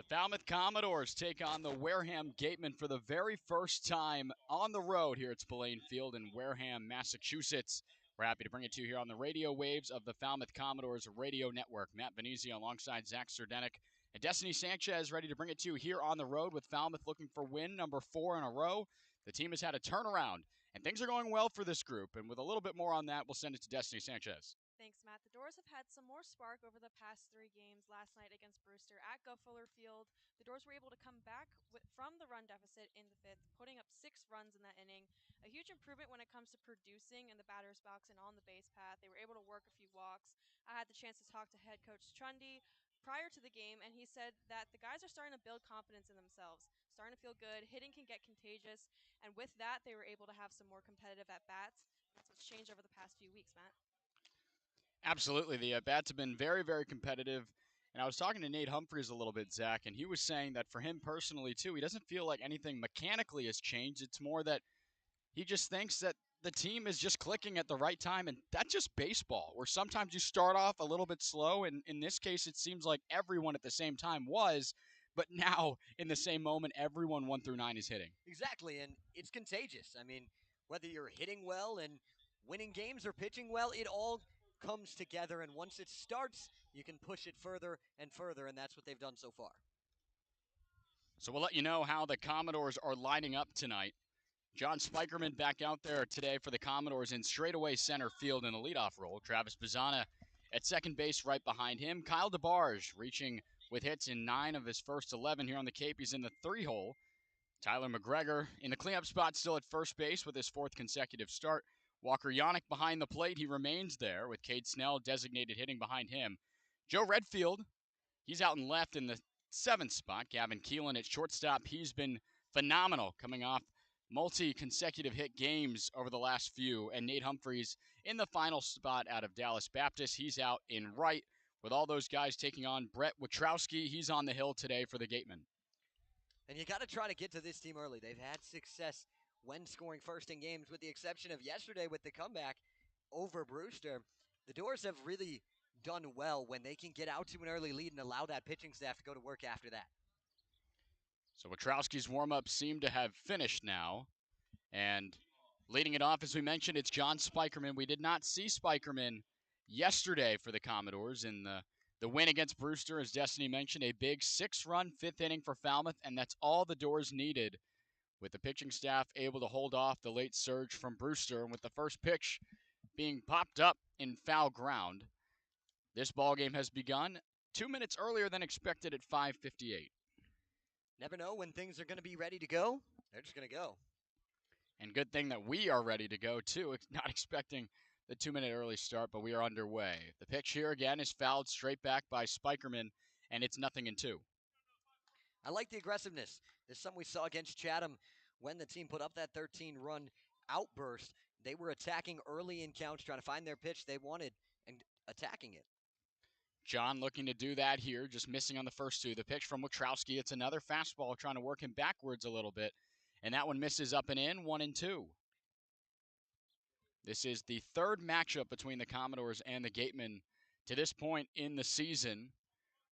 Falmouth Commodores take on the Wareham Gatemen for the very first time on the road here at Spillane Field in Wareham, Massachusetts. We're happy to bring it to you here on the radio waves of the Falmouth Commodores radio network. Matt Venezia alongside Zach Serdenik and Destiny Sanchez ready to bring it to you here on the road with Falmouth looking for win number 4 in a row. The team has had a turnaround, and things are going well for this group. And with a little bit more on that, we'll send it to Destiny Sanchez. Thanks, Matt. The Doors have had some more spark over the past 3 games. Last night against Brewster at Falmouth Field, the Doors were able to come back from the run deficit in the 5th, putting up 6 runs in that inning. A huge improvement when it comes to producing in the batter's box and on the base path. They were able to work a few walks. I had the chance to talk to head coach Trundy prior to the game, and he said that the guys are starting to build confidence in themselves, starting to feel good. Hitting can get contagious, and with that, they were able to have some more competitive at-bats. That's what's changed over the past few weeks, Matt. Absolutely. The bats have been very, very competitive. And I was talking to Nate Humphreys a little bit, Zach, and he was saying that for him personally, too, he doesn't feel like anything mechanically has changed. It's more that he just thinks that the team is just clicking at the right time, and that's just baseball, where sometimes you start off a little bit slow, and in this case, it seems like everyone at the same time was, but now, in the same moment, everyone 1 through 9 is hitting. Exactly, and it's contagious. I mean, whether you're hitting well and winning games or pitching well, it all comes together, and once it starts, you can push it further and further, and that's what they've done so far. So we'll let you know how the Commodores are lining up tonight. John Spikerman back out there today for the Commodores in straightaway center field in the leadoff role. Travis Bazzana at second base right behind him. Kyle DeBarge reaching with hits in 9 of his first 11 here on the Cape. He's in the 3-hole. Tyler McGregor in the cleanup spot still at first base with his 4th consecutive start. Walker Yannick behind the plate. He remains there with Cade Snell designated hitting behind him. Joe Redfield, he's out in left in the 7th spot. Gavin Keelan at shortstop. He's been phenomenal coming off multi-consecutive hit games over the last few. And Nate Humphreys in the final spot out of Dallas Baptist. He's out in right with all those guys taking on Brett Witrowski. He's on the hill today for the Gatemen. And you got to try to get to this team early. They've had success when scoring first in games, with the exception of yesterday with the comeback over Brewster. The Doors have really done well when they can get out to an early lead and allow that pitching staff to go to work after that. So Witrowski's warm-up seemed to have finished now. And leading it off, as we mentioned, it's John Spikerman. We did not see Spikerman yesterday for the Commodores in the win against Brewster. As Destiny mentioned, a big 6-run 5th inning for Falmouth, and that's all the Doors needed, with the pitching staff able to hold off the late surge from Brewster. And with the first pitch being popped up in foul ground, this ballgame has begun 2 minutes earlier than expected at 5:58. Never know when things are going to be ready to go. They're just going to go. And good thing that we are ready to go, too. Not expecting the 2-minute early start, but we are underway. The pitch here again is fouled straight back by Spikerman, and it's 0-2. I like the aggressiveness. This is something we saw against Chatham when the team put up that 13-run outburst. They were attacking early in counts, trying to find their pitch they wanted and attacking it. John looking to do that here, just missing on the first 2. The pitch from Witrowski, it's another fastball trying to work him backwards a little bit. And that one misses up and in, 1-2. This is the 3rd matchup between the Commodores and the Gatemen to this point in the season,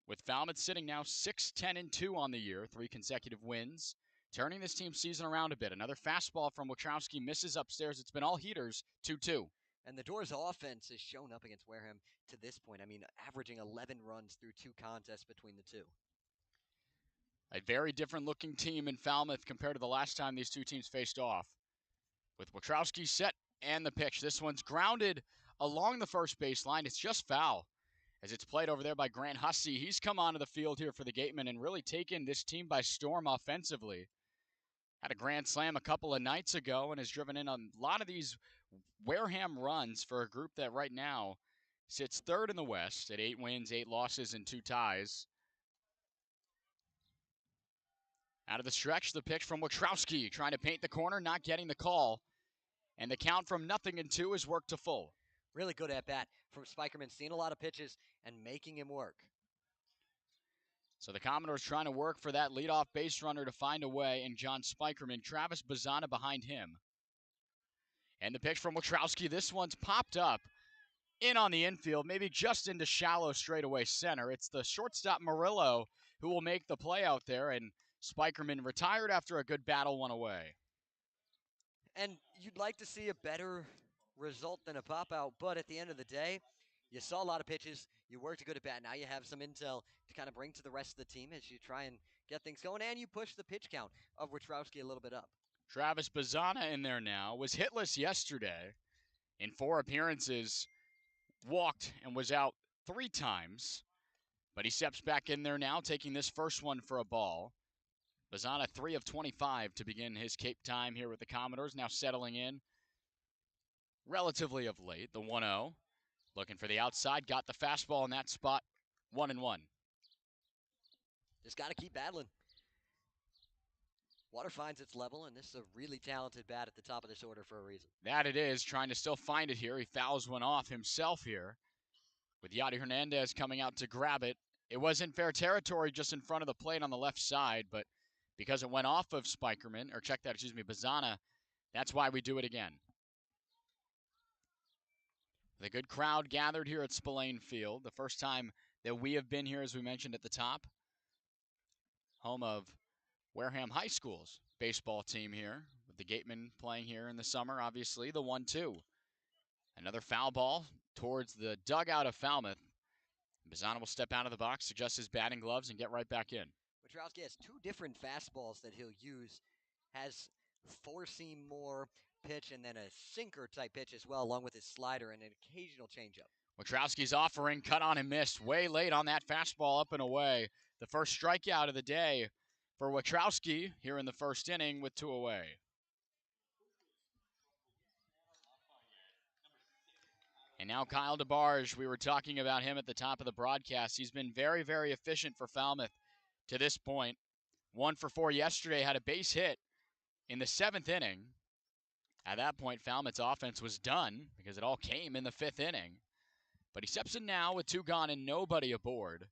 with Falmouth sitting now 6-10-2 on the year, 3 consecutive wins, turning this team's season around a bit. Another fastball from Witrowski misses upstairs. It's been all heaters, 2-2. And the Doors' offense has shown up against Wareham to this point. I mean, averaging 11 runs through 2 contests between the two. A very different looking team in Falmouth compared to the last time these two teams faced off. With Witrowski set and the pitch. This one's grounded along the first baseline. It's just foul as it's played over there by Grant Hussey. He's come onto the field here for the Gatemen and really taken this team by storm offensively. Had a grand slam a couple of nights ago and has driven in a lot of these Wareham runs for a group that right now sits 3rd in the West at 8 wins, 8 losses, and 2 ties. Out of the stretch, the pitch from Witrowski, trying to paint the corner, not getting the call. And the count from 0-2 is worked to full. Really good at bat from Spikerman, seeing a lot of pitches and making him work. So the Commodores trying to work for that leadoff base runner to find a way, and John Spikerman, Travis Bazzana behind him. And the pitch from Witrowski, this one's popped up in on the infield, maybe just into shallow straightaway center. It's the shortstop Murillo who will make the play out there, and Spikerman retired after a good battle one away. And you'd like to see a better result than a pop-out, but at the end of the day, you saw a lot of pitches. You worked a good at bat. Now you have some intel to kind of bring to the rest of the team as you try and get things going, and you push the pitch count of Wachowski a little bit up. Travis Bazana in there now, was hitless yesterday in 4 appearances, walked and was out 3 times, but he steps back in there now, taking this first one for a ball. Bazana 3 of 25 to begin his Cape time here with the Commodores, now settling in relatively of late. The 1-0, looking for the outside, got the fastball in that spot, 1-1. Just got to keep battling. Water finds its level, and this is a really talented bat at the top of this order for a reason. That it is, trying to still find it here. He fouls one off himself here, with Yadi Hernandez coming out to grab it. It was in fair territory just in front of the plate on the left side, but because it went off of Bazana, that's why we do it again. The good crowd gathered here at Spillane Field. The first time that we have been here, as we mentioned at the top. Home of Wareham High School's baseball team here, with the Gatemen playing here in the summer, obviously. The 1-2. Another foul ball towards the dugout of Falmouth. Bazana will step out of the box, adjust his batting gloves, and get right back in. Wachowski has 2 different fastballs that he'll use. Has 4-seam more pitch and then a sinker type pitch as well, along with his slider and an occasional changeup. Wachowski's offering, cut on and missed. Way late on that fastball, up and away. The first strikeout of the day for Wachowski here in the first inning with 2 away. And now Kyle DeBarge, we were talking about him at the top of the broadcast. He's been very, very efficient for Falmouth to this point. 1 for 4 yesterday, had a base hit in the 7th inning. At that point, Falmouth's offense was done because it all came in the 5th inning. But he steps in now with 2 gone and nobody aboard.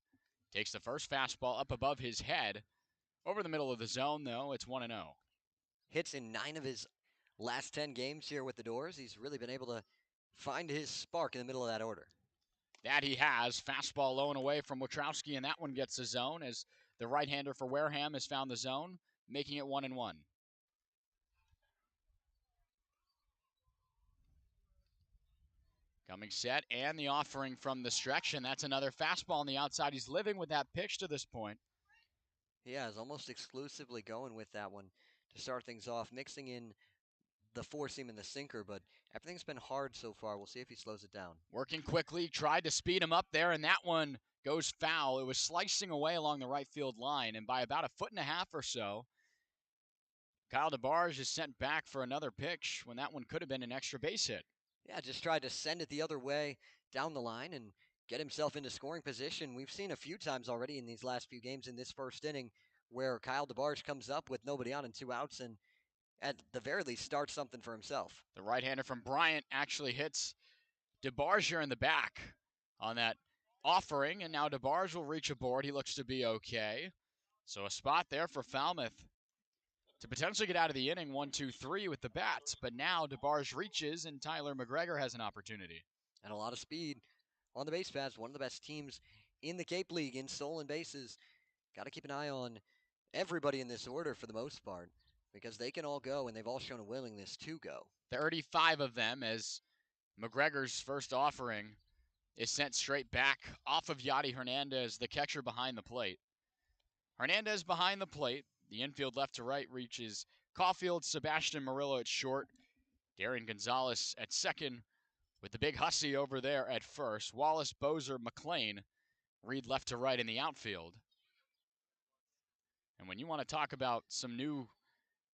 Takes the first fastball up above his head. Over the middle of the zone, though, it's 1-0. Hits in 9 of his last 10 games here with the Doors. He's really been able to find his spark in the middle of that order. That he has. Fastball low and away from Wachowski, and that one gets the zone as the right-hander for Wareham has found the zone, making it 1-1. Coming set, and the offering from the stretch, and that's another fastball on the outside. He's living with that pitch to this point. Yeah, he's almost exclusively going with that one to start things off, mixing in the 4-seam and the sinker, but everything's been hard so far. We'll see if he slows it down. Working quickly, tried to speed him up there, and that one goes foul. It was slicing away along the right field line, and by about 1.5 feet or so, Kyle DeBarge is sent back for another pitch when that one could have been an extra base hit. Yeah, just tried to send it the other way down the line and get himself into scoring position. We've seen a few times already in these last few games in this first inning where Kyle DeBarge comes up with nobody on and 2 outs and at the very least starts something for himself. The right-hander from Bryant actually hits DeBarge here in the back on that offering, and now DeBarge will reach aboard. He looks to be okay. So a spot there for Falmouth to potentially get out of the inning 1-2-3 with the bats, but now DeBarge reaches and Tyler McGregor has an opportunity. And a lot of speed on the base paths. One of the best teams in the Cape League in stolen bases. Got to keep an eye on everybody in this order for the most part because they can all go and they've all shown a willingness to go. 35 of them as McGregor's first offering is sent straight back off of Yadi Hernandez, the catcher behind the plate. Hernandez behind the plate. The infield left to right reaches Caulfield, Sebastian Murillo at short, Darian Gonzalez at second, with the big hussy over there at first. Wallace, Bozer, McLean read left to right in the outfield. And when you want to talk about some new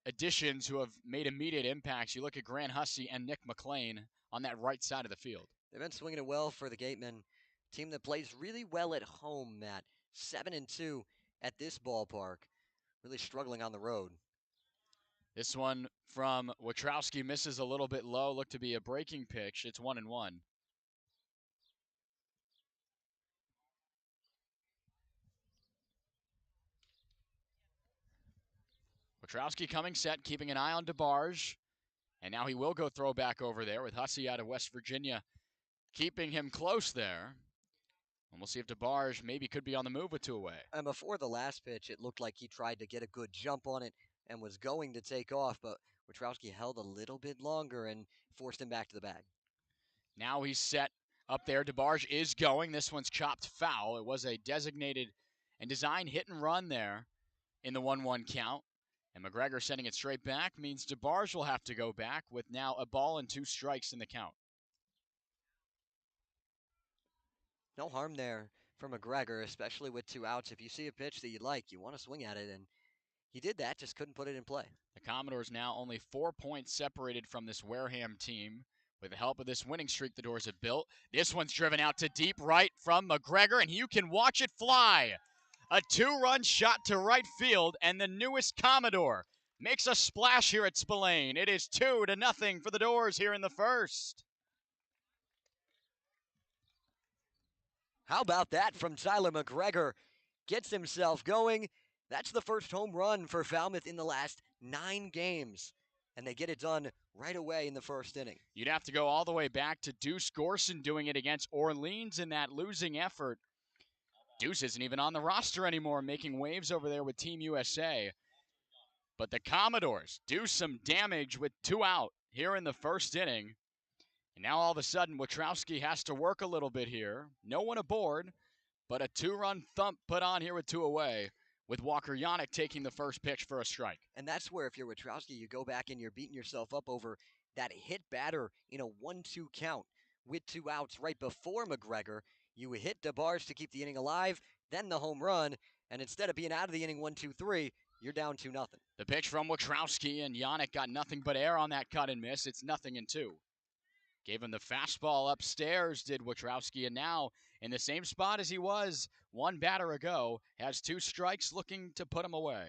additions who have made immediate impacts, you look at Grant Hussey and Nick McLean on that right side of the field. They've been swinging it well for the Gatemen, team that plays really well at home, Matt. 7-2 at this ballpark. Really struggling on the road. This one from Wachowski misses a little bit low. Looked to be a breaking pitch. It's 1-1. Wachowski coming set, keeping an eye on DeBarge. And now he will go throw back over there with Hussey out of West Virginia, keeping him close there. And we'll see if DeBarge maybe could be on the move with 2 away. And before the last pitch, it looked like he tried to get a good jump on it and was going to take off, but Wachowski held a little bit longer and forced him back to the bag. Now he's set up there. DeBarge is going. This one's chopped foul. It was a designated and designed hit and run there in the 1-1 count. And McGregor sending it straight back means DeBarge will have to go back with now a ball and 2 strikes in the count. No harm there for McGregor, especially with 2 outs. If you see a pitch that you like, you want to swing at it, and he did that, just couldn't put it in play. The Commodores now only 4 points separated from this Wareham team. With the help of this winning streak the Doors have built. This one's driven out to deep right from McGregor, and you can watch it fly. A 2-run shot to right field, and the newest Commodore makes a splash here at Spillane. It is 2-0 for the Doors here in the first. How about that from Tyler McGregor? Gets himself going. That's the first home run for Falmouth in the last 9 games. And they get it done right away in the first inning. You'd have to go all the way back to Deuce Gorson doing it against Orleans in that losing effort. Deuce isn't even on the roster anymore, making waves over there with Team USA. But the Commodores do some damage with 2 out here in the first inning. And now all of a sudden, Wachowski has to work a little bit here. No one aboard, but a 2-run thump put on here with 2 away, with Walker Yannick taking the first pitch for a strike. And that's where, if you're Wachowski, you go back and you're beating yourself up over that hit batter in a 1-2 count with 2 outs right before McGregor. You hit DeBarge to keep the inning alive, then the home run, and instead of being out of the inning 1-2-3, you're down 2-0. The pitch from Wachowski, and Yannick got nothing but air on that cut and miss. It's 0-2. Gave him the fastball upstairs, did Wachowski, and now in the same spot as he was 1 batter ago, has 2 strikes looking to put him away.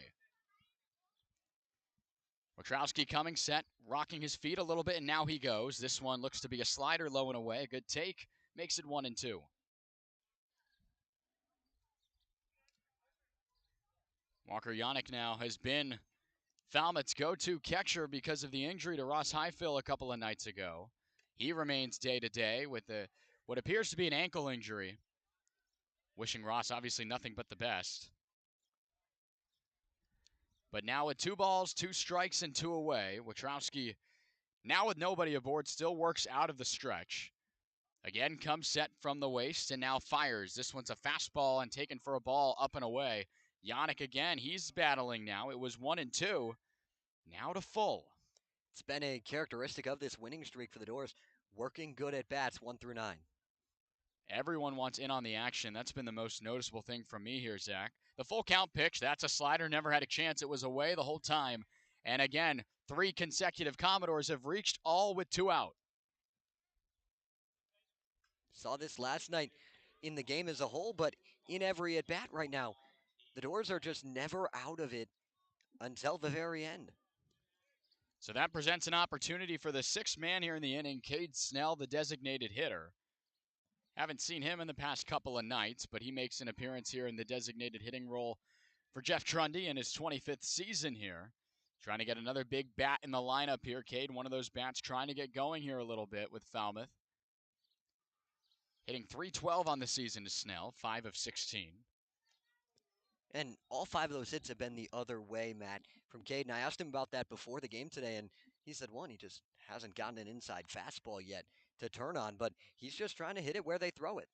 Wachowski coming set, rocking his feet a little bit, and now he goes. This one looks to be a slider low and away. A good take, makes it 1-2. Walker Yannick now has been Falmouth's go-to catcher because of the injury to Ross Highfill a couple of nights ago. He remains day-to-day with what appears to be an ankle injury. Wishing Ross obviously nothing but the best. But now with 2 balls, 2 strikes, and 2 away, Wachowski, now with nobody aboard, still works out of the stretch. Again, comes set from the waist and now fires. This one's a fastball and taken for a ball up and away. Yannick again, he's battling now. It was 1-2. Now to full. It's been a characteristic of this winning streak for the Doors, working good at bats 1 through 9. Everyone wants in on the action. That's been the most noticeable thing from me here, Zach. The full count pitch, that's a slider, never had a chance. It was away the whole time. And again, 3 consecutive Commodores have reached, all with 2 out. Saw this last night in the game as a whole, but in every at-bat right now, the Doors are just never out of it until the very end. So that presents an opportunity for the 6th man here in the inning, Cade Snell, the designated hitter. Haven't seen him in the past couple of nights, but he makes an appearance here in the designated hitting role for Jeff Trundy in his 25th season here. Trying to get another big bat in the lineup here. Cade, one of those bats trying to get going here a little bit with Falmouth. Hitting .312 on the season to Snell, 5 of 16. And all 5 of those hits have been the other way, Matt, from Cade. And I asked him about that before the game today, and he said, one, he just hasn't gotten an inside fastball yet to turn on, but he's just trying to hit it where they throw it.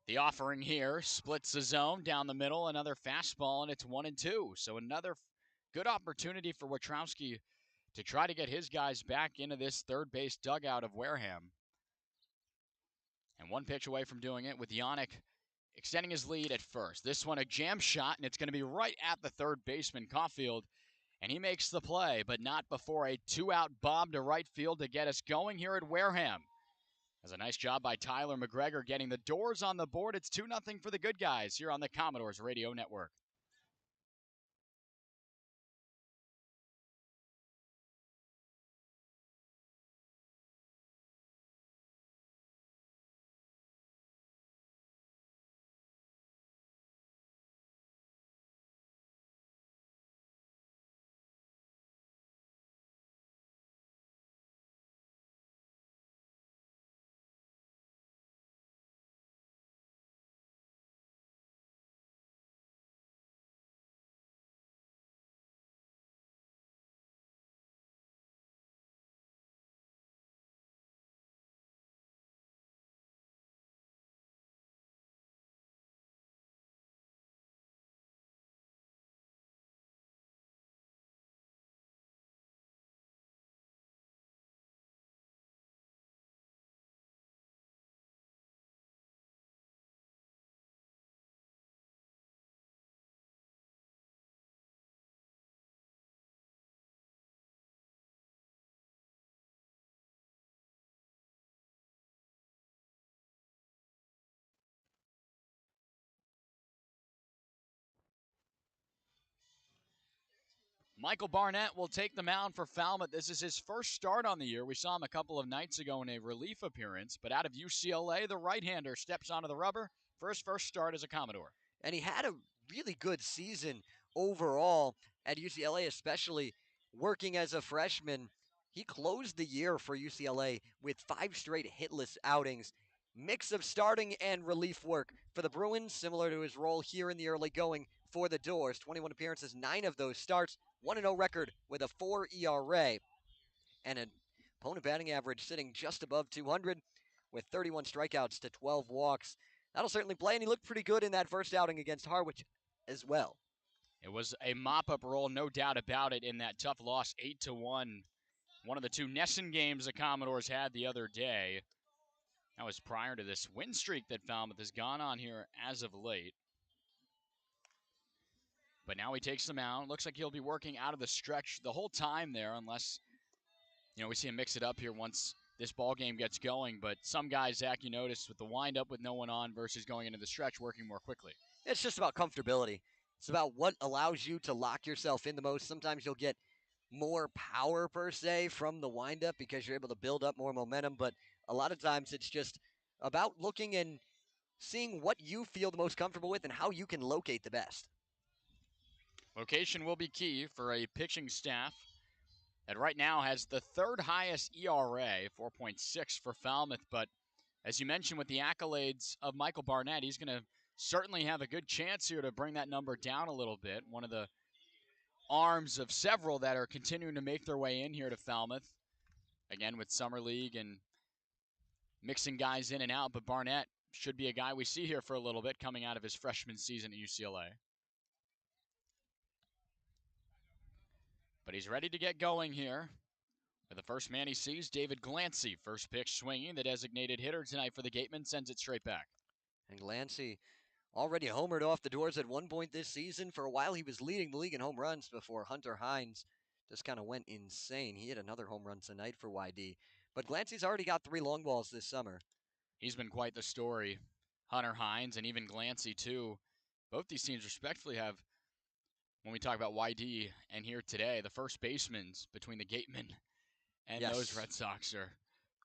The offering here splits the zone down the middle, another fastball, and it's 1-2. So another good opportunity for Wachowski to try to get his guys back into this third base dugout of Wareham. And 1 pitch away from doing it with Yannick extending his lead at first. This one a jam shot, and it's going to be right at the third baseman, Caulfield. And he makes the play, but not before a 2-out bomb to right field to get us going here at Wareham. That's a nice job by Tyler McGregor getting the Doors on the board. It's 2-0 for the good guys here on the Commodores Radio Network. Michael Barnett will take the mound for Falmouth. This is his first start on the year. We saw him a couple of nights ago in a relief appearance, but out of UCLA, the right-hander steps onto the rubber for his first start as a Commodore. And he had a really good season overall at UCLA, especially working as a freshman. He closed the year for UCLA with 5 straight hitless outings. Mix of starting and relief work for the Bruins, similar to his role here in the early going for the Doors. 21 appearances, 9 of those starts, 1-0 record with a 4 ERA, and an opponent batting average sitting just above 200 with 31 strikeouts to 12 walks. That'll certainly play, and he looked pretty good in that first outing against Harwich as well. It was a mop-up role, no doubt about it, in that tough loss, 8-1. One of the 2 Nesson games the Commodores had the other day. That was prior to this win streak that Falmouth has gone on here as of late. But now he takes the mound. Looks like he'll be working out of the stretch the whole time there, unless, we see him mix it up here once this ball game gets going. But some guys, Zach, you notice with the windup with no one on versus going into the stretch, working more quickly. It's just about comfortability. It's about what allows you to lock yourself in the most. Sometimes you'll get more power, per se, from the windup because you're able to build up more momentum. But a lot of times it's just about looking and seeing what you feel the most comfortable with and how you can locate the best. Location will be key for a pitching staff that right now has the 3rd highest ERA, 4.6 for Falmouth. But as you mentioned, with the accolades of Michael Barnett, he's going to certainly have a good chance here to bring that number down a little bit. One of the arms of several that are continuing to make their way in here to Falmouth. Again, with Summer League and mixing guys in and out. But Barnett should be a guy we see here for a little bit coming out of his freshman season at UCLA. But he's ready to get going here. For the first man he sees, David Glancy. First pitch swinging. The designated hitter tonight for the Gatemen sends it straight back. And Glancy already homered off the Doors at one point this season. For a while, he was leading the league in home runs before Hunter Hines just kind of went insane. He hit another home run tonight for YD. But Glancy's already got 3 long balls this summer. He's been quite the story. Hunter Hines and even Glancy, too. Both these teams respectfully have, when we talk about YD and here today, the first basemen between the Gatemen and those Red Sox are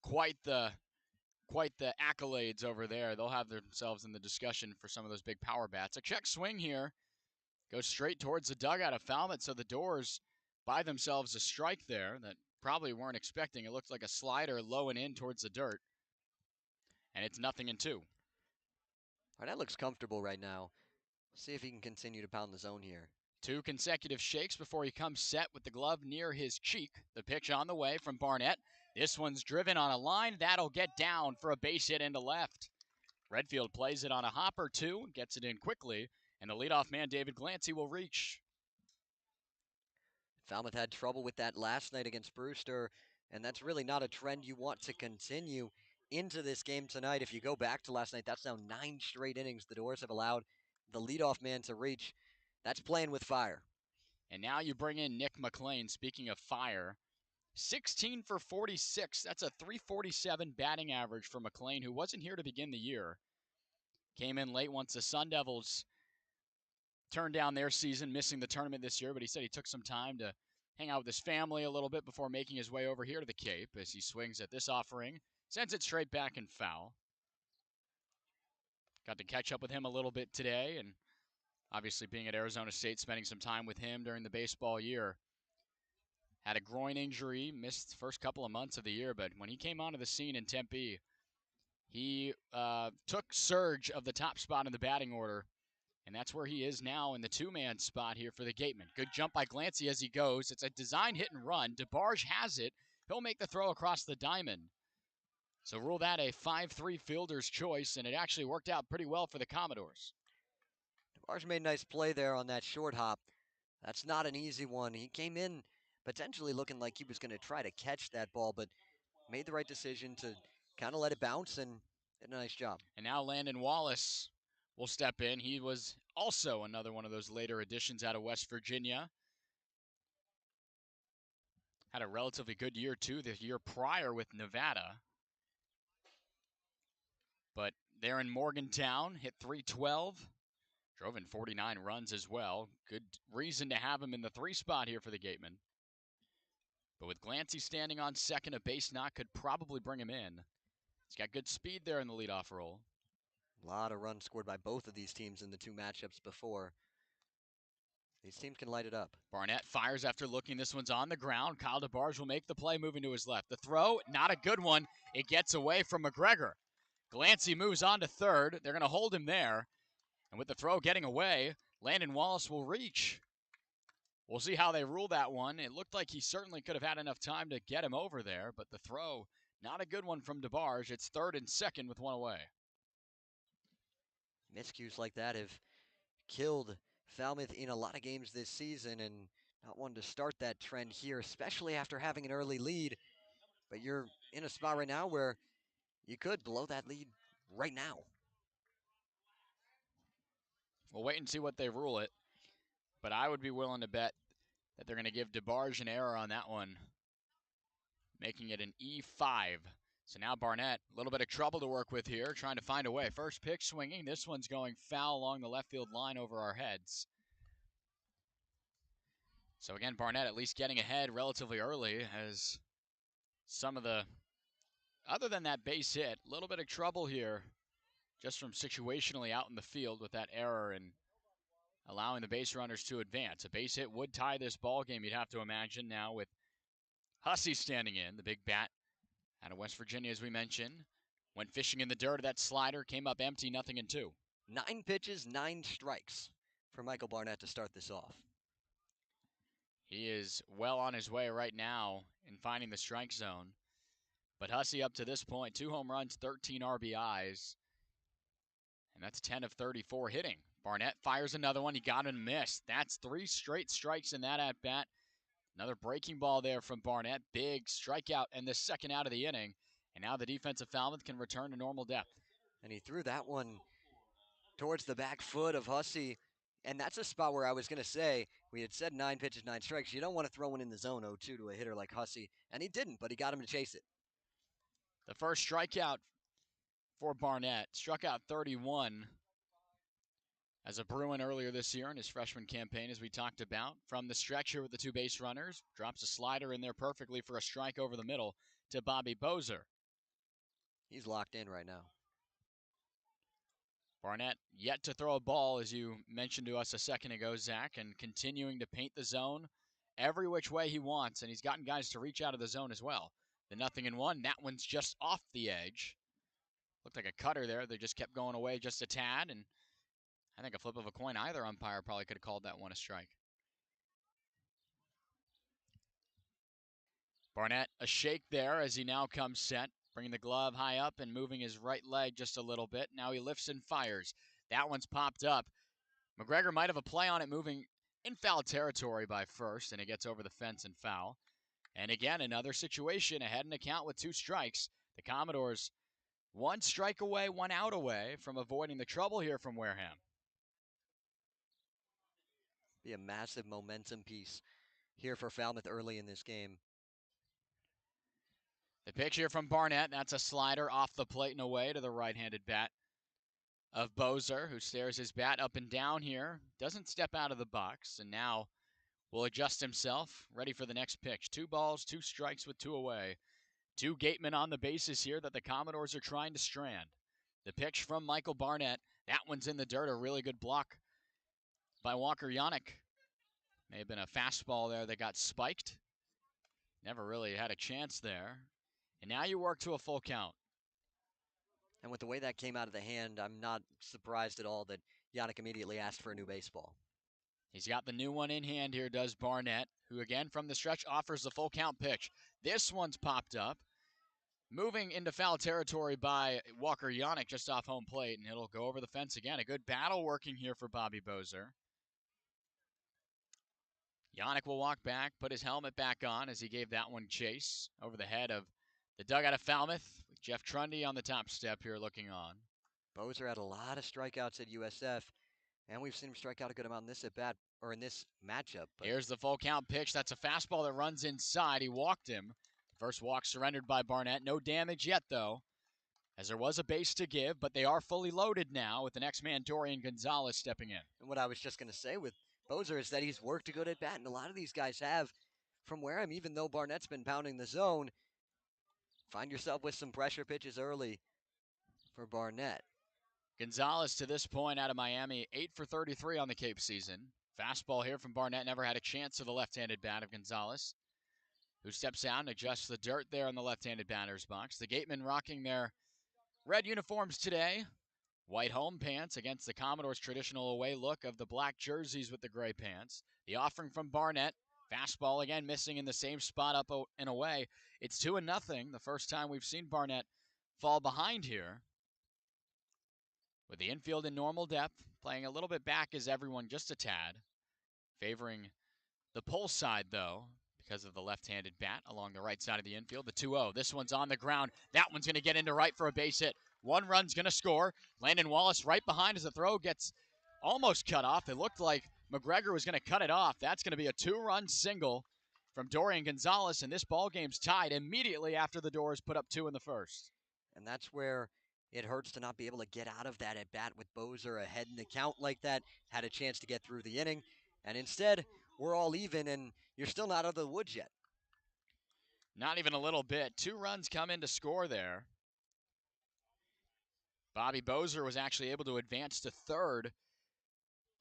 quite the accolades over there. They'll have themselves in the discussion for some of those big power bats. A check swing here goes straight towards the dugout of Falmouth, so the Doors buy themselves a strike there that probably weren't expecting. It looked like a slider low and in towards the dirt, and it's 0-2. All right, that looks comfortable right now. See if he can continue to pound the zone here. 2 consecutive shakes before he comes set with the glove near his cheek. The pitch on the way from Barnett. This one's driven on a line. That'll get down for a base hit into left. Redfield plays it on a hopper, too, gets it in quickly, and the leadoff man, David Glancy, will reach. Falmouth had trouble with that last night against Brewster, and that's really not a trend you want to continue into this game tonight. If you go back to last night, that's now 9 straight innings the Doors have allowed the leadoff man to reach. That's playing with fire. And now you bring in Nick McLean, speaking of fire. 16 for 46. That's a .347 batting average for McLean, who wasn't here to begin the year. Came in late once the Sun Devils turned down their season, missing the tournament this year, but he said he took some time to hang out with his family a little bit before making his way over here to the Cape as he swings at this offering. Sends it straight back and foul. Got to catch up with him a little bit today, and obviously being at Arizona State, spending some time with him during the baseball year. Had a groin injury, missed the first couple of months of the year, but when he came onto the scene in Tempe, he took surge of the top spot in the batting order, and that's where he is now in the 2-man spot here for the Gatemen. Good jump by Glancy as he goes. It's a design hit and run. DeBarge has it. He'll make the throw across the diamond. So rule that a 5-3 fielder's choice, and it actually worked out pretty well for the Commodores. DeBarge made a nice play there on that short hop. That's not an easy one. He came in potentially looking like he was going to try to catch that ball, but made the right decision to kind of let it bounce and did a nice job. And now Landon Wallace will step in. He was also another one of those later additions out of West Virginia. Had a relatively good year, too, the year prior with Nevada. But there in Morgantown, hit .312. Drove in 49 runs as well. Good reason to have him in the 3 spot here for the Gatemen. But with Glancy standing on second, a base knock could probably bring him in. He's got good speed there in the leadoff role. A lot of runs scored by both of these teams in the 2 matchups before. These teams can light it up. Barnett fires after looking. This one's on the ground. Kyle DeBarge will make the play, moving to his left. The throw, not a good one. It gets away from McGregor. Glancy moves on to third. They're going to hold him there. And with the throw getting away, Landon Wallace will reach. We'll see how they rule that one. It looked like he certainly could have had enough time to get him over there, but the throw, not a good one from DeBarge. It's third and second with one away. Miscues like that have killed Falmouth in a lot of games this season, and not wanting to start that trend here, especially after having an early lead. But you're in a spot right now where you could blow that lead right now. We'll wait and see what they rule it, but I would be willing to bet that they're going to give DeBarge an error on that one, making it an E5. So now Barnett, a little bit of trouble to work with here, trying to find a way. First pitch swinging. This one's going foul along the left field line over our heads. So again, Barnett at least getting ahead relatively early as some of the, other than that base hit, a little bit of trouble here just from situationally out in the field with that error and allowing the base runners to advance. A base hit would tie this ball game, you'd have to imagine, now with Hussey standing in, the big bat out of West Virginia, as we mentioned. Went fishing in the dirt. That slider came up empty, 0-2. 9 pitches, 9 strikes for Michael Barnett to start this off. He is well on his way right now in finding the strike zone. But Hussey up to this point, 2 home runs, 13 RBIs. And that's 10 of 34 hitting. Barnett fires another one. He got him missed. That's 3 straight strikes in that at-bat. Another breaking ball there from Barnett. Big strikeout and the second out of the inning. And now the defense of Falmouth can return to normal depth. And he threw that one towards the back foot of Hussey. And that's a spot where I was going to say, we had said 9 pitches, 9 strikes. You don't want to throw one in the zone 0-2 to a hitter like Hussey. And he didn't, but he got him to chase it. The first strikeout for Barnett. Struck out 31 as a Bruin earlier this year in his freshman campaign, as we talked about. From the stretch here with the 2 base runners. Drops a slider in there perfectly for a strike over the middle to Bobby Bozer. He's locked in right now. Barnett yet to throw a ball, as you mentioned to us a second ago, Zach, and continuing to paint the zone every which way he wants, and he's gotten guys to reach out of the zone as well. The 0-1, that one's just off the edge. Looked like a cutter there. They just kept going away just a tad, and I think a flip of a coin, either umpire probably could have called that one a strike. Barnett, a shake there as he now comes set, bringing the glove high up and moving his right leg just a little bit. Now he lifts and fires. That one's popped up. McGregor might have a play on it, moving in foul territory by first, and it gets over the fence and foul. And again, another situation, ahead in the count with 2 strikes. The Commodores 1 strike away, 1 out away from avoiding the trouble here from Wareham. Be a massive momentum piece here for Falmouth early in this game. The pitch here from Barnett, that's a slider off the plate and away to the right-handed bat of Bozer, who stares his bat up and down here. Doesn't step out of the box, and now will adjust himself, ready for the next pitch. 2 balls, 2 strikes with 2 away. 2 Gatemen on the bases here that the Commodores are trying to strand. The pitch from Michael Barnett, that one's in the dirt, a really good block by Walker Yannick. May have been a fastball there that got spiked. Never really had a chance there. And now you work to a full count. And with the way that came out of the hand, I'm not surprised at all that Yannick immediately asked for a new baseball. He's got the new one in hand here, does Barnett, who again from the stretch offers the full count pitch. This one's popped up. Moving into foul territory by Walker Yannick just off home plate, and it'll go over the fence again. A good battle working here for Bobby Bozer. Yannick will walk back, put his helmet back on as he gave that one chase over the head of the dugout of Falmouth, with Jeff Trundy on the top step here looking on. Bozer had a lot of strikeouts at USF, and we've seen him strike out a good amount in this at-bat, or in this matchup. Here's the full count pitch. That's a fastball that runs inside. He walked him. First walk surrendered by Barnett. No damage yet, though. as there was a base to give, but they are fully loaded now with the next man, Dorian Gonzalez, stepping in. And what I was just going to say with Bozer is that he's worked a good at bat, and a lot of these guys have from Wareham, even though Barnett's been pounding the zone. Find yourself with some pressure pitches early for Barnett. Gonzalez, to this point out of Miami, 8 for 33 on the Cape season. Fastball here from Barnett, never had a chance to the left-handed bat of Gonzalez, who steps out and adjusts the dirt there in the left-handed batter's box. The Gatemen rocking their red uniforms today. White home pants against the Commodores' traditional away look of the black jerseys with the gray pants. The offering from Barnett. Fastball again missing in the same spot up and away. It's 2-0. The first time we've seen Barnett fall behind here. With the infield in normal depth, playing a little bit back as everyone, just a tad. Favoring the pull side, though, because of the left-handed bat along the right side of the infield. The 2-0. This one's on the ground. That one's going to get into right for a base hit. One run's going to score. Landon Wallace right behind as the throw gets almost cut off. It looked like McGregor was going to cut it off. That's going to be a 2-run single from Dorian Gonzalez, and this ball game's tied immediately after the Doors put up 2 in the first. And that's where it hurts to not be able to get out of that at bat with Bozer ahead in the count like that. Had a chance to get through the inning, and instead we're all even, and you're still not out of the woods yet. Not even a little bit. 2 runs come in to score there. Bobby Bozer was actually able to advance to third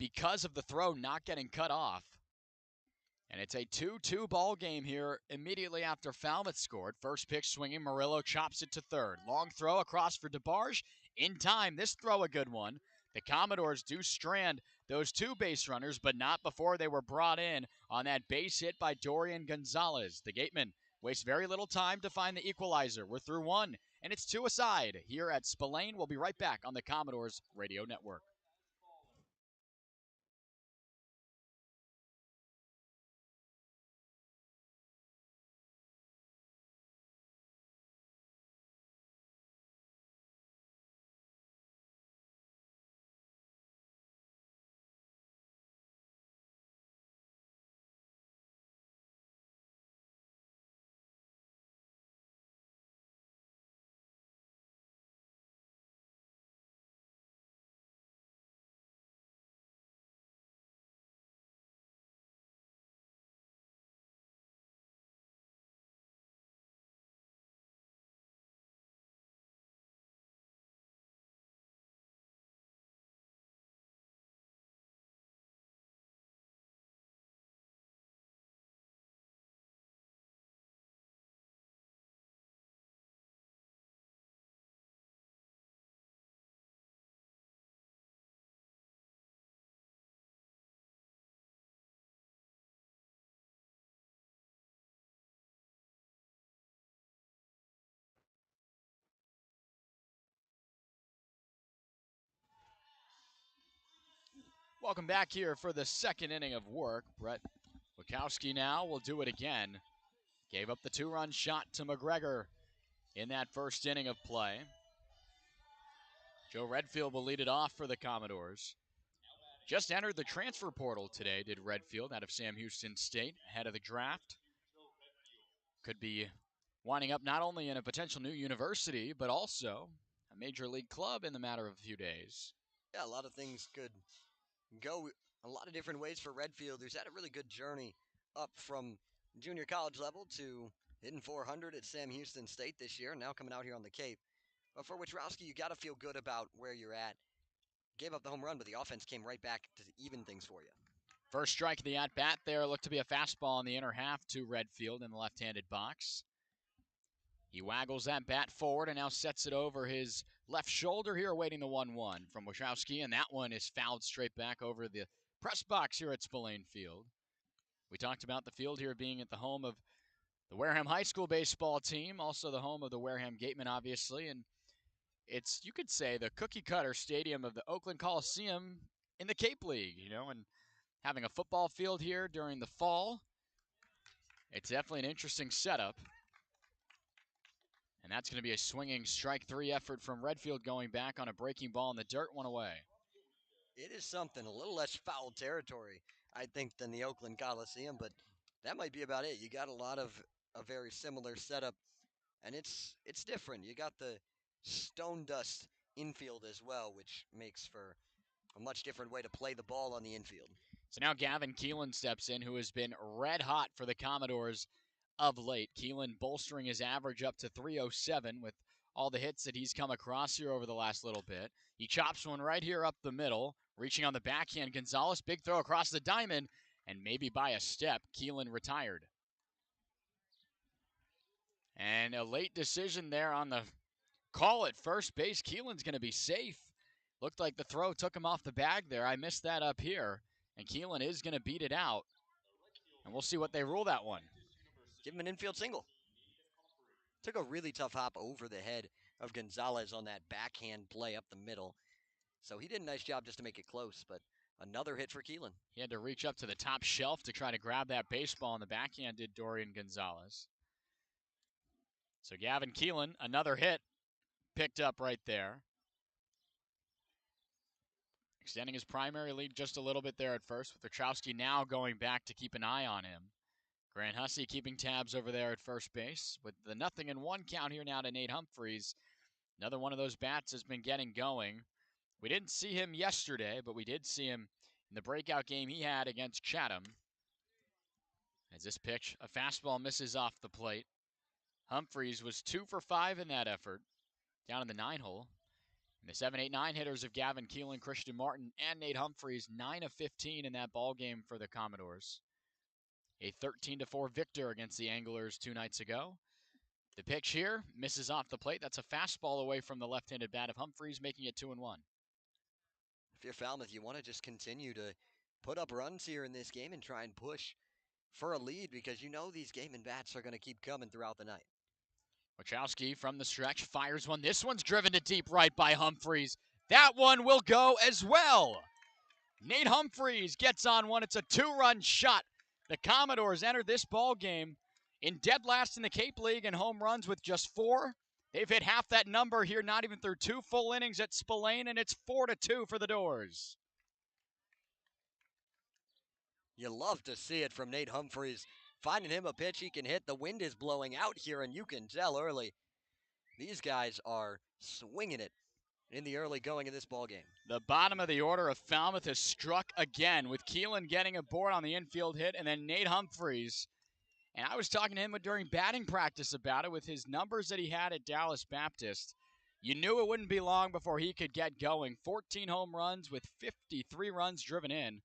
because of the throw not getting cut off. And it's a 2-2 ball game here immediately after Falmouth scored. First pitch swinging, Murillo chops it to third. Long throw across for DeBarge. In time, this throw a good one. The Commodores do strand those 2 base runners, but not before they were brought in on that base hit by Dorian Gonzalez. The Gatemen waste very little time to find the equalizer. We're through 1, and it's 2 aside here at Spillane. We'll be right back on the Commodores Radio Network. Welcome back here for the second inning of work. Brett Wachowski now will do it again. Gave up the 2-run shot to McGregor in that first inning of play. Joe Redfield will lead it off for the Commodores. Just entered the transfer portal today, did Redfield, out of Sam Houston State, ahead of the draft. Could be winding up not only in a potential new university, but also a major league club in the matter of a few days. Yeah, a lot of things could go a lot of different ways for Redfield, who's had a really good journey up from junior college level to hitting 400 at Sam Houston State this year, now coming out here on the Cape. But for Wachowski, you got to feel good about where you're at. Gave up the home run, but the offense came right back to even things for you. First strike of the at-bat there looked to be a fastball in the inner half to Redfield in the left-handed box. He waggles that bat forward and now sets it over his left shoulder here, awaiting the 1-1 from Wachowski, and that one is fouled straight back over the press box here at Spillane Field. We talked about the field here being at the home of the Wareham High School baseball team, also the home of the Wareham Gatemen, obviously, and it's, you could say, the cookie-cutter stadium of the Oakland Coliseum in the Cape League, and having a football field here during the fall, it's definitely an interesting setup. And that's going to be a swinging strike 3 effort from Redfield, going back on a breaking ball in the dirt, 1 away. It is something, a little less foul territory, I think, than the Oakland Coliseum, but that might be about it. You got a lot of a very similar setup, and it's different. You got the stone dust infield as well, which makes for a much different way to play the ball on the infield. So now Gavin Keelan steps in, who has been red hot for the Commodores of late. Keelan bolstering his average up to 307 with all the hits that he's come across here over the last little bit. He chops one right here up the middle, reaching on the backhand. Gonzalez, big throw across the diamond, and maybe by a step, Keelan retired. And a late decision there on the call at first base. Keelan's going to be safe. Looked like the throw took him off the bag there. I missed that up here. And Keelan is going to beat it out. And we'll see what they rule that one. Give him an infield single. Took a really tough hop over the head of Gonzalez on that backhand play up the middle. So he did a nice job just to make it close, but another hit for Keelan. He had to reach up to the top shelf to try to grab that baseball, and the backhand did Dorian Gonzalez. So Gavin Keelan, another hit picked up right there. Extending his primary lead just a little bit there at first, with Wachowski now going back to keep an eye on him. Grant Hussey keeping tabs over there at first base with the 0-1 count here now to Nate Humphreys. Another one of those bats has been getting going. We didn't see him yesterday, but we did see him in the breakout game he had against Chatham. As this pitch, a fastball misses off the plate. Humphreys was 2 for 5 in that effort, down in the 9-hole. And the 7, 8, 9 hitters of Gavin Keelan, Christian Martin, and Nate Humphreys, 9 of 15 in that ball game for the Commodores. A 13-4 victor against the Anglers 2 nights ago. The pitch here misses off the plate. That's a fastball away from the left-handed bat of Humphreys, making it 2-1. If you're Falmouth, you want to just continue to put up runs here in this game and try and push for a lead, because you know these Gatemen bats are going to keep coming throughout the night. Wachowski from the stretch fires one. This one's driven to deep right by Humphreys. That one will go as well. Nate Humphreys gets on one. It's a 2-run shot. The Commodores entered this ball game in dead last in the Cape League in home runs with just 4. They've hit half that number here, not even through 2 full innings at Spillane, and it's 4-2 for the Doors. You love to see it from Nate Humphreys. Finding him a pitch he can hit. The wind is blowing out here, and you can tell early. These guys are swinging it in the early going of this ball game. The bottom of the order of Falmouth has struck again, with Keelan getting aboard on the infield hit, and then Nate Humphreys. And I was talking to him during batting practice about it. With his numbers that he had at Dallas Baptist, you knew it wouldn't be long before he could get going. 14 home runs with 53 runs driven in.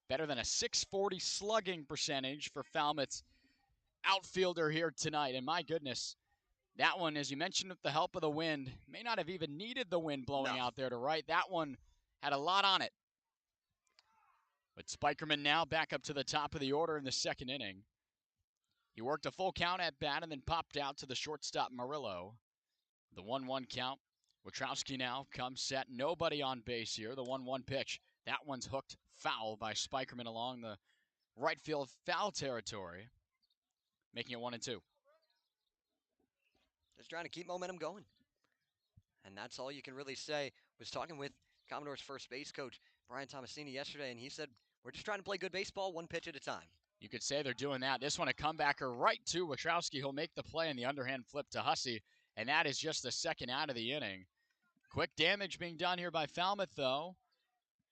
Better than a .640 slugging percentage for Falmouth's outfielder here tonight. And my goodness, that one, as you mentioned, with the help of the wind, may not have even needed the wind blowing out there to right. That one had a lot on it. But Spikerman now back up to the top of the order in the second inning. He worked a full count at bat and then popped out to the shortstop Murillo. The 1-1 count. Wachowski now comes set. Nobody on base here. The 1-1 pitch. That one's hooked foul by Spikerman along the right field foul territory, making it 1-2. Just trying to keep momentum going. And that's all you can really say. Was talking with Commodores first base coach Brian Tomasini yesterday, and he said, we're just trying to play good baseball, one pitch at a time. You could say they're doing that. This one a comebacker right to Wachowski. He'll make the play in the underhand flip to Hussey, and that is just the second out of the inning. Quick damage being done here by Falmouth, though.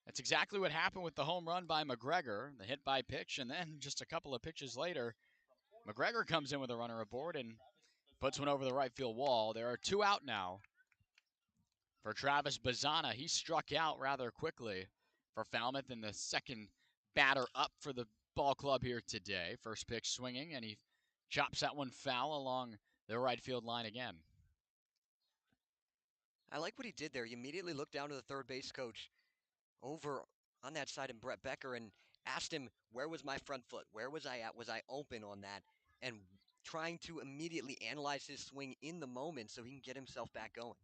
That's exactly what happened with the home run by McGregor, the hit by pitch, and then just a couple of pitches later, McGregor comes in with a runner aboard and puts one over the right field wall. There are 2 out now for Travis Bazana. He struck out rather quickly for Falmouth in the second batter up for the ball club here today. First pitch swinging, and he chops that one foul along the right field line again. I like what he did there. He immediately looked down to the third base coach over on that side, and Brett Becker, and asked him, where was my front foot? Where was I at? Was I open on that? And trying to immediately analyze his swing in the moment so he can get himself back going.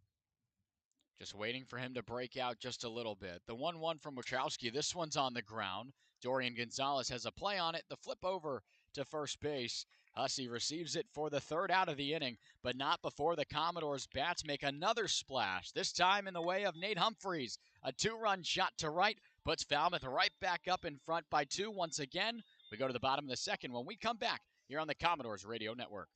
Just waiting for him to break out just a little bit. The 1-1 from Wachowski. This one's on the ground. Dorian Gonzalez has a play on it. The flip over to first base. Hussey receives it for the third out of the inning, but not before the Commodores bats make another splash, this time in the way of Nate Humphreys. A 2-run shot to right puts Falmouth right back up in front by 2 once again. We go to the bottom of the second when we come back here on the Commodores Radio Network.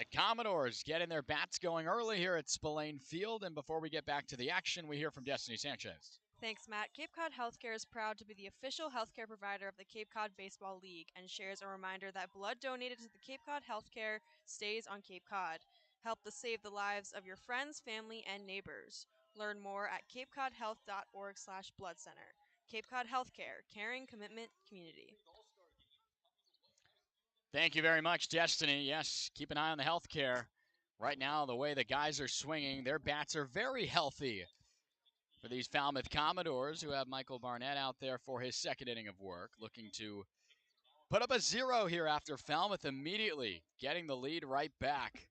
The Commodores getting their bats going early here at Spillane Field. And before we get back to the action, we hear from Destiny Sanchez. Thanks, Matt. Cape Cod Healthcare is proud to be the official healthcare provider of the Cape Cod Baseball League and shares a reminder that blood donated to the Cape Cod Healthcare stays on Cape Cod. Help to save the lives of your friends, family, and neighbors. Learn more at capecodhealth.org/blood center. Cape Cod Healthcare, caring, commitment, community. Thank you very much, Destiny. Yes, keep an eye on the healthcare. Right now, the way the guys are swinging, their bats are very healthy for these Falmouth Commodores, who have Michael Barnett out there for his second inning of work, looking to put up a 0 here after Falmouth immediately getting the lead right back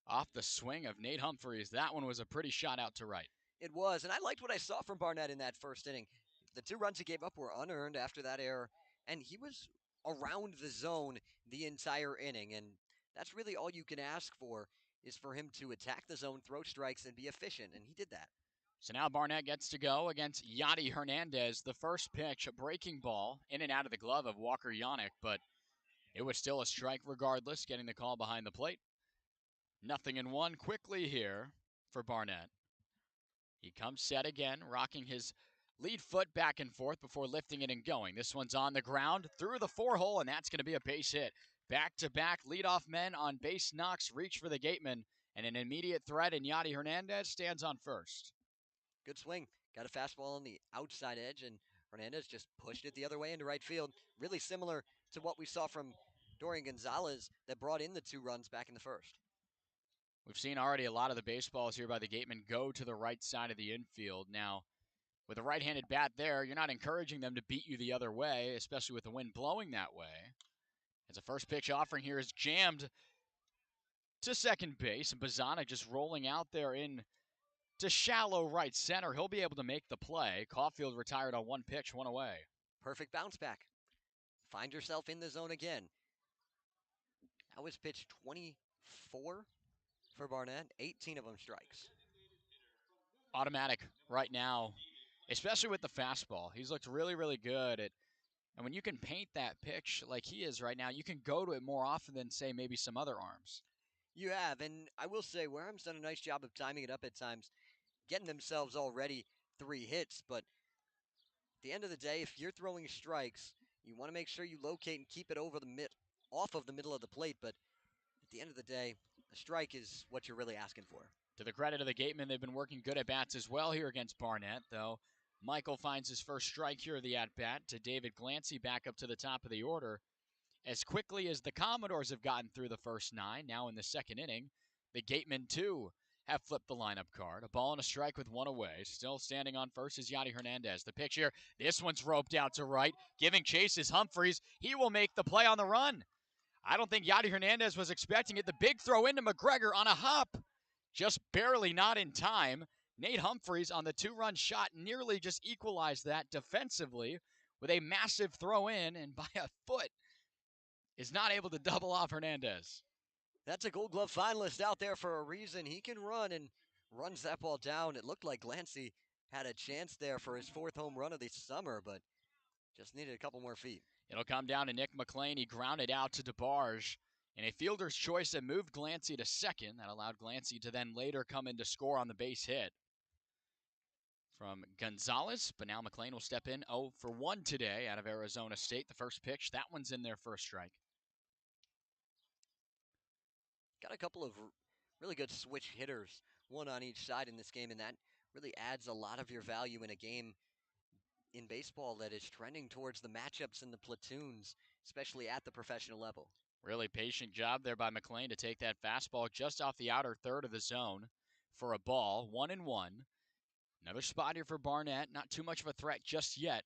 off the swing of Nate Humphreys. That one was a pretty shot out to right. It was, and I liked what I saw from Barnett in that first inning. The 2 runs he gave up were unearned after that error, and he was around the zone the entire inning, and that's really all you can ask for is for him to attack the zone, throw strikes, and be efficient, and he did that. So now Barnett gets to go against Yadi Hernandez. The first pitch, a breaking ball, in and out of the glove of Walker Yannick, but it was still a strike regardless, getting the call behind the plate. 0-1 quickly here for Barnett. He comes set again, rocking his lead foot back and forth before lifting it and going. This one's on the ground, through the 4-hole, and that's going to be a base hit. Back-to-back leadoff men on base knocks, reach for the Gatemen, and an immediate threat, and Yadi Hernandez stands on first. Good swing. Got a fastball on the outside edge, and Hernandez just pushed it the other way into right field. Really similar to what we saw from Dorian Gonzalez that brought in the 2 runs back in the first. We've seen already a lot of the baseballs here by the Gatemen go to the right side of the infield. Now, with a right-handed bat there, you're not encouraging them to beat you the other way, especially with the wind blowing that way. As a first pitch offering here is jammed to second base, and Bazana just rolling out there in to shallow right center. He'll be able to make the play. Caulfield retired on 1 pitch, 1 away. Perfect bounce back. Find yourself in the zone again. That was pitch 24 for Barnett, 18 of them strikes. Automatic right now, especially with the fastball. He's looked really, really good at, and when you can paint that pitch like he is right now, you can go to it more often than, say, maybe some other arms. You have, and I will say, Wareham's done a nice job of timing it up at times, getting themselves already 3 hits, but at the end of the day, if you're throwing strikes, you want to make sure you locate and keep it off of the middle of the plate, but at the end of the day, a strike is what you're really asking for. To the credit of the Gatemen, they've been working good at bats as well here against Barnett, though. Michael finds his first strike here of the at-bat to David Glancy back up to the top of the order. As quickly as the Commodores have gotten through the first 9, now in the second inning, the Gatemen, too, have flipped the lineup card. A ball and a strike with 1 away. Still standing on first is Yadi Hernandez. The pitch here, this one's roped out to right. Giving chase is Humphreys. He will make the play on the run. I don't think Yadi Hernandez was expecting it. The big throw into McGregor on a hop. Just barely not in time. Nate Humphreys on the 2-run shot nearly just equalized that defensively with a massive throw in, and by a foot is not able to double off Hernandez. That's a Gold Glove finalist out there for a reason. He can run and runs that ball down. It looked like Glancy had a chance there for his 4th home run of the summer, but just needed a couple more feet. It'll come down to Nick McLean. He grounded out to DeBarge in a fielder's choice that moved Glancy to second. That allowed Glancy to then later come in to score on the base hit from Gonzalez, but now McLean will step in 0 for 1 today out of Arizona State. The first pitch, that one's in there for a strike. Got a couple of really good switch hitters, one on each side in this game, and that really adds a lot of your value in a game in baseball that is trending towards the matchups and the platoons, especially at the professional level. Really patient job there by McLean to take that fastball just off the outer third of the zone for a ball. 1-1. Another spot here for Barnett. Not too much of a threat just yet.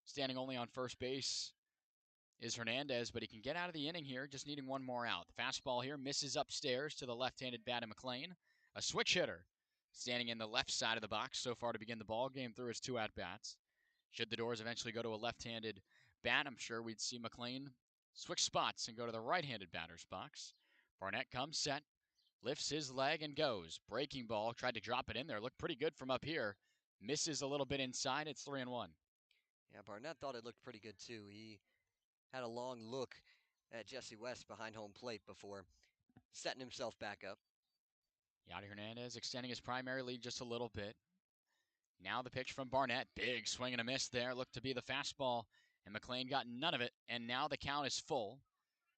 Standing only on first base is Hernandez, but he can get out of the inning here, just needing 1 more out. The fastball here misses upstairs to the left-handed bat of McLean. A switch hitter standing in the left side of the box so far to begin the ball game through his 2 at-bats. Should the Doors eventually go to a left-handed bat, I'm sure we'd see McLean switch spots and go to the right-handed batter's box. Barnett comes set, lifts his leg and goes. Breaking ball, tried to drop it in there. Looked pretty good from up here. Misses a little bit inside. It's 3-1. Yeah, Barnett thought it looked pretty good too. He had a long look at Jesse West behind home plate before setting himself back up. Yadi Hernandez extending his primary lead just a little bit. Now the pitch from Barnett. Big swing and a miss there. Looked to be the fastball, and McLean got none of it. And now the count is full.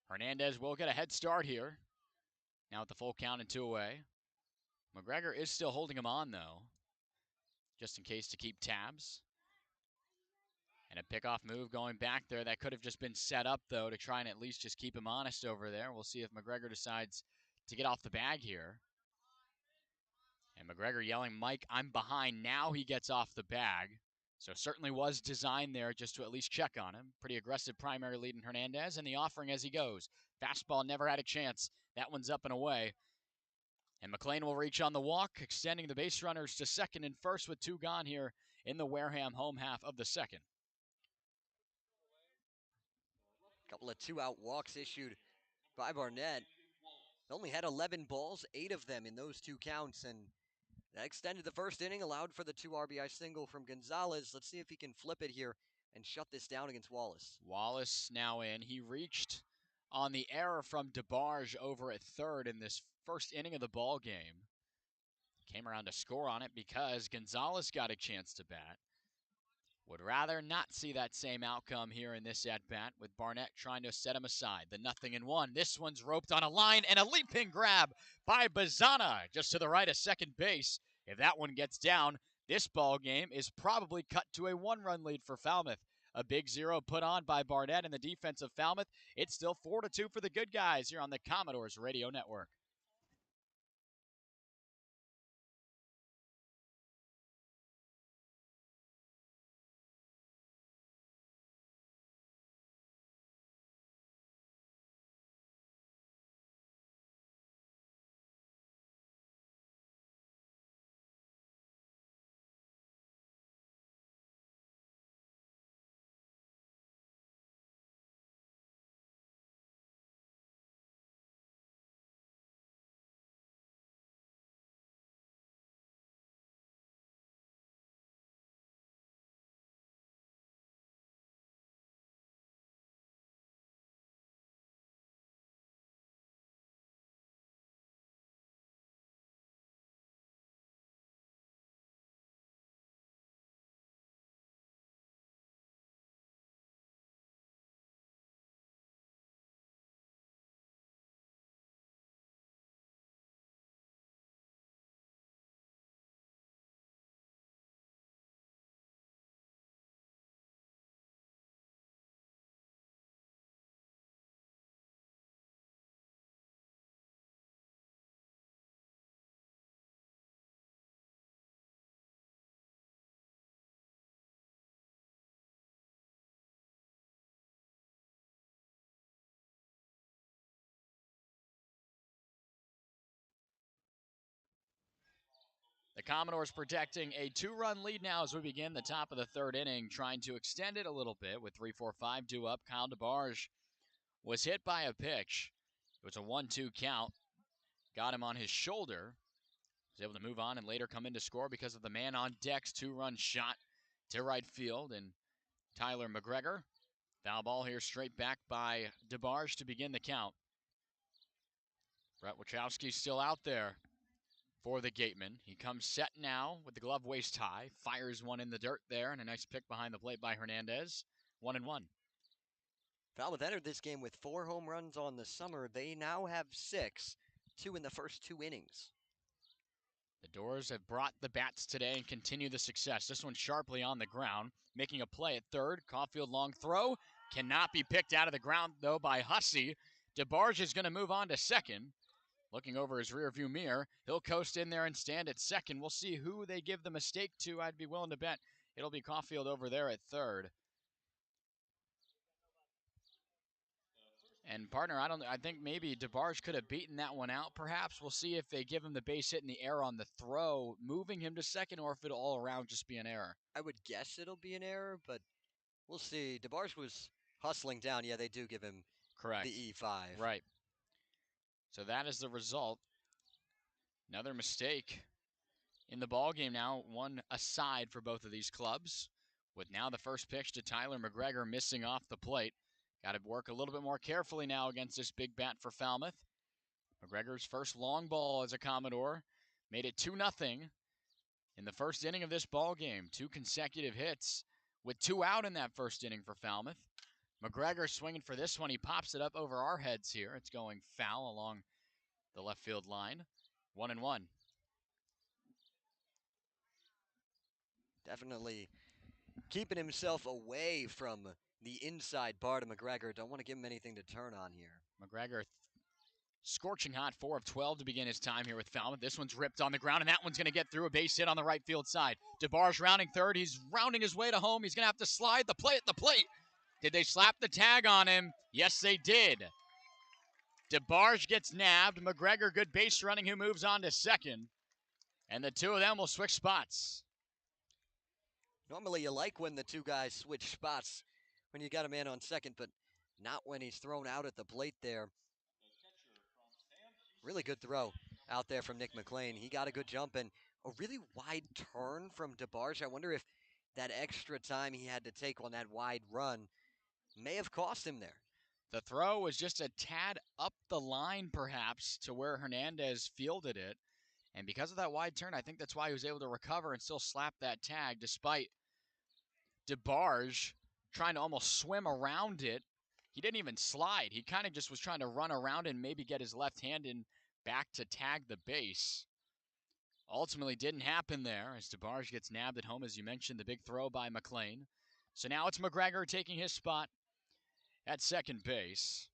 Hernandez will get a head start here. Now with the full count and 2 away. McGregor is still holding him on, though, just in case to keep tabs. And a pickoff move going back there. That could have just been set up, though, to try and at least just keep him honest over there. We'll see if McGregor decides to get off the bag here. And McGregor yelling, Mike, I'm behind. Now he gets off the bag. So certainly was designed there just to at least check on him. Pretty aggressive primary lead in Hernandez, and the offering as he goes. Fastball never had a chance. That one's up and away. And McLean will reach on the walk, extending the base runners to second and first with 2 gone here in the Wareham home half of the second. Couple of 2-out walks issued by Barnett. Only had 11 balls, 8 of them in those 2 counts, and that extended the first inning, allowed for the 2 RBI single from Gonzalez. Let's see if he can flip it here and shut this down against Wallace. Wallace now in. He reached on the error from DeBarge over at third in this first inning of the ball game. Came around to score on it because Gonzalez got a chance to bat. Would rather not see that same outcome here in this at-bat with Barnett trying to set him aside. The 0-1. This one's roped on a line and a leaping grab by Bazana just to the right of second base. If that one gets down, this ball game is probably cut to a 1-run lead for Falmouth. A big 0 put on by Barnett and the defense of Falmouth. It's still 4-2 for the good guys here on the Commodores Radio Network. The Commodores protecting a 2-run lead now as we begin the top of the third inning, trying to extend it a little bit with 3-4-5 due up. Kyle DeBarge was hit by a pitch. It was a 1-2 count. Got him on his shoulder. Was able to move on and later come in to score because of the man on deck's 2-run shot to right field. And Tyler McGregor, foul ball here straight back by DeBarge to begin the count. Brett Wachowski still out there for the Gatemen. He comes set now with the glove waist high. Fires one in the dirt there, and a nice pick behind the plate by Hernandez. 1-1. Falmouth entered this game with 4 home runs on the summer. They now have 6, 2 in the first 2 innings. The Doors have brought the bats today and continue the success. This one sharply on the ground, making a play at third. Caulfield long throw. Cannot be picked out of the ground, though, by Hussey. DeBarge is going to move on to second. Looking over his rearview mirror, he'll coast in there and stand at second. We'll see who they give the mistake to. I'd be willing to bet it'll be Caulfield over there at third. And partner, I think maybe DeBarge could have beaten that one out, perhaps. We'll see if they give him the base hit in the air on the throw, moving him to second, or if it'll all around just be an error. I would guess it'll be an error, but we'll see. DeBarge was hustling down. Yeah, they do give him Correct. the E5. Right. So that is the result. Another mistake in the ball game now, one aside for both of these clubs, with now the first pitch to Tyler McGregor missing off the plate. Got to work a little bit more carefully now against this big bat for Falmouth. McGregor's first long ball as a Commodore made it 2-0 in the first inning of this ball game. 2 consecutive hits with 2 out in that first inning for Falmouth. McGregor swinging for this one. He pops it up over our heads here. It's going foul along the left field line. 1-1. Definitely keeping himself away from the inside part of McGregor. Don't want to give him anything to turn on here. McGregor scorching hot, 4 of 12 to begin his time here with Falmouth. This one's ripped on the ground, and that one's going to get through. A base hit on the right field side. DeBarge rounding third. He's rounding his way to home. He's going to have to slide the play at the plate. Did they slap the tag on him? Yes, they did. DeBarge gets nabbed. McGregor, good base running, who moves on to second. And the two of them will switch spots. Normally you like when the two guys switch spots when you got a man on second, but not when he's thrown out at the plate there. Really good throw out there from Nick McLean. He got a good jump and a really wide turn from DeBarge. I wonder if that extra time he had to take on that wide run may have cost him there. The throw was just a tad up the line, perhaps, to where Hernandez fielded it. And because of that wide turn, I think that's why he was able to recover and still slap that tag, despite DeBarge trying to almost swim around it. He didn't even slide. He kind of just was trying to run around and maybe get his left hand in back to tag the base. Ultimately didn't happen there as DeBarge gets nabbed at home, as you mentioned, the big throw by McLean. So now it's McGregor taking his spot at second base.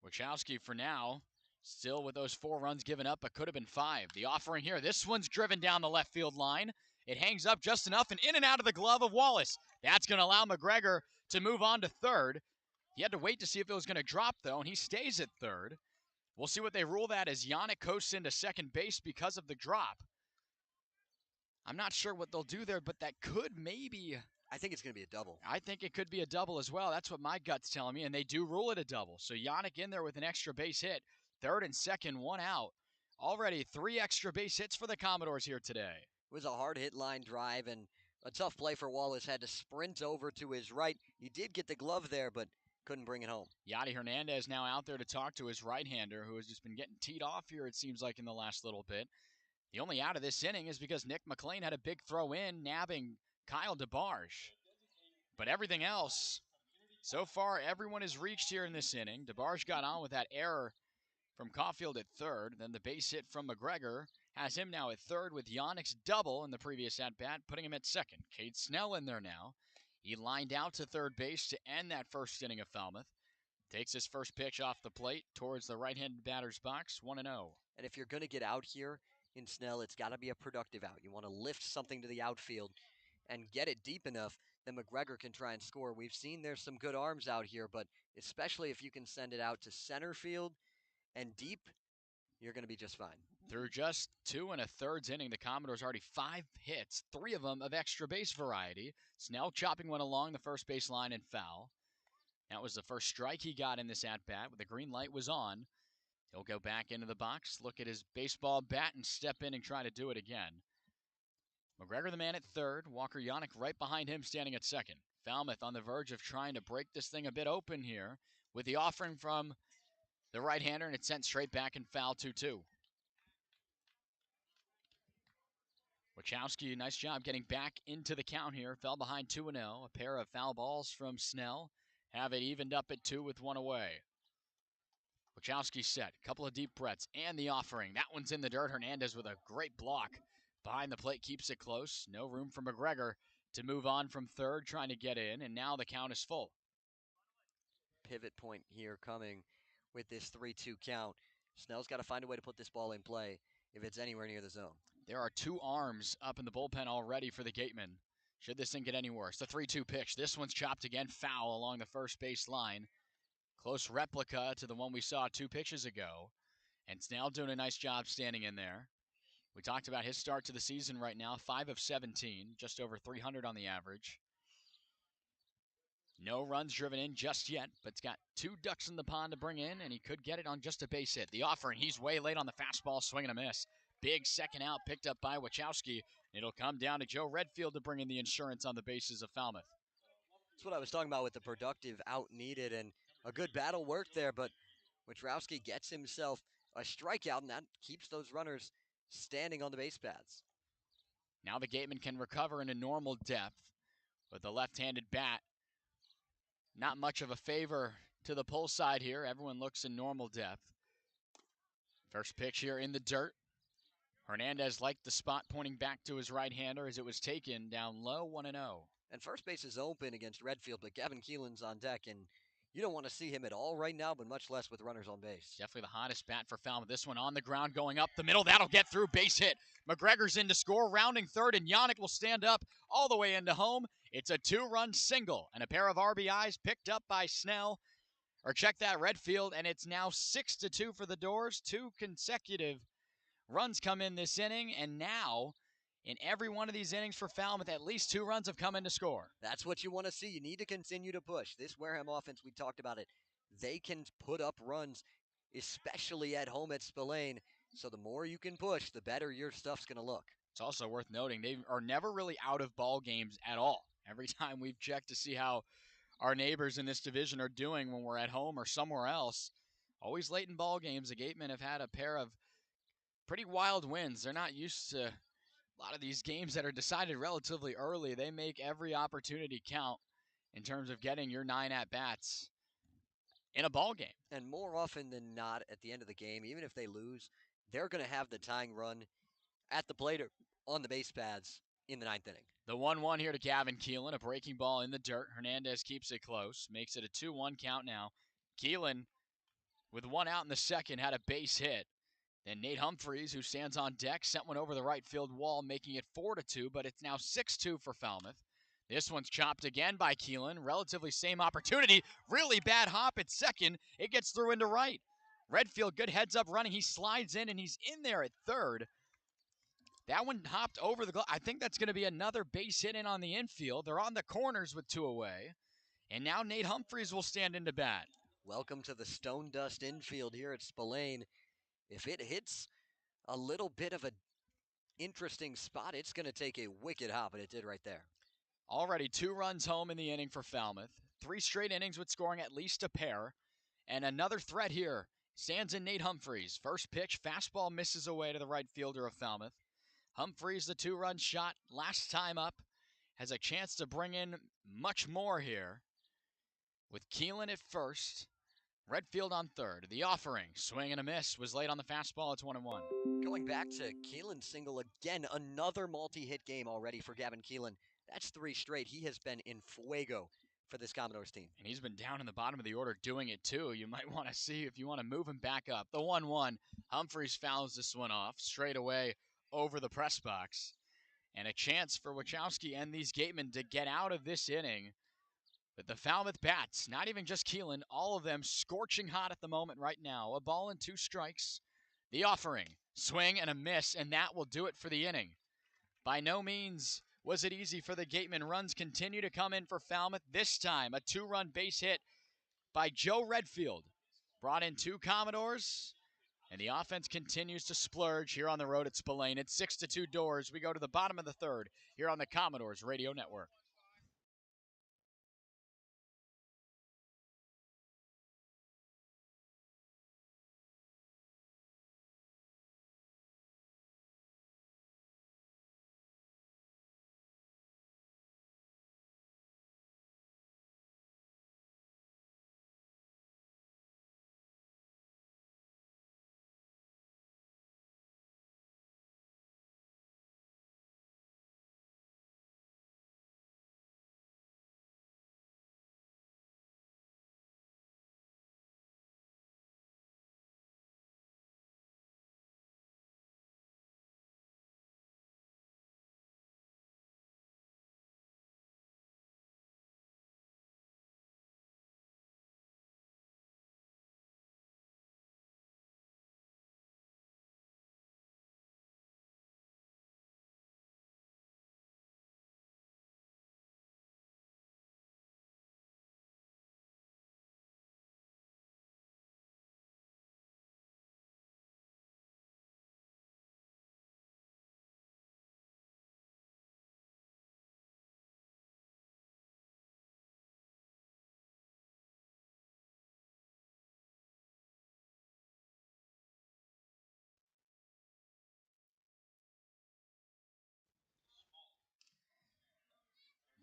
Wachowski for now, still with those 4 runs given up, but could have been 5. The offering here, this one's driven down the left field line. It hangs up just enough and in and out of the glove of Wallace. That's going to allow McGregor to move on to third. He had to wait to see if it was going to drop, though, and he stays at third. We'll see what they rule that as Yannick coasts into second base because of the drop. I'm not sure what they'll do there, but that could maybe... I think it's going to be a double. I think it could be a double as well. That's what my gut's telling me, and they do rule it a double. So Yannick in there with an extra base hit. Third and second, 1 out. Already 3 extra base hits for the Commodores here today. It was a hard hit line drive and a tough play for Wallace. Had to sprint over to his right. He did get the glove there, but couldn't bring it home. Yadi Hernandez now out there to talk to his right-hander, who has just been getting teed off here, it seems like, in the last little bit. The only out of this inning is because Nick McLean had a big throw in, nabbing Kyle DeBarge. But everything else, so far, everyone has reached here in this inning. DeBarge got on with that error from Caulfield at third. Then the base hit from McGregor has him now at third with Yannick's double in the previous at-bat, putting him at second. Cade Snell in there now. He lined out to third base to end that first inning of Falmouth. Takes his first pitch off the plate towards the right-handed batter's box, 1-0. And if you're going to get out here in Snell, it's got to be a productive out. You want to lift something to the outfield and get it deep enough that McGregor can try and score. We've seen there's some good arms out here, but especially if you can send it out to center field and deep, you're going to be just fine. Through just 2 1/3 inning, the Commodores already 5 hits, 3 of them of extra base variety. Snell chopping one along the first base line and foul. That was the first strike he got in this at-bat. When the green light was on, he'll go back into the box, look at his baseball bat, and step in and try to do it again. McGregor the man at third. Walker Yannick right behind him, standing at second. Falmouth on the verge of trying to break this thing a bit open here with the offering from the right-hander, and it's sent straight back and foul 2-2. Wachowski, nice job getting back into the count here. Fell behind 2-0. A pair of foul balls from Snell have it evened up at 2 with 1 away. Wachowski set. Couple of deep breaths and the offering. That one's in the dirt. Hernandez with a great block. Behind the plate keeps it close. No room for McGregor to move on from third, trying to get in, and now the count is full. Pivot point here coming with this 3-2 count. Snell's got to find a way to put this ball in play if it's anywhere near the zone. There are 2 arms up in the bullpen already for the Gatemen. Should this thing get any worse? The 3-2 pitch. This one's chopped again, foul along the first base line. Close replica to the one we saw 2 pitches ago. And Snell doing a nice job standing in there. We talked about his start to the season right now, 5 of 17, just over 300 on the average. No runs driven in just yet, but it's got 2 ducks in the pond to bring in, and he could get it on just a base hit. The offering, he's way late on the fastball, swing and a miss. Big second out picked up by Wachowski. It'll come down to Joe Redfield to bring in the insurance on the bases of Falmouth. That's what I was talking about with the productive out needed, and a good battle work there, but Wachowski gets himself a strikeout, and that keeps those runners standing on the base paths. Now the Gatemen can recover into normal depth with the left-handed bat. Not much of a favor to the pull side here. Everyone looks in normal depth. First pitch here in the dirt. Hernandez liked the spot pointing back to his right-hander as it was taken down low, 1-0. And first base is open against Redfield, but Gavin Keelan's on deck, and you don't want to see him at all right now, but much less with runners on base. Definitely the hottest bat for Falmouth. This one on the ground going up the middle. That'll get through. Base hit. McGregor's in to score. Rounding third, and Yannick will stand up all the way into home. It's a 2-run single and a pair of RBIs picked up by Snell. Or check that, Redfield, and it's now 6-2 for the Doors. 2 consecutive runs come in this inning, and now in every one of these innings for Falmouth, at least 2 runs have come in to score. That's what you want to see. You need to continue to push. This Wareham offense, we talked about it, they can put up runs, especially at home at Spillane. So the more you can push, the better your stuff's going to look. It's also worth noting they are never really out of ball games at all. Every time we've checked to see how our neighbors in this division are doing when we're at home or somewhere else, always late in ball games, the Gatemen have had a pair of pretty wild wins. They're not used to a lot of these games that are decided relatively early. They make every opportunity count in terms of getting your 9 at-bats in a ball game. And more often than not, at the end of the game, even if they lose, they're going to have the tying run at the plate or on the base paths in the 9th inning. The 1-1 here to Gavin Keelan, a breaking ball in the dirt. Hernandez keeps it close, makes it a 2-1 count now. Keelan, with 1 out in the second, had a base hit. Then Nate Humphreys, who stands on deck, sent one over the right field wall, making it 4-2, but it's now 6-2 for Falmouth. This one's chopped again by Keelan. Relatively same opportunity. Really bad hop at second. It gets through into right. Redfield, good heads-up running. He slides in, and he's in there at third. That one hopped over the glove. I think that's going to be another base hit in on the infield. They're on the corners with 2 away. And now Nate Humphreys will stand into bat. Welcome to the Stone Dust infield here at Spillane. If it hits a little bit of an interesting spot, it's going to take a wicked hop, and it did right there. Already 2 runs home in the inning for Falmouth. 3 straight innings with scoring at least a pair. And another threat here stands in Nate Humphreys. First pitch, fastball misses away to the right fielder of Falmouth. Humphreys, the 2-run shot last time up, has a chance to bring in much more here. With Keelan at first, Redfield on third. The offering, swing and a miss, was late on the fastball. It's 1-1. Going back to Keelan's single again, another multi-hit game already for Gavin Keelan. That's 3 straight. He has been in fuego for this Commodores team. And he's been down in the bottom of the order doing it too. You might want to see if you want to move him back up. The 1-1, Humphreys fouls this one off straight away over the press box. And a chance for Wachowski and these Gatemen to get out of this inning. But the Falmouth bats, not even just Keelan, all of them scorching hot at the moment right now. A ball and 2 strikes. The offering, swing and a miss, and that will do it for the inning. By no means was it easy for the Gatemen. Runs continue to come in for Falmouth. This time, a 2-run base hit by Joe Redfield. Brought in 2 Commodores, and the offense continues to splurge here on the road at Spillane. It's 6-2 Doors. We go to the bottom of the third here on the Commodores Radio Network.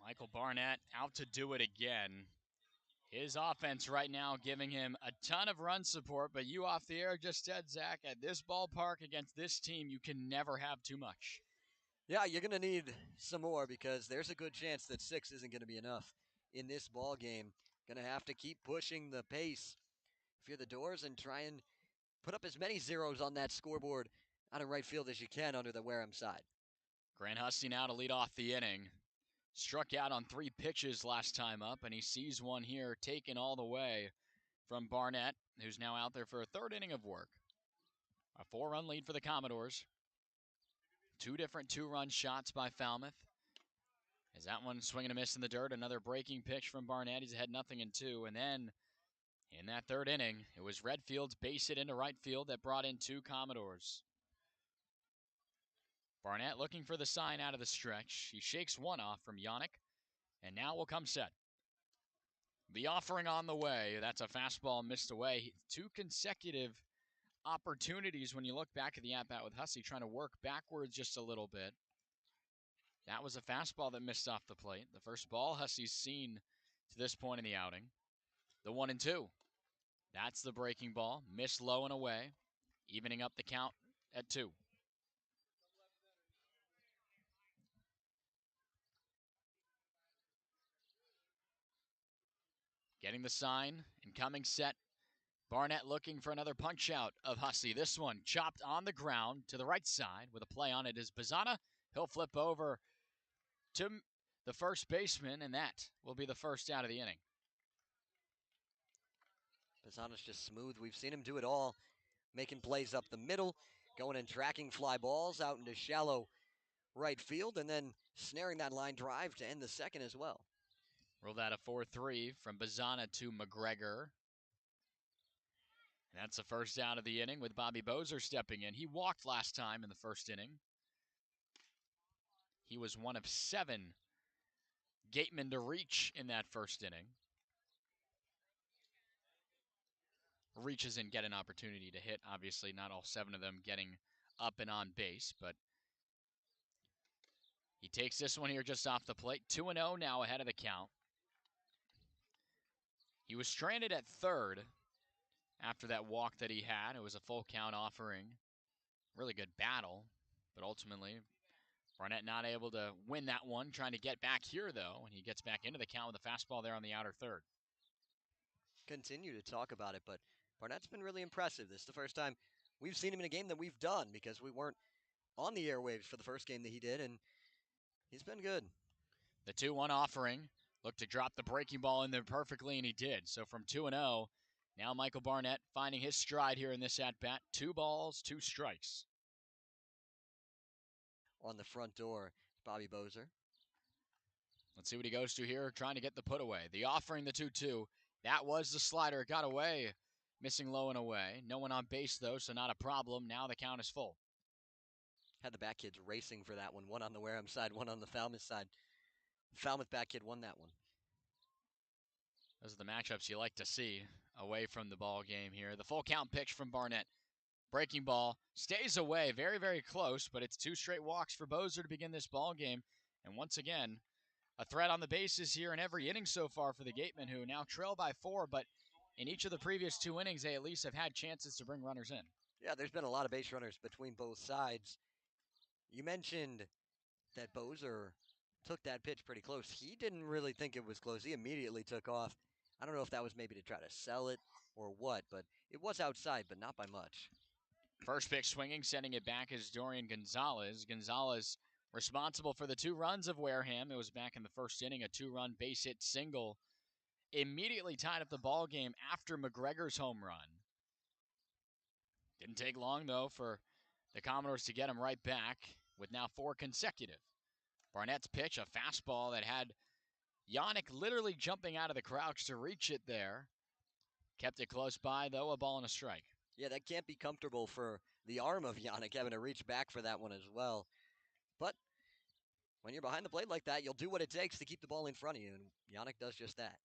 Michael Barnett out to do it again. His offense right now giving him a ton of run support, but you off the air just said, Zach, at this ballpark against this team, you can never have too much. Yeah, you're going to need some more because there's a good chance that 6 isn't going to be enough in this ball game. Going to have to keep pushing the pace if you're the Doors and try and put up as many zeros on that scoreboard out of right field as you can under the Wareham side. Grant Husty now to lead off the inning. Struck out on 3 pitches last time up, and he sees one here taken all the way from Barnett, who's now out there for a 3rd inning of work. A 4-run lead for the Commodores. 2 different 2-run shots by Falmouth. As that one swinging a miss in the dirt, another breaking pitch from Barnett. He's ahead 0-2, and then in that 3rd inning, it was Redfield's base hit into right field that brought in 2 Commodores. Barnett looking for the sign out of the stretch. He shakes one off from Yannick, and now will come set. The offering on the way. That's a fastball missed away. 2 consecutive opportunities when you look back at the at-bat with Hussey, trying to work backwards just a little bit. That was a fastball that missed off the plate. The first ball Hussey's seen to this point in the outing. The 1-2. That's the breaking ball. Missed low and away, evening up the count at 2. Getting the sign, incoming set. Barnett looking for another punch out of Hussey. This one chopped on the ground to the right side with a play on it is Bazana. He'll flip over to the first baseman, and that will be the first out of the inning. Bazana's just smooth. We've seen him do it all, making plays up the middle, going and tracking fly balls out into shallow right field, and then snaring that line drive to end the 2nd as well. Rolled out a 4-3 from Bazana to McGregor. And that's the first out of the inning with Bobby Bozer stepping in. He walked last time in the 1st inning. He was one of 7 Gatemen to reach in that 1st inning. Reaches and get an opportunity to hit. Obviously, not all 7 of them getting up and on base, but he takes this one here just off the plate. 2-0 now ahead of the count. He was stranded at 3rd after that walk that he had. It was a full count offering. Really good battle, but ultimately Barnett not able to win that one. Trying to get back here, though, and he gets back into the count with a fastball there on the outer 3rd. Continue to talk about it, but Barnett's been really impressive. This is the first time we've seen him in a game that we've done because we weren't on the airwaves for the first game that he did, and he's been good. The 2-1 offering. Looked to drop the breaking ball in there perfectly, and he did. So from 2-0, now Michael Barnett finding his stride here in this at-bat. 2 balls, 2 strikes. On the front door, Bobby Bozer. Let's see what he goes to here, trying to get the put away. The offering, the 2-2. That was the slider. It got away. Missing low and away. No one on base, though, so not a problem. Now the count is full. Had the back kids racing for that one. One on the Wareham side, one on the Falmouth side. Falmouth back kid won that one. Those are the matchups you like to see away from the ball game here. The full count pitch from Barnett. Breaking ball. Stays away. Very, very close, but it's 2 straight walks for Bozer to begin this ball game. And once again, a threat on the bases here in every inning so far for the Gatemen, who now trail by 4, but in each of the previous 2 innings, they at least have had chances to bring runners in. Yeah, there's been a lot of base runners between both sides. You mentioned that Bozer took that pitch pretty close. He didn't really think it was close. He immediately took off. I don't know if that was maybe to try to sell it or what, but it was outside, but not by much. First pitch swinging, sending it back is Dorian Gonzalez. Gonzalez responsible for the 2 runs of Wareham. It was back in the 1st inning, a 2-run base hit single. Immediately tied up the ball game after McGregor's home run. Didn't take long, though, for the Commodores to get him right back with now 4 consecutive. Barnett's pitch, a fastball that had Yannick literally jumping out of the crouch to reach it there. Kept it close by, though, a ball and a strike. Yeah, that can't be comfortable for the arm of Yannick having to reach back for that one as well. But when you're behind the plate like that, you'll do what it takes to keep the ball in front of you, and Yannick does just that.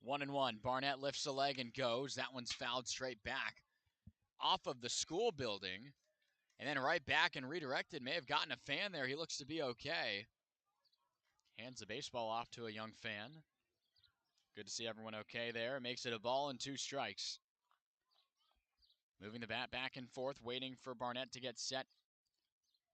1-1. Barnett lifts the leg and goes. That one's fouled straight back off of the school building. And then right back and redirected. May have gotten a fan there. He looks to be okay. Hands the baseball off to a young fan. Good to see everyone okay there. Makes it a ball and 2 strikes. Moving the bat back and forth, waiting for Barnett to get set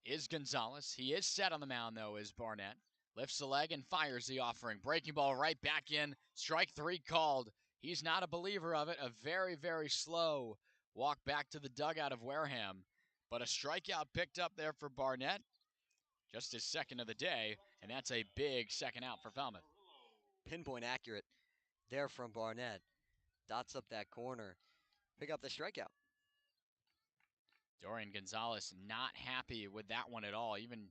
is Gonzalez. He is set on the mound, though, is Barnett. Lifts the leg and fires the offering. Breaking ball right back in. Strike 3 called. He's not a believer of it. A very, very slow walk back to the dugout of Wareham. But a strikeout picked up there for Barnett. Just his second of the day, and that's a big second out for Falmouth. Pinpoint accurate there from Barnett. Dots up that corner. Pick up the strikeout. Dorian Gonzalez not happy with that one at all. Even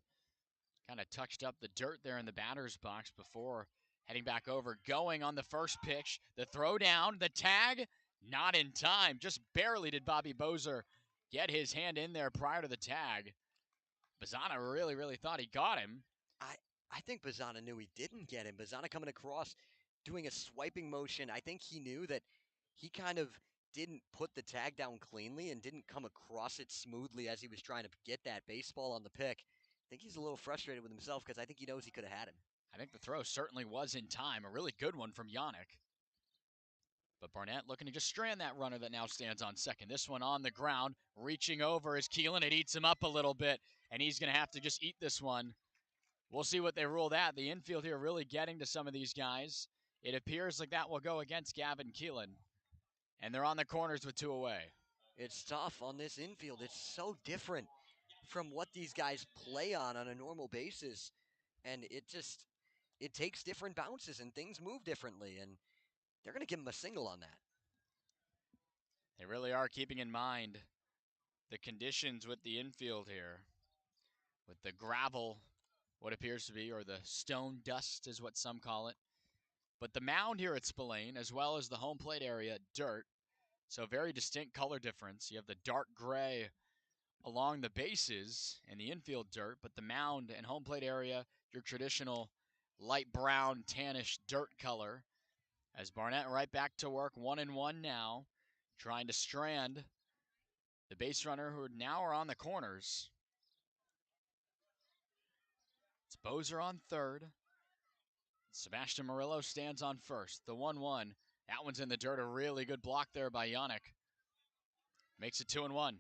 kind of touched up the dirt there in the batter's box before heading back over. Going on the first pitch. The throw down, the tag, not in time. Just barely did Bobby Bozer get his hand in there prior to the tag. Bazzana really, really thought he got him. I think Bazzana knew he didn't get him. Bazzana coming across, doing a swiping motion. I think he knew that he kind of didn't put the tag down cleanly and didn't come across it smoothly as he was trying to get that baseball on the pick. I think he's a little frustrated with himself because I think he knows he could have had him. I think the throw certainly was in time. A really good one from Yannick. But Barnett looking to just strand that runner that now stands on second. This one on the ground, reaching over is Keelan. It eats him up a little bit, and he's going to have to just eat this one. We'll see what they rule that. The infield here really getting to some of these guys. It appears like that will go against Gavin Keelan. And they're on the corners with 2 away. It's tough on this infield. It's so different from what these guys play on a normal basis. And it takes different bounces and things move differently. And they're going to give him a single on that. They really are keeping in mind the conditions with the infield here. With the gravel, what appears to be, or the stone dust is what some call it. But the mound here at Spillane, as well as the home plate area, dirt. So very distinct color difference. You have the dark gray along the bases and the infield dirt, but the mound and home plate area, your traditional light brown, tannish dirt color. As Barnett right back to work, 1-1 now, trying to strand the base runner who now are on the corners. It's Bozer on third. Sebastian Murillo stands on first. The 1-1. That one's in the dirt. A really good block there by Yannick. Makes it 2-1.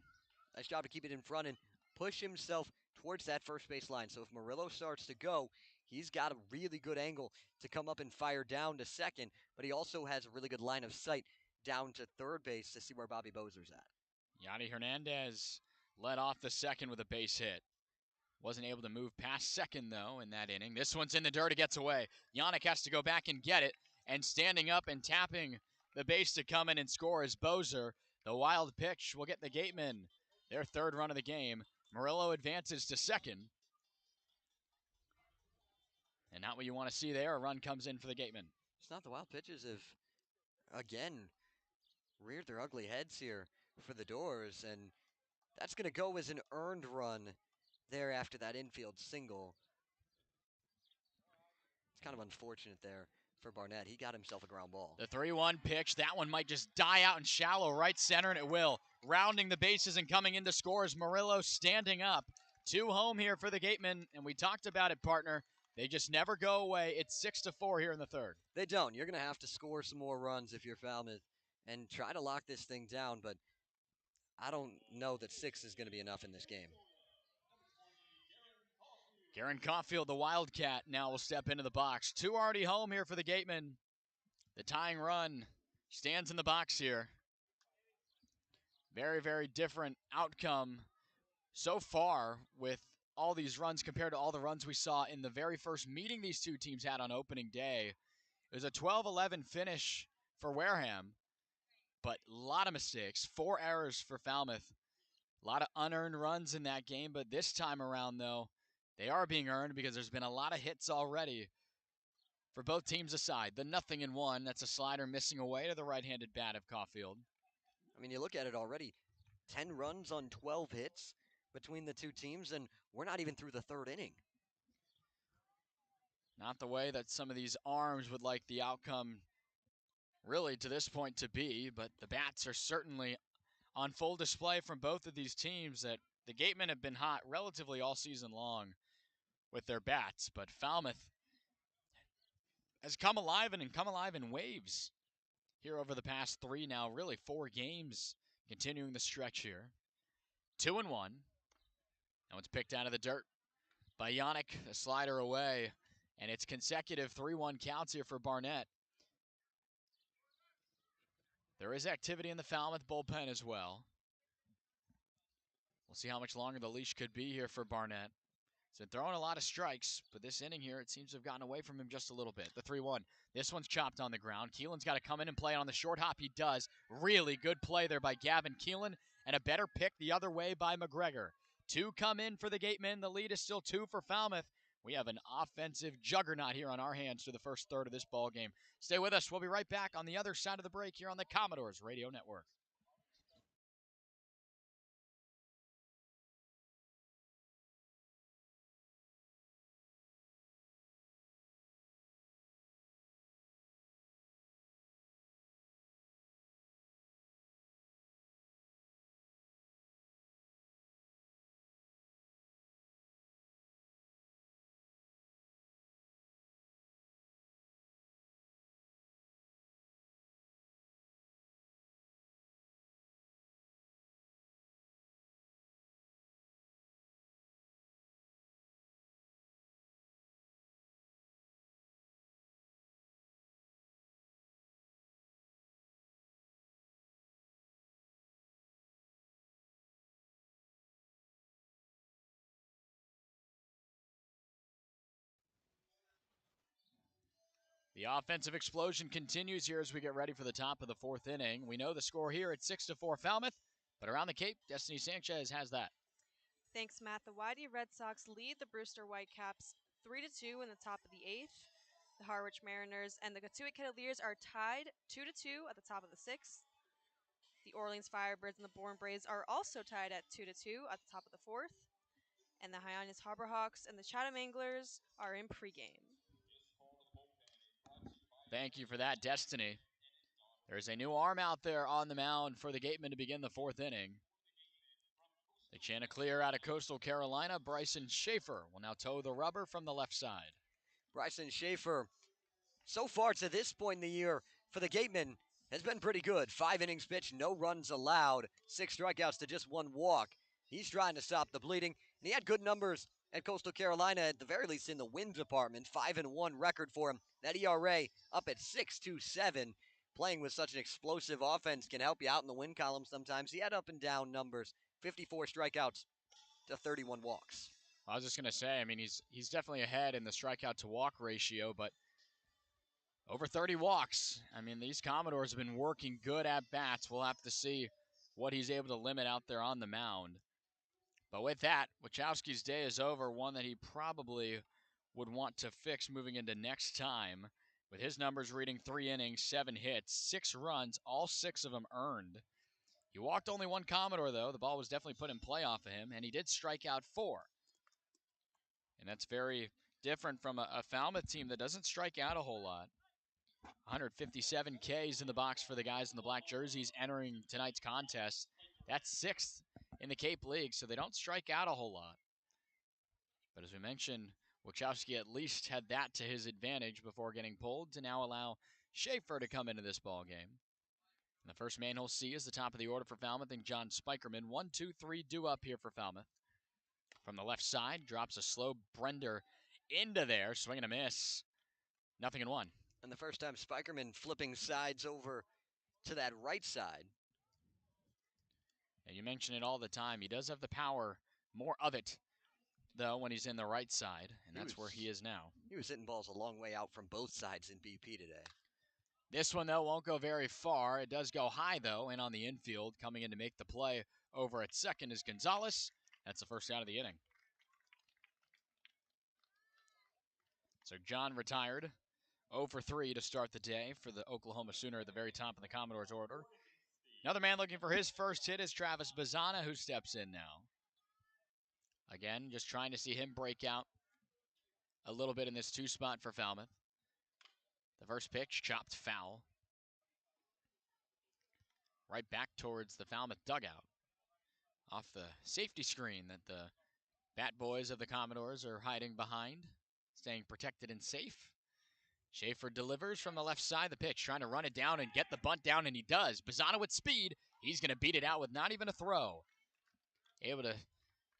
Nice job to keep it in front and push himself towards that first base line. So if Murillo starts to go, he's got a really good angle to come up and fire down to second, but he also has a really good line of sight down to third base to see where Bobby Bozer's at. Yadi Hernandez led off the second with a base hit. Wasn't able to move past second, though, in that inning. This one's in the dirt. It gets away. Yannick has to go back and get it. And standing up and tapping the base to come in and score is Bozer. The wild pitch will get the Gatemen their third run of the game. Murillo advances to second. And not what you want to see there. A run comes in for the Gatemen. It's not the wild pitches have, again, reared their ugly heads here for the Doors. And that's going to go as an earned run there after that infield single. It's kind of unfortunate there for Barnett. He got himself a ground ball. The 3-1 pitch. That one might just die out in shallow right center, and it will. Rounding the bases and coming in to score is Murillo standing up. 2 home here for the Gatemen, and we talked about it, partner. They just never go away. It's 6-4 here in the third. They don't. You're going to have to score some more runs if you're Falmouth and try to lock this thing down, but I don't know that 6 is going to be enough in this game. Garen Caulfield, the Wildcat, now will step into the box. 2 already home here for the Gatemen. The tying run stands in the box here. Very, very different outcome so far with all these runs compared to all the runs we saw in the very first meeting these two teams had on opening day. It was a 12-11 finish for Wareham, but a lot of mistakes, 4 errors for Falmouth. A lot of unearned runs in that game, but this time around, though, they are being earned because there's been a lot of hits already for both teams aside. The 0-1, that's a slider missing away to the right-handed bat of Caulfield. I mean, you look at it already, 10 runs on 12 hits between the two teams, and we're not even through the third inning. Not the way that some of these arms would like the outcome really to this point to be, but the bats are certainly on full display from both of these teams. That the Gatemen have been hot relatively all season long with their bats, but Falmouth has come alive and come alive in waves here over the past 3, now really 4 games, continuing the stretch here. 2-1. Now it's picked out of the dirt by Yannick, a slider away, and it's consecutive 3-1 counts here for Barnett. There is activity in the Falmouth bullpen as well. We'll see how much longer the leash could be here for Barnett. He's been throwing a lot of strikes, but this inning here, it seems to have gotten away from him just a little bit. The 3-1. This one's chopped on the ground. Keelan's got to come in and play on the short hop. He does. Really good play there by Gavin Keelan, and a better pick the other way by McGregor. 2 come in for the Gatemen. The lead is still 2 for Falmouth. We have an offensive juggernaut here on our hands through the first third of this ball game. Stay with us. We'll be right back on the other side of the break here on the Commodores Radio Network. The offensive explosion continues here as we get ready for the top of the 4th inning. We know the score here at 6-4 Falmouth, but around the Cape, Destiny Sanchez has that. Thanks, Matt. The YD Red Sox lead the Brewster Whitecaps 3-2 in the top of the 8th. The Harwich Mariners and the Cotuit Cavaliers are tied 2-2 at the top of the 6th. The Orleans Firebirds and the Bourne Braves are also tied at 2-2 at the top of the 4th. And the Hyannis Harborhawks and the Chatham Anglers are in pregame. Thank you for that, Destiny. There's a new arm out there on the mound for the Gatemen to begin the 4th inning. The Chanticleer out of Coastal Carolina, Bryson Schaefer, will now toe the rubber from the left side. Bryson Schaefer, so far to this point in the year for the Gatemen, has been pretty good. 5 innings pitched, no runs allowed, 6 strikeouts to just 1 walk. He's trying to stop the bleeding, and he had good numbers at Coastal Carolina, at the very least in the win department. 5-1 record for him. That ERA up at 6.27. Playing with such an explosive offense can help you out in the win column sometimes. He had up and down numbers, 54 strikeouts to 31 walks. I was just going to say, I mean, he's definitely ahead in the strikeout to walk ratio, but over 30 walks. I mean, these Commodores have been working good at bats. We'll have to see what he's able to limit out there on the mound. But with that, Wachowski's day is over, one that he probably would want to fix moving into next time. With his numbers reading 3 innings, 7 hits, 6 runs, all 6 of them earned. He walked only 1 Commodore, though. The ball was definitely put in play off of him, and he did strike out 4. And that's very different from a Falmouth team that doesn't strike out a whole lot. 157 Ks in the box for the guys in the black jerseys entering tonight's contest. That's 6th in the Cape League, so they don't strike out a whole lot. But as we mentioned, Wachowski at least had that to his advantage before getting pulled to now allow Schaefer to come into this ball game. And the first man he'll see is the top of the order for Falmouth and John Spikerman. 1-2-3 due up here for Falmouth. From the left side, drops a slow Brender into there, swing and a miss. 0-1. And the first time Spikerman flipping sides over to that right side. And you mention it all the time. He does have the power, more of it, though, when he's in the right side, and that's where he is now. He was hitting balls a long way out from both sides in BP today. This one, though, won't go very far. It does go high, though, and on the infield. Coming in to make the play over at second is Gonzalez. That's the first out of the inning. So John retired. 0 for 3 to start the day for the Oklahoma Sooner at the very top of the Commodores order. Another man looking for his first hit is Travis Bazzana, who steps in now. Again, just trying to see him break out a little bit in this 2 spot for Falmouth. The first pitch, chopped foul. Right back towards the Falmouth dugout. Off the safety screen that the Bat Boys of the Commodores are hiding behind, staying protected and safe. Schaefer delivers from the left side of the pitch, trying to run it down and get the bunt down, and he does. Bazzana with speed. He's going to beat it out with not even a throw. Able to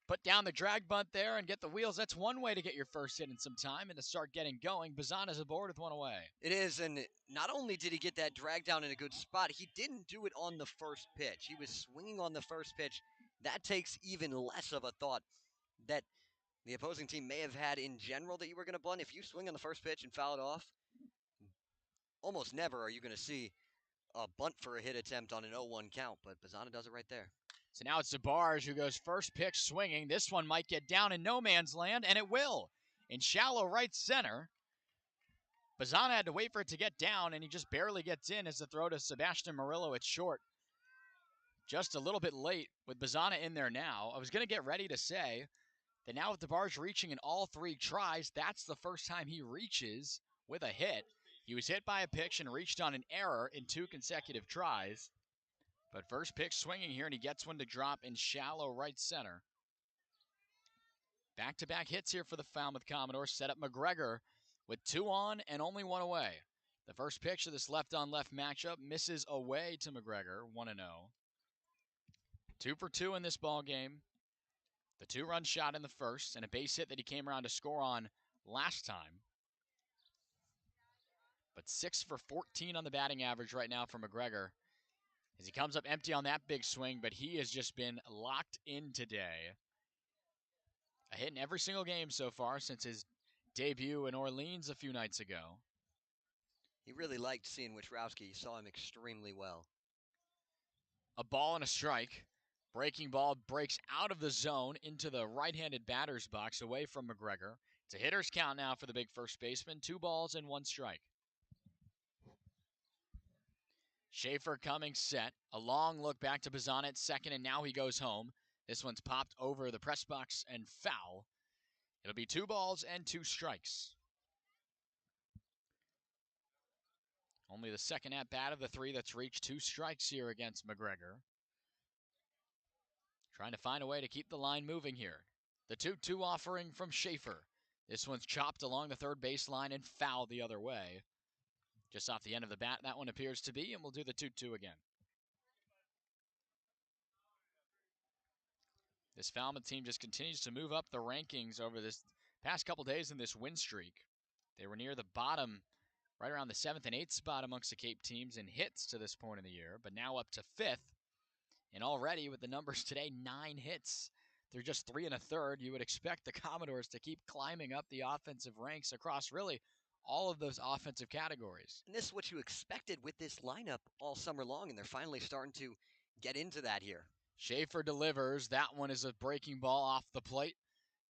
put down the drag bunt there and get the wheels. That's one way to get your first hit in some time and to start getting going. Bazzana's aboard with one away. It is, and not only did he get that drag down in a good spot, he didn't do it on the first pitch. He was swinging on the first pitch. That takes even less of a thought that the opposing team may have had in general that you were going to bunt. If you swing on the first pitch and foul it off, almost never are you going to see a bunt for a hit attempt on an 0-1 count, but Bazzana does it right there. So now it's DeBarge who goes first pitch swinging. This one might get down in no man's land, and it will. In shallow right center. Bazzana had to wait for it to get down, and he just barely gets in as the throw to Sebastian Murillo at short. Just a little bit late with Bazzana in there now. I was going to get ready to say that now with DeBarge reaching in all three tries, that's the first time he reaches with a hit. He was hit by a pitch and reached on an error in 2 consecutive tries. But first pitch swinging here, and he gets one to drop in shallow right center. Back-to-back hits here for the Falmouth Commodores. Set up McGregor with 2 on and only 1 away. The first pitch of this left-on-left matchup misses away to McGregor, 1-0. 2 for 2 in this ball game. The 2-run shot in the first and a base hit that he came around to score on last time. But 6 for 14 on the batting average right now for McGregor as he comes up empty on that big swing, but he has just been locked in today. A hit in every single game so far since his debut in Orleans a few nights ago. He really liked seeing Wichrowski. He saw him extremely well. A ball and a strike. Breaking ball breaks out of the zone into the right-handed batter's box away from McGregor. It's a hitter's count now for the big first baseman. 2 balls and 1 strike. Schaefer coming set. A long look back to Bazzana at second, and now he goes home. This one's popped over the press box and foul. It'll be 2 balls and 2 strikes. Only the second at-bat of the 3 that's reached 2 strikes here against McGregor. Trying to find a way to keep the line moving here. The 2-2 offering from Schaefer. This one's chopped along the third baseline and fouled the other way. Just off the end of the bat, that one appears to be, and we'll do the 2-2 again. This Falmouth team just continues to move up the rankings over this past couple days in this win streak. They were near the bottom, right around the 7th and 8th spot amongst the Cape teams in hits to this point in the year, but now up to 5th. And already with the numbers today, 9 hits. They're just 3 1/3. You would expect the Commodores to keep climbing up the offensive ranks across really all of those offensive categories. And this is what you expected with this lineup all summer long, and they're finally starting to get into that here. Schaefer delivers. That one is a breaking ball off the plate.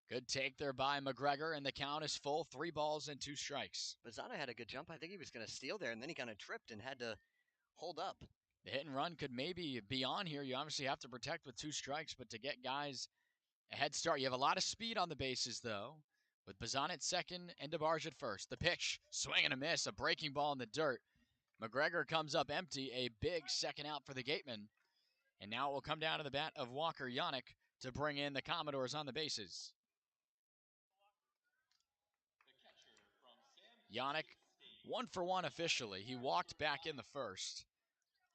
Good take there by McGregor, and the count is full. 3 balls and 2 strikes. Bazzana had a good jump. I think he was going to steal there, and then he kind of tripped and had to hold up. The hit and run could maybe be on here. You obviously have to protect with 2 strikes, but to get guys a head start, you have a lot of speed on the bases, though, with Bazzana at second and DeBarge at first. The pitch, swing and a miss, a breaking ball in the dirt. McGregor comes up empty, a big second out for the Gatemen. And now it will come down to the bat of Walker Yannick to bring in the Commodores on the bases. Yannick, 1 for 1 officially. He walked back in the first.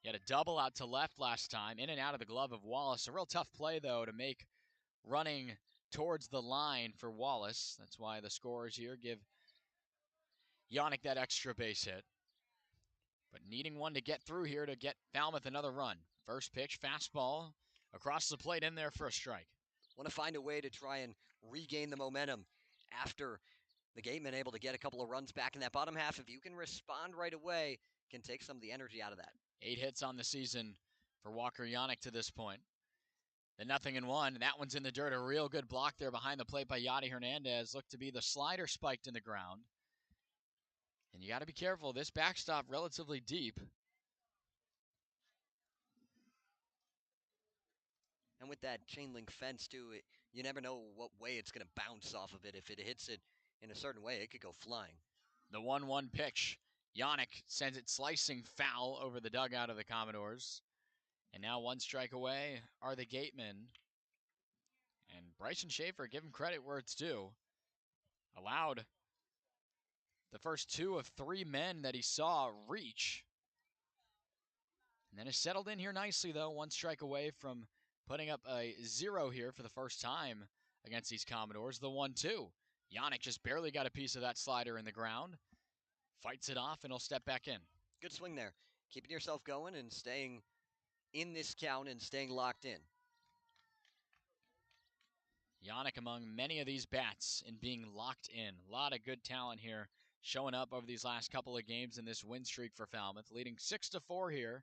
He had a double out to left last time, in and out of the glove of Wallace. A real tough play, though, to make running towards the line for Wallace. That's why the scorers here give Yannick that extra base hit. But needing one to get through here to get Falmouth another run. First pitch, fastball, across the plate in there for a strike. Want to find a way to try and regain the momentum after the Gatemen able to get a couple of runs back in that bottom half. If you can respond right away, can take some of the energy out of that. 8 hits on the season for Walker Yannick to this point. The 0-1. That one's in the dirt. A real good block there behind the plate by Yadi Hernandez. Looked to be the slider spiked in the ground. And you got to be careful. This backstop relatively deep. And with that chain link fence, too, you never know what way it's going to bounce off of it. If it hits it in a certain way, it could go flying. The 1-1 pitch. Yannick sends it slicing foul over the dugout of the Commodores. And now 1 strike away are the Gatemen. And Bryson Schaefer, give him credit where it's due, allowed the first 2 of 3 men that he saw reach. And then has settled in here nicely, though. 1 strike away from putting up a 0 here for the first time against these Commodores. The 1-2. Yannick just barely got a piece of that slider in the ground. Fights it off, and he'll step back in. Good swing there. Keeping yourself going and staying in this count and staying locked in. Yannick among many of these bats in being locked in. A lot of good talent here showing up over these last couple of games in this win streak for Falmouth, leading 6-4 here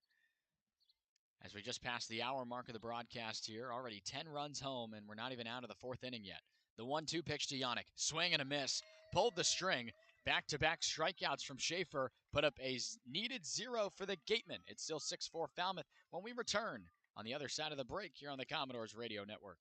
as we just passed the hour mark of the broadcast here. Already 10 runs home, and we're not even out of the 4th inning yet. The 1-2 pitch to Yannick. Swing and a miss. Pulled the string. Back-to-back strikeouts from Schaefer. Put up a needed 0 for the Gatemen. It's still 6-4 Falmouth when we return on the other side of the break here on the Commodores Radio Network.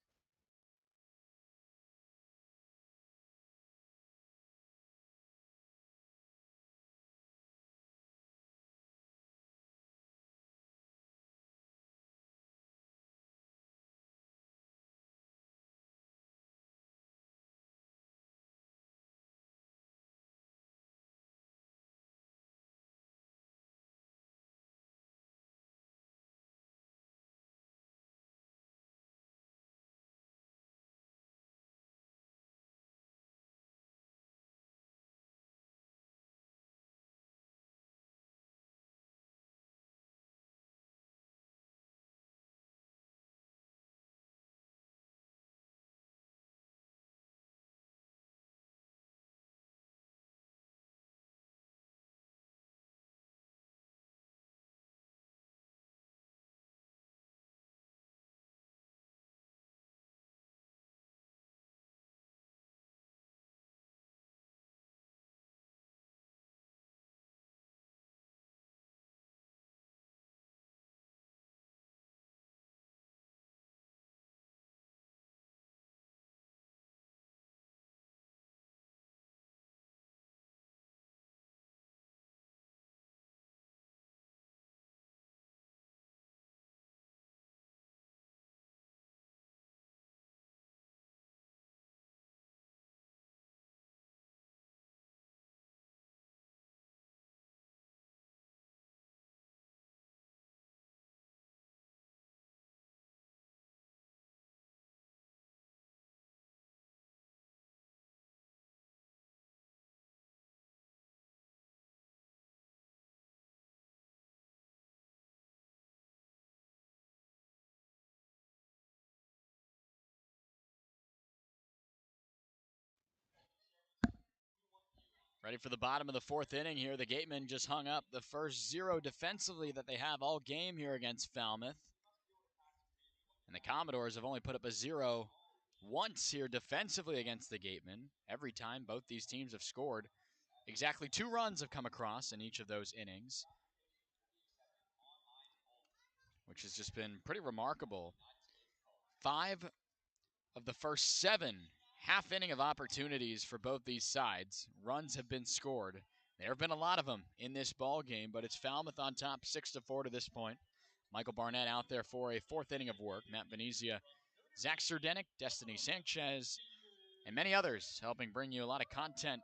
Ready for the bottom of the 4th inning here. The Gatemen just hung up the first 0 defensively that they have all game here against Falmouth. And the Commodores have only put up a 0 once here defensively against the Gatemen. Every time both these teams have scored, exactly 2 runs have come across in each of those innings, which has just been pretty remarkable. 5 of the first 7 half inning of opportunities for both these sides. Runs have been scored. There have been a lot of them in this ball game, but it's Falmouth on top 6-4 to this point. Michael Barnett out there for a 4th inning of work. Matt Venezia, Zach Serdenik, Destiny Sanchez, and many others helping bring you a lot of content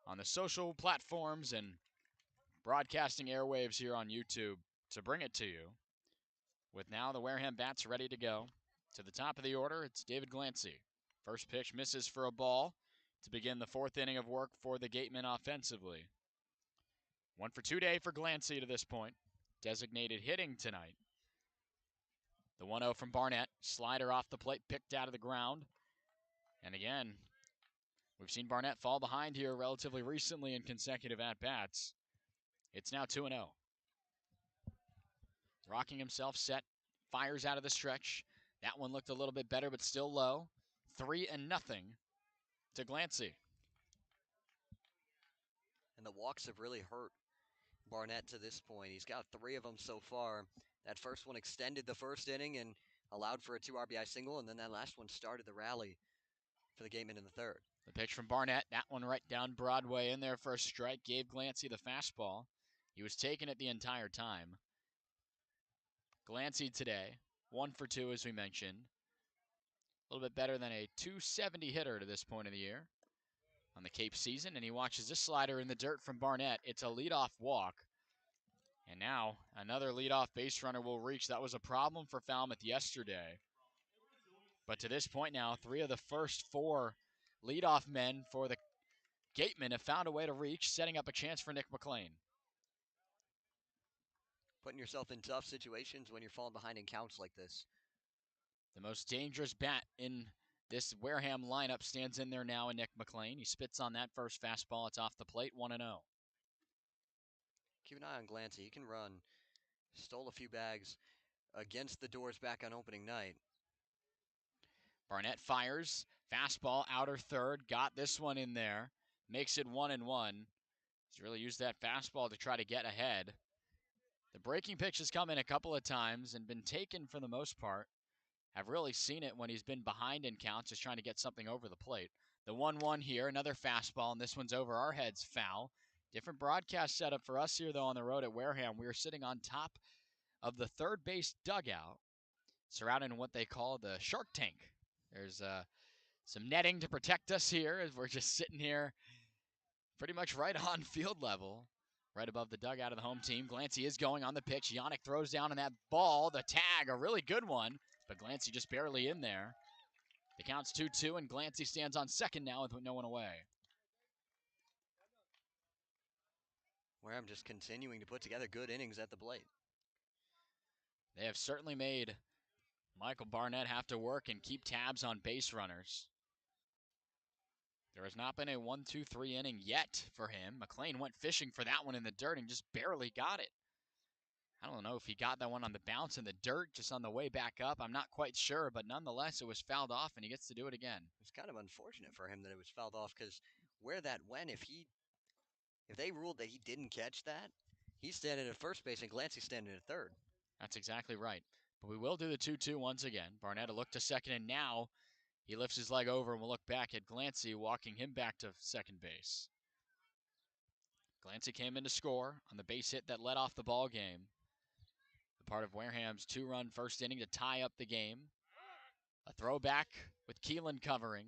on the social platforms and broadcasting airwaves here on YouTube to bring it to you. With now the Wareham Bats ready to go. To the top of the order, it's David Glancy. First pitch misses for a ball to begin the 4th inning of work for the Gatemen offensively. 1 for 2 day for Glancy to this point. Designated hitting tonight. The 1-0 from Barnett. Slider off the plate, picked out of the ground. And again, we've seen Barnett fall behind here relatively recently in consecutive at-bats. It's now 2-0. Rocking himself, set, fires out of the stretch. That one looked a little bit better, but still low. 3-0 to Glancy. And the walks have really hurt Barnett to this point. He's got 3 of them so far. That first one extended the 1st inning and allowed for a 2 RBI single, and then that last one started the rally for the Gatemen in the 3rd. The pitch from Barnett, that one right down Broadway in there for a strike, gave Glancy the fastball. He was taking it the entire time. Glancy today, 1 for 2 as we mentioned. A little bit better than a 270 hitter to this point of the year. on the Cape season, and he watches this slider in the dirt from Barnett. It's a leadoff walk. And now another leadoff base runner will reach. That was a problem for Falmouth yesterday. But to this point now, 3 of the first 4 leadoff men for the Gatemen have found a way to reach, setting up a chance for Nick McLean. Putting yourself in tough situations when you're falling behind in counts like this. The most dangerous bat in this Wareham lineup stands in there now in Nick McLean. He spits on that first fastball. It's off the plate, 1-0. Keep an eye on Glancy. He can run. Stole a few bags against the Doors back on opening night. Barnett fires. Fastball, outer third. Got this one in there. Makes it 1-1. He's really used that fastball to try to get ahead. The breaking pitch has come in a couple of times and been taken for the most part. I've really seen it when he's been behind in counts, just trying to get something over the plate. The 1-1 here, another fastball, and this one's over our heads, foul. Different broadcast setup for us here, though, on the road at Wareham. We are sitting on top of the third base dugout, surrounded in what they call the shark tank. There's some netting to protect us here as we're just sitting here pretty much right on field level, right above the dugout of the home team. Glancy is going on the pitch. Yannick throws down on that ball. The tag, a really good one, but Glancy just barely in there. The count's 2-2, and Glancy stands on second now with no one away. Wareham just continuing to put together good innings at the plate. They have certainly made Michael Barnett have to work and keep tabs on base runners. There has not been a 1-2-3 inning yet for him. McLean went fishing for that one in the dirt and just barely got it. I don't know if he got that one on the bounce in the dirt, just on the way back up. I'm not quite sure, but nonetheless, it was fouled off, and he gets to do it again. It's kind of unfortunate for him that it was fouled off, because where that went, if they ruled that he didn't catch that, he's standing at first base and Glancy's standing at third. That's exactly right. But we will do the 2-2 once again. Barnett will look to second, and now he lifts his leg over, and we'll look back at Glancy walking him back to second base. Glancy came in to score on the base hit that led off the ball game. A part of Wareham's 2-run first inning to tie up the game. A throwback with Keelan covering.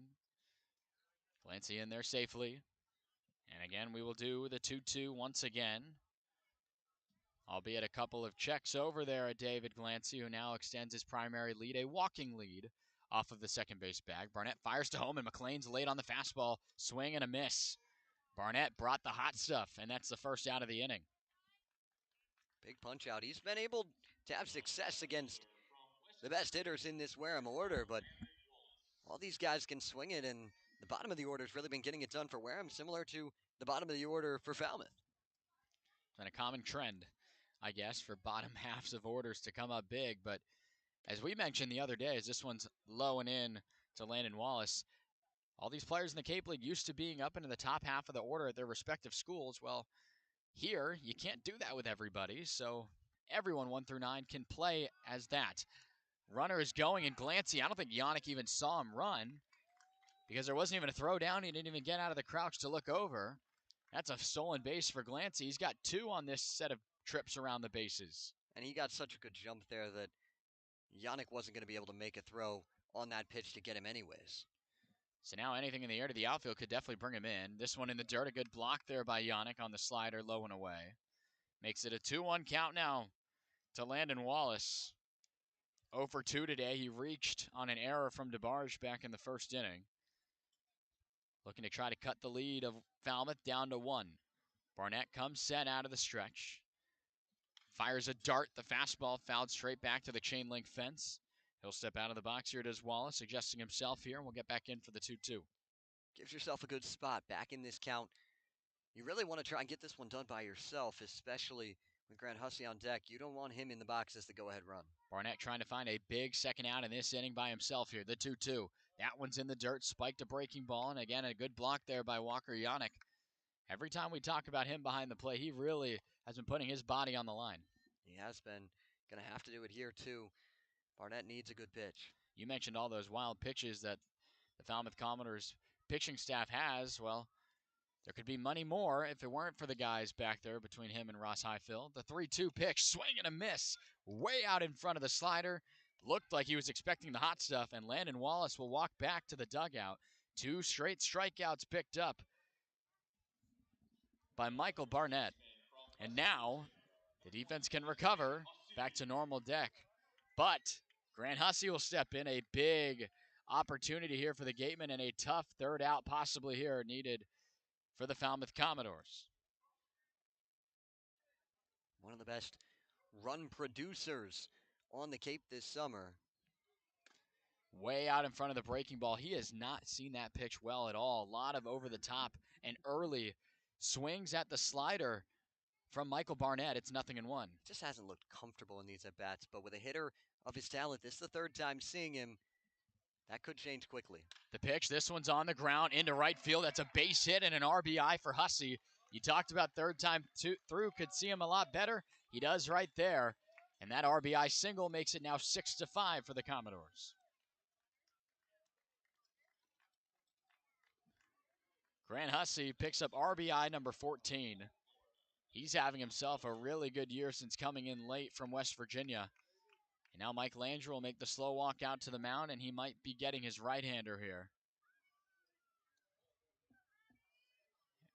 Glancy in there safely. And again, we will do the 2-2 once again. Albeit a couple of checks over there at David Glancy, who now extends his primary lead, a walking lead, off of the second base bag. Barnett fires to home, and McLean's late on the fastball. Swing and a miss. Barnett brought the hot stuff, and that's the first out of the inning. Big punch out. He's been able to have success against the best hitters in this Wareham order, but all these guys can swing it, and the bottom of the order has really been getting it done for Wareham, similar to the bottom of the order for Falmouth. It's been a common trend, I guess, for bottom halves of orders to come up big, but as we mentioned the other day, as this one's low and in to Landon Wallace, all these players in the Cape League used to being up into the top half of the order at their respective schools. Well, here, you can't do that with everybody, so everyone 1 through 9 can play as that. Runner is going, and Glancy, I don't think Yannick even saw him run because there wasn't even a throw down. He didn't even get out of the crouch to look over. That's a stolen base for Glancy. He's got 2 on this set of trips around the bases. And he got such a good jump there that Yannick wasn't going to be able to make a throw on that pitch to get him anyways. So now anything in the air to the outfield could definitely bring him in. This one in the dirt, a good block there by Yannick on the slider, low and away. Makes it a 2-1 count now to Landon Wallace. 0 for 2 today. He reached on an error from DeBarge back in the first inning. Looking to try to cut the lead of Falmouth down to 1. Barnett comes set out of the stretch. Fires a dart. The fastball fouled straight back to the chain link fence. He'll step out of the box here, does Wallace, adjusting himself here, and we'll get back in for the 2-2. Gives yourself a good spot back in this count. You really want to try and get this one done by yourself, especially with Grant Hussey on deck. You don't want him in the box as the go-ahead run. Barnett trying to find a big second out in this inning by himself here, the 2-2. That one's in the dirt, spiked a breaking ball, and again, a good block there by Walker Yannick. Every time we talk about him behind the plate, he really has been putting his body on the line. He has been. Going to have to do it here, too. Barnett needs a good pitch. You mentioned all those wild pitches that the Falmouth Commodores pitching staff has. Well, there could be many more if it weren't for the guys back there between him and Ross Highfield. The 3-2 pitch, swing and a miss, way out in front of the slider. Looked like he was expecting the hot stuff, and Landon Wallace will walk back to the dugout. 2 straight strikeouts picked up by Michael Barnett. And now the defense can recover back to normal deck. But Grant Hussey will step in. A big opportunity here for the Gatemen and a tough third out possibly here needed for the Falmouth Commodores. One of the best run producers on the Cape this summer. Way out in front of the breaking ball. He has not seen that pitch well at all. A lot of over the top and early swings at the slider from Michael Barnett. It's 0-1. Just hasn't looked comfortable in these at-bats, but with a hitter of his talent, this is the third time seeing him. That could change quickly. The pitch, this one's on the ground into right field. That's a base hit and an RBI for Hussey. You talked about third time through, could see him a lot better. He does right there. And that RBI single makes it now 6-5 for the Commodores. Grant Hussey picks up RBI number 14. He's having himself a really good year since coming in late from West Virginia. And now Mike Landry will make the slow walk out to the mound, and he might be getting his right-hander here.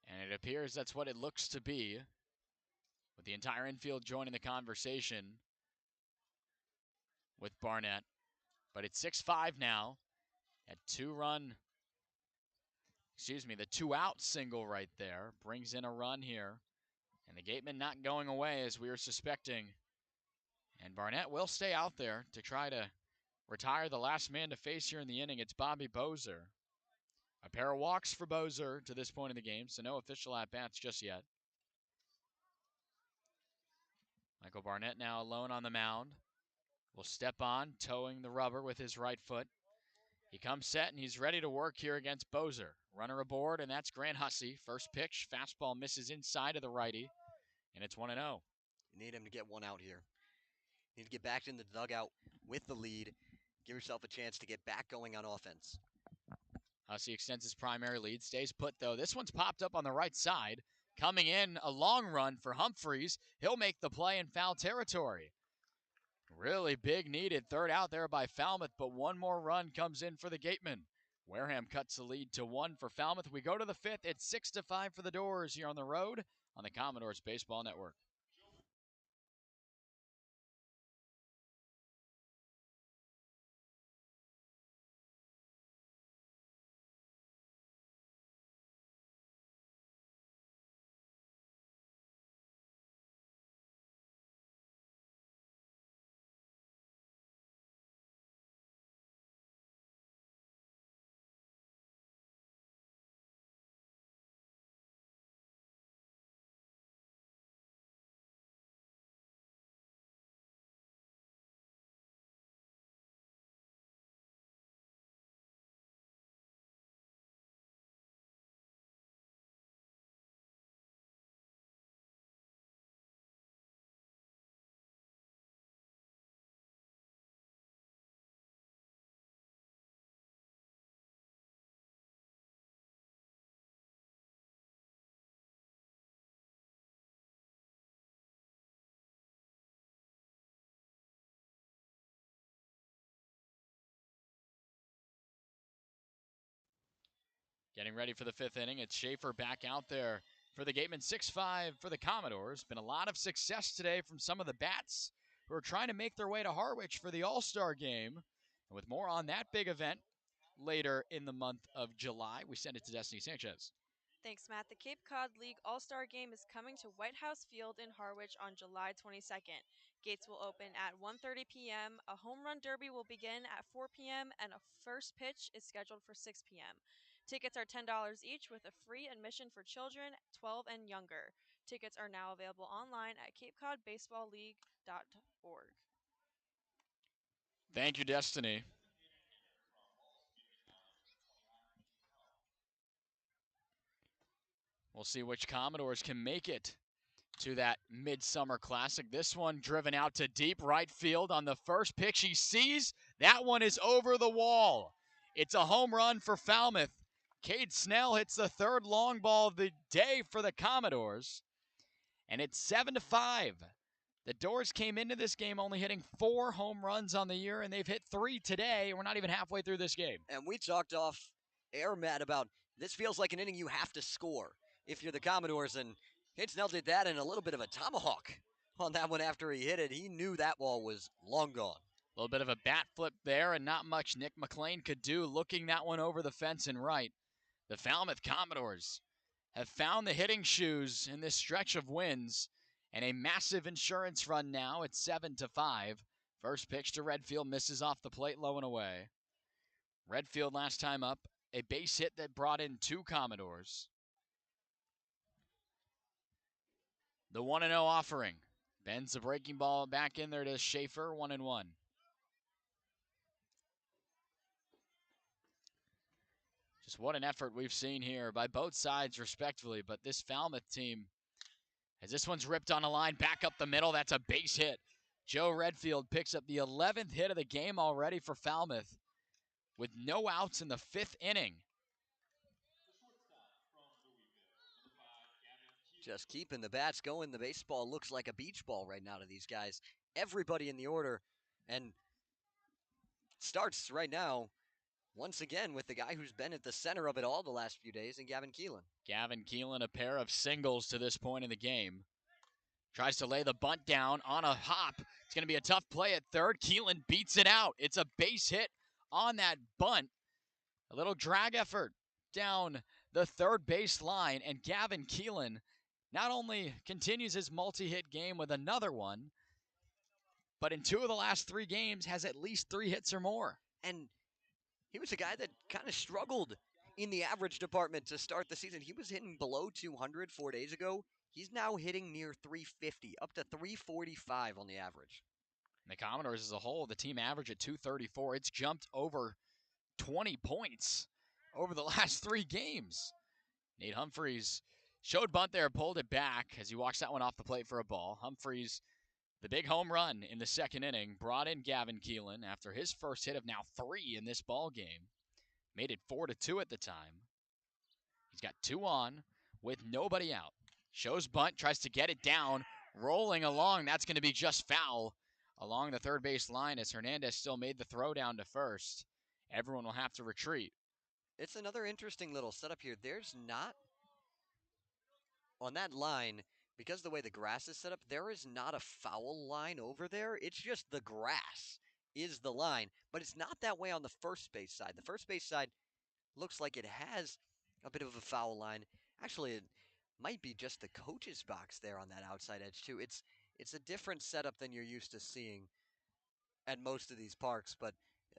And it appears that's what it looks to be, with the entire infield joining the conversation with Barnett. But it's 6-5 now. That the two-out single right there brings in a run here. And the Gatemen not going away as we were suspecting. And Barnett will stay out there to try to retire the last man to face here in the inning. It's Bobby Bozer. A pair of walks for Bozer to this point in the game, so no official at-bats just yet. Michael Barnett now alone on the mound. Will step on, towing the rubber with his right foot. He comes set, and he's ready to work here against Bozer. Runner aboard, and that's Grant Hussey. First pitch, fastball misses inside of the righty, and it's 1-0. You need him to get one out here. You need to get back in the dugout with the lead. Give yourself a chance to get back going on offense. Hussey extends his primary lead, stays put though. This one's popped up on the right side. Coming in, a long run for Humphreys. He'll make the play in foul territory. Really big needed third out there by Falmouth, but one more run comes in for the Gatemen. Wareham cuts the lead to 1 for Falmouth. We go to the 5th. It's 6-5 for the Doors here on the road on the Commodores Baseball Network. Getting ready for the 5th inning. It's Schaefer back out there for the Gatemen. 6-5 for the Commodores. Been a lot of success today from some of the bats who are trying to make their way to Harwich for the All-Star game. And with more on that big event later in the month of July, we send it to Destiny Sanchez. Thanks, Matt. The Cape Cod League All-Star Game is coming to White House Field in Harwich on July 22nd. Gates will open at 1:30 p.m., a home run derby will begin at 4 p.m., and a first pitch is scheduled for 6 p.m. Tickets are $10 each with a free admission for children 12 and younger. Tickets are now available online at capecodbaseballleague.org. Thank you, Destiny. We'll see which Commodores can make it to that Midsummer Classic. This one driven out to deep right field on the first pitch he sees. That one is over the wall. It's a home run for Falmouth. Cade Snell hits the third long ball of the day for the Commodores. And it's 7-5. The Doors came into this game only hitting 4 home runs on the year, and they've hit 3 today. We're not even halfway through this game. And we talked off air, Matt, about this feels like an inning you have to score if you're the Commodores, and Hinsnell did that and a little bit of a tomahawk on that one after he hit it. He knew that ball was long gone. A little bit of a bat flip there, and not much Nick McLean could do, looking that one over the fence and right. The Falmouth Commodores have found the hitting shoes in this stretch of wins, and a massive insurance run now at 7-5. First pitch to Redfield, misses off the plate, low and away. Redfield last time up, a base hit that brought in 2 Commodores. The 1-0 offering. Bends the breaking ball back in there to Schaefer, 1-1. Just what an effort we've seen here by both sides respectively, but this Falmouth team, as this one's ripped on a line, back up the middle, that's a base hit. Joe Redfield picks up the 11th hit of the game already for Falmouth with no outs in the 5th inning. Just keeping the bats going. The baseball looks like a beach ball right now to these guys. Everybody in the order, and starts right now once again with the guy who's been at the center of it all the last few days, and Gavin Keelan. Gavin Keelan, a pair of singles to this point in the game. Tries to lay the bunt down on a hop. It's going to be a tough play at third. Keelan beats it out. It's a base hit on that bunt. A little drag effort down the third base line, and Gavin Keelan not only continues his multi-hit game with another one, but in 2 of the last 3 games has at least 3 hits or more. And he was a guy that kind of struggled in the average department to start the season. He was hitting below 200 4 days ago. He's now hitting near 350, up to 345 on the average. And the Commodores as a whole, the team average at 234. It's jumped over 20 points over the last 3 games. Nate Humphreys showed bunt there, pulled it back as he walks that one off the plate for a ball. Humphreys, the big home run in the 2nd inning, brought in Gavin Keelan after his first hit of now 3 in this ball game. Made it 4-2 at the time. He's got 2 on with nobody out. Shows bunt, tries to get it down, rolling along. That's going to be just foul along the third base line as Hernandez still made the throw down to first. Everyone will have to retreat. It's another interesting little setup here. There's not, on that line, because the way the grass is set up, there is not a foul line over there. It's just the grass is the line, but it's not that way on the first base side. The first base side looks like it has a bit of a foul line. Actually, it might be just the coach's box there on that outside edge too. It's a different setup than you're used to seeing at most of these parks, but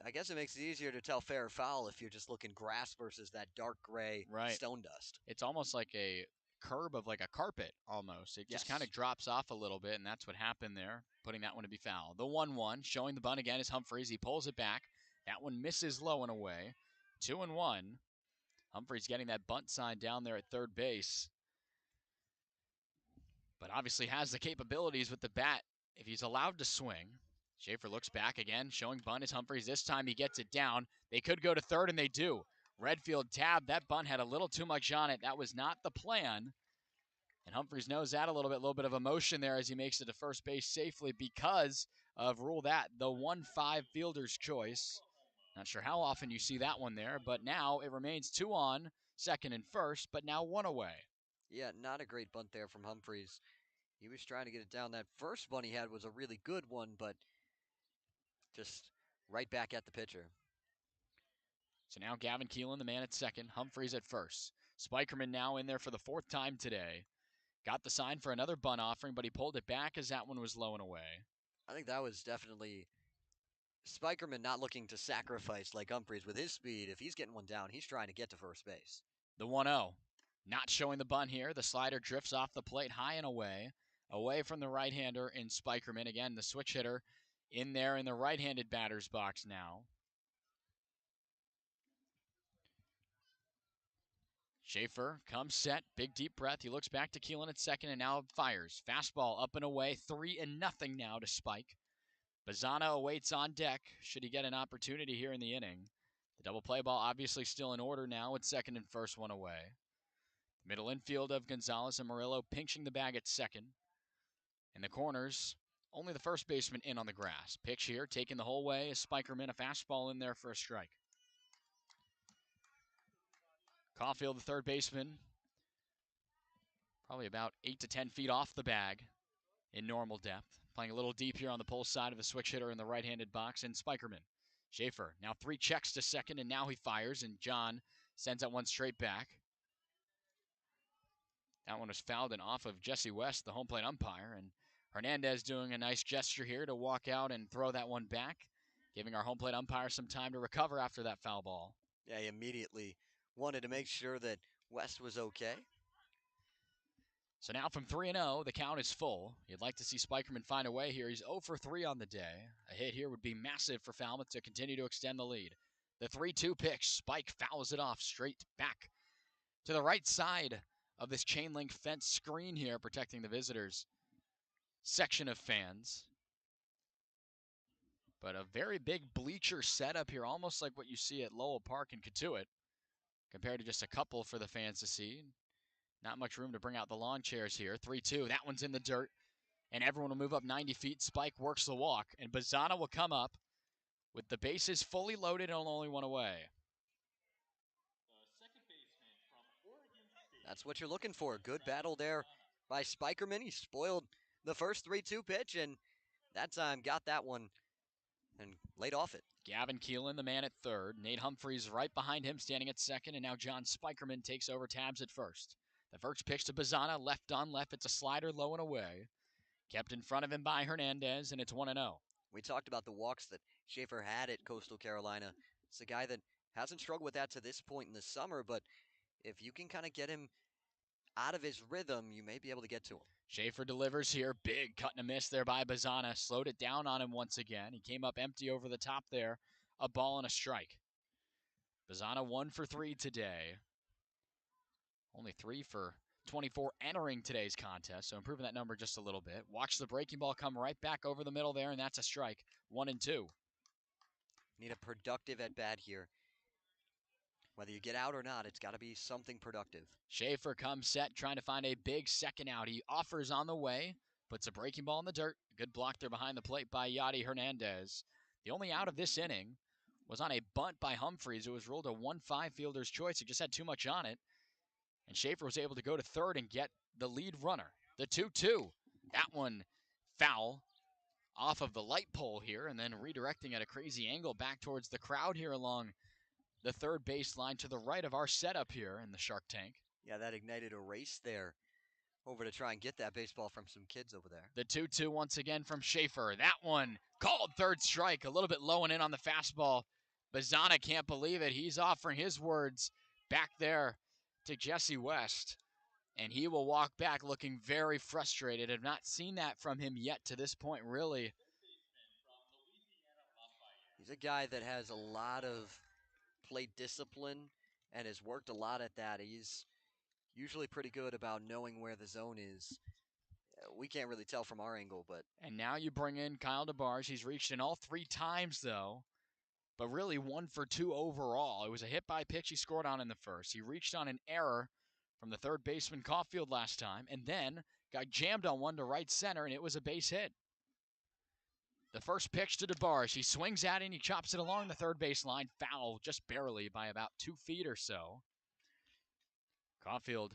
I guess it makes it easier to tell fair or foul if you're just looking grass versus that dark gray stone dust. It's almost like a curb of like a carpet almost. It just kind of drops off a little bit, and that's what happened there, putting that one to be foul. The 1-1, showing the bunt again is Humphreys. He pulls it back. That one misses low and away. 2-1. Humphreys getting that bunt sign down there at third base, but obviously has the capabilities with the bat if he's allowed to swing. Schaefer looks back again, showing bunt is Humphreys. This time he gets it down. They could go to third, and they do. Redfield tabbed. That bunt had a little too much on it. That was not the plan. And Humphreys knows that a little bit of emotion there as he makes it to first base safely because of the 1-5 fielder's choice. Not sure how often you see that one there, but now it remains 2 on, second and first, but now 1 away. Yeah, not a great bunt there from Humphreys. He was trying to get it down. That first bunt he had was a really good one, but just right back at the pitcher. So now Gavin Keelan, the man at second, Humphreys at first. Spikerman now in there for the 4th time today. Got the sign for another bunt offering, but he pulled it back as that one was low and away. I think that was definitely Spikerman not looking to sacrifice like Humphreys with his speed. If he's getting one down, he's trying to get to first base. The 1-0. Not showing the bunt here. The slider drifts off the plate high and away from the right-hander in Spikerman. Again, the switch hitter in there in the right-handed batter's box now. Schaefer comes set, big deep breath. He looks back to Keelan at second and now fires. Fastball up and away, 3-0 now to Spike. Bazzana awaits on deck should he get an opportunity here in the inning. The double play ball obviously still in order now with second and first, 1 away. Middle infield of Gonzalez and Murillo pinching the bag at second. In the corners, only the first baseman in on the grass. Pitch here, taking the whole way is Spikerman, a fastball in there for a strike. Caulfield, the third baseman, Probably about 8 to 10 feet off the bag in normal depth. Playing a little deep here on the pull side of the switch hitter in the right-handed box, and Spikerman. Schaefer now 3 checks to second, and now he fires, and John sends that one straight back. That one was fouled and off of Jesse West, the home plate umpire, and Hernandez doing a nice gesture here to walk out and throw that one back, giving our home plate umpire some time to recover after that foul ball. Yeah, he immediately wanted to make sure that West was okay. So now from 3-0, the count is full. You'd like to see Spikerman find a way here. He's 0 for 3 on the day. A hit here would be massive for Falmouth to continue to extend the lead. The 3-2 pitch, Spike fouls it off straight back to the right side of this chain link fence screen here, protecting the visitors' section of fans. But a very big bleacher setup here, almost like what you see at Lowell Park in Katuitt, compared to just a couple for the fans to see. Not much room to bring out the lawn chairs here. 3-2, that one's in the dirt, and everyone will move up 90 feet. Spike works the walk, and Bazana will come up with the bases fully loaded and only one away. That's what you're looking for. Good battle there by Spikerman. He spoiled the first 3-2 pitch, and that time got that one and laid off it. Gavin Keelan, the man at third. Nate Humphreys right behind him, standing at second, and now John Spikerman takes over tabs at first. The first pitch to Bazana, left on left. It's a slider low and away. Kept in front of him by Hernandez, and it's 1-0. We talked about the walks that Schaefer had at Coastal Carolina. It's a guy that hasn't struggled with that to this point in the summer, but if you can kind of get him out of his rhythm, you may be able to get to him. Schaefer delivers here. Big cut and a miss there by Bazana. Slowed it down on him once again. He came up empty over the top there. A ball and a strike. Bazana 1 for 3 today. Only 3 for 24 entering today's contest, so improving that number just a little bit. Watch the breaking ball come right back over the middle there, and that's a strike. 1-2. Need a productive at bat here. Whether you get out or not, it's got to be something productive. Schaefer comes set, trying to find a big second out. He offers on the way, puts a breaking ball in the dirt. Good block there behind the plate by Yadi Hernandez. The only out of this inning was on a bunt by Humphreys. It was ruled a 1-5 fielder's choice. He just had too much on it. And Schaefer was able to go to third and get the lead runner. The 2-2. That one foul off of the light pole here, and then redirecting at a crazy angle back towards the crowd here along the third baseline to the right of our setup here in the Shark Tank. Yeah, that ignited a race there over to try and get that baseball from some kids over there. The 2-2 once again from Schaefer. That one called third strike, a little bit low and in on the fastball. Bazana can't believe it. He's offering his words back there to Jesse West, and he will walk back looking very frustrated. I've not seen that from him yet to this point, really. He's a guy that has a lot of plate discipline and has worked a lot at that. He's usually pretty good about knowing where the zone is. We can't really tell from our angle, but... And now you bring in Kyle DeBarge. He's reached in all 3 times, though, but really 1 for 2 overall. It was a hit by pitch he scored on in the first. He reached on an error from the third baseman Caulfield last time, and then got jammed on one to right center, and it was a base hit. The first pitch to DeBarge. He swings at it, and he chops it along the third baseline. Foul just barely by about 2 feet or so. Caulfield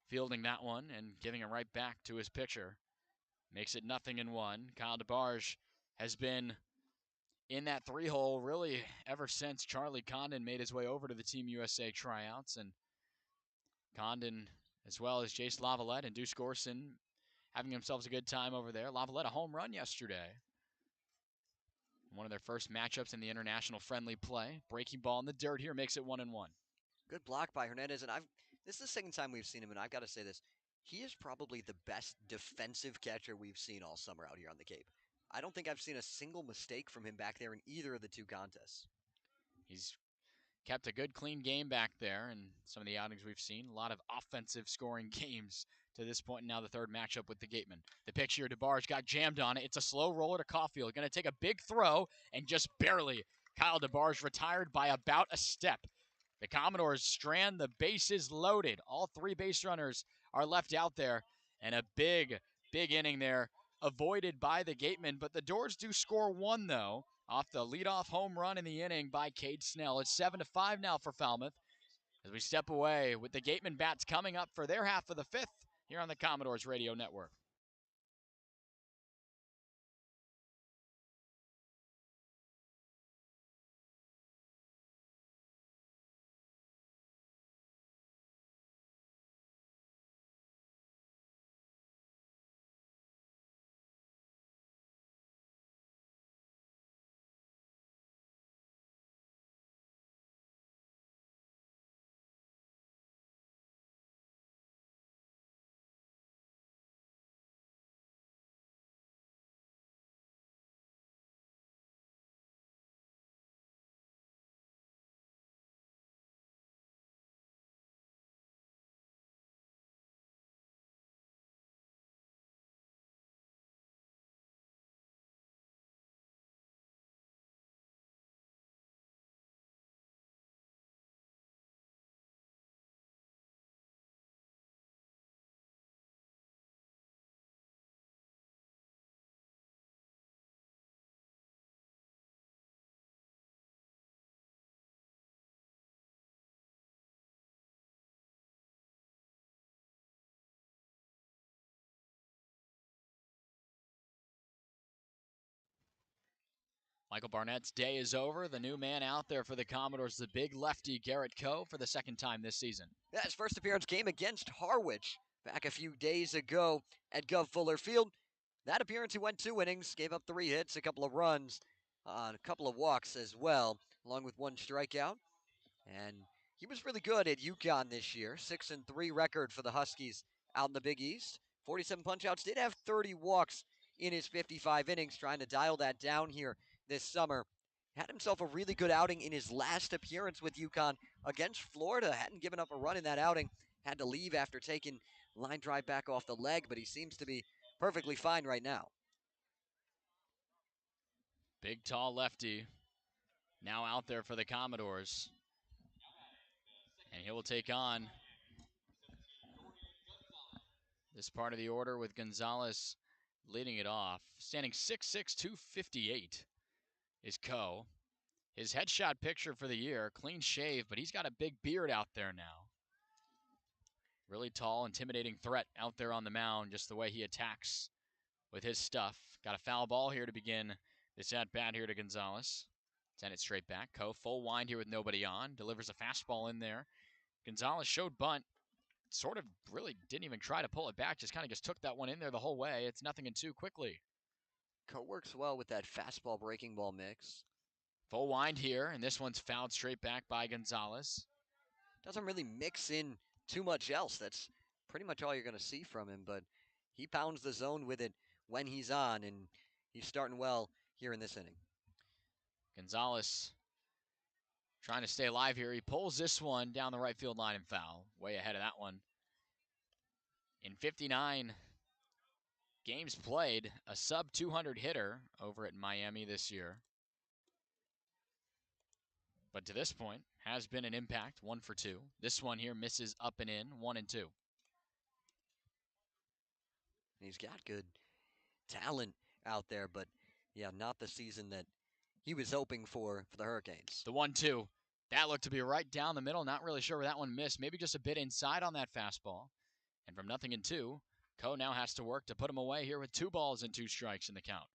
fielding that one and giving it right back to his pitcher. Makes it 0-1. Kyle DeBarge has been in that 3-hole really ever since Charlie Condon made his way over to the Team USA tryouts. And Condon, as well as Jace Lavalette and Deuce Gorson, having themselves a good time over there. Lavalette a home run yesterday. One of their first matchups in the international friendly play. Breaking ball in the dirt here makes it 1-1. Good block by Hernandez, and this is the second time we've seen him, and I've got to say this. He is probably the best defensive catcher we've seen all summer out here on the Cape. I don't think I've seen a single mistake from him back there in either of the 2 contests. He's kept a good, clean game back there, and some of the outings we've seen, a lot of offensive scoring games to this point. Now the third matchup with the Gatemen. The pitch here, DeBarge got jammed on it. It's a slow roller to Caulfield. Going to take a big throw, and just barely. Kyle DeBarge retired by about a step. The Commodores strand the bases loaded. All 3 base runners are left out there, and a big, big inning there avoided by the Gatemen. But the Doors do score 1, though, off the leadoff home run in the inning by Cade Snell. It's 7-5 now for Falmouth as we step away with the Gatemen bats coming up for their half of the 5th here on the Commodores Radio Network. Michael Barnett's day is over. The new man out there for the Commodores, the big lefty Garrett Coe, for the second time this season. Yeah, his first appearance came against Harwich back a few days ago at Gov Fuller Field. That appearance, he went 2 innings, gave up 3 hits, a couple of runs, a couple of walks as well, along with 1 strikeout. And he was really good at UConn this year. 6-3 record for the Huskies out in the Big East. 47 punchouts, did have 30 walks in his 55 innings, trying to dial that down here this summer. Had himself a really good outing in his last appearance with UConn against Florida. Hadn't given up a run in that outing. Had to leave after taking line drive back off the leg, but he seems to be perfectly fine right now. Big, tall lefty now out there for the Commodores. And he will take on this part of the order with Gonzalez leading it off. Standing 6'6", 258 is Coe. His headshot picture for the year, clean shave, but he's got a big beard out there now. Really tall, intimidating threat out there on the mound, just the way he attacks with his stuff. Got a foul ball here to begin this at-bat here to Gonzalez. Send it straight back. Coe full wind here with nobody on. Delivers a fastball in there. Gonzalez showed bunt. Sort of really didn't even try to pull it back. Just kind of took that one in there the whole way. It's 0-2 quickly. Coe works well with that fastball breaking ball mix. Full wind here, and this one's fouled straight back by Gonzalez. Doesn't really mix in too much else. That's pretty much all you're going to see from him, but he pounds the zone with it when he's on, and he's starting well here in this inning. Gonzalez trying to stay alive here. He pulls this one down the right field line and foul. Way ahead of that one. In 59 games played, a sub-200 hitter over at Miami this year. But to this point, has been an impact, 1 for 2. This one here misses up and in, 1-2. He's got good talent out there, but yeah, not the season that he was hoping for the Hurricanes. The 1-2, that looked to be right down the middle. Not really sure where that one missed. Maybe just a bit inside on that fastball. And from 0-2, Coe now has to work to put him away here with 2 balls and 2 strikes in the count.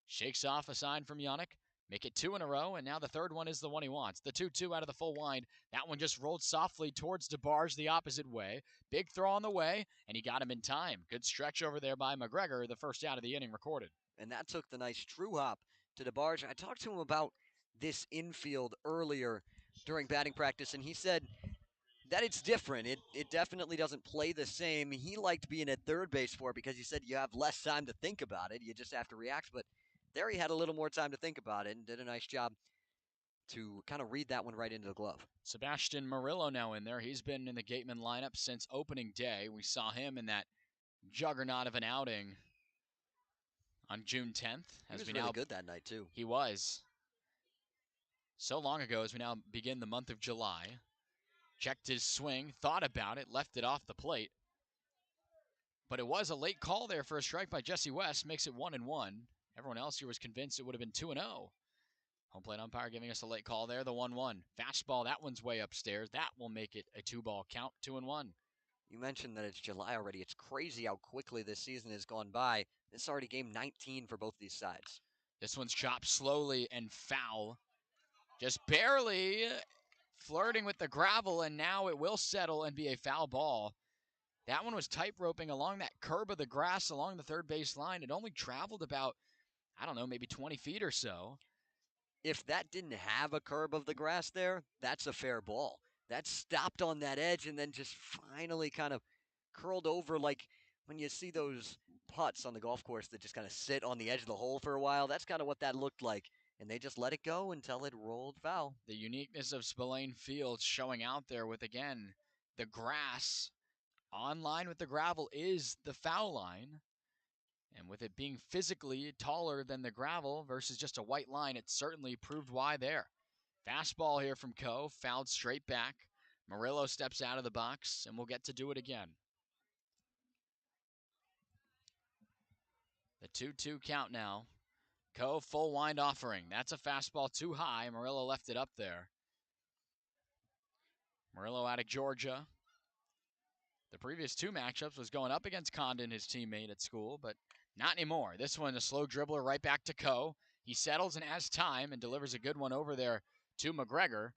Shakes off a sign from Yannick. Make it 2 in a row, and now the third one is the one he wants. The 2-2 out of the full wind. That one just rolled softly towards DeBarge the opposite way. Big throw on the way, and he got him in time. Good stretch over there by McGregor, the first out of the inning recorded. And that took the nice true hop to DeBarge. I talked to him about this infield earlier during batting practice, and he said that it's different. It definitely doesn't play the same. He liked being at third base for it because he said you have less time to think about it. You just have to react, but there he had a little more time to think about it and did a nice job to kind of read that one right into the glove. Sebastian Murillo now in there. He's been in the Gatemen lineup since opening day. We saw him in that juggernaut of an outing on June 10th. He was really good that night, too. He was. So long ago as we now begin the month of July. Checked his swing, thought about it, left it off the plate. But it was a late call there for a strike by Jesse West. Makes it 1-1. Everyone else here was convinced it would have been 2-0. Home plate umpire giving us a late call there, the 1-1. Fastball, that one's way upstairs. That will make it a 2-ball count, 2-1. You mentioned that it's July already. It's crazy how quickly this season has gone by. This is already game 19 for both these sides. This one's chopped slowly and foul. Just barely flirting with the gravel, and now it will settle and be a foul ball. That one was tight roping along that curb of the grass along the third base line. It only traveled about, I don't know, maybe 20 feet or so. If that didn't have a curb of the grass there, that's a fair ball. That stopped on that edge and then just finally kind of curled over like when you see those putts on the golf course that just kind of sit on the edge of the hole for a while. That's kind of what that looked like. And they just let it go until it rolled foul. The uniqueness of Spillane Field showing out there with, again, the grass on line with the gravel is the foul line. And with it being physically taller than the gravel versus just a white line, it certainly proved why there. Fastball here from Coe, fouled straight back. Murillo steps out of the box, and we'll get to do it again. The 2-2 count now. Coe, full wind offering. That's a fastball too high. Murillo left it up there. Murillo out of Georgia. The previous two matchups was going up against Condon, his teammate at school, but not anymore. This one, a slow dribbler right back to Coe. He settles and has time and delivers a good one over there to McGregor.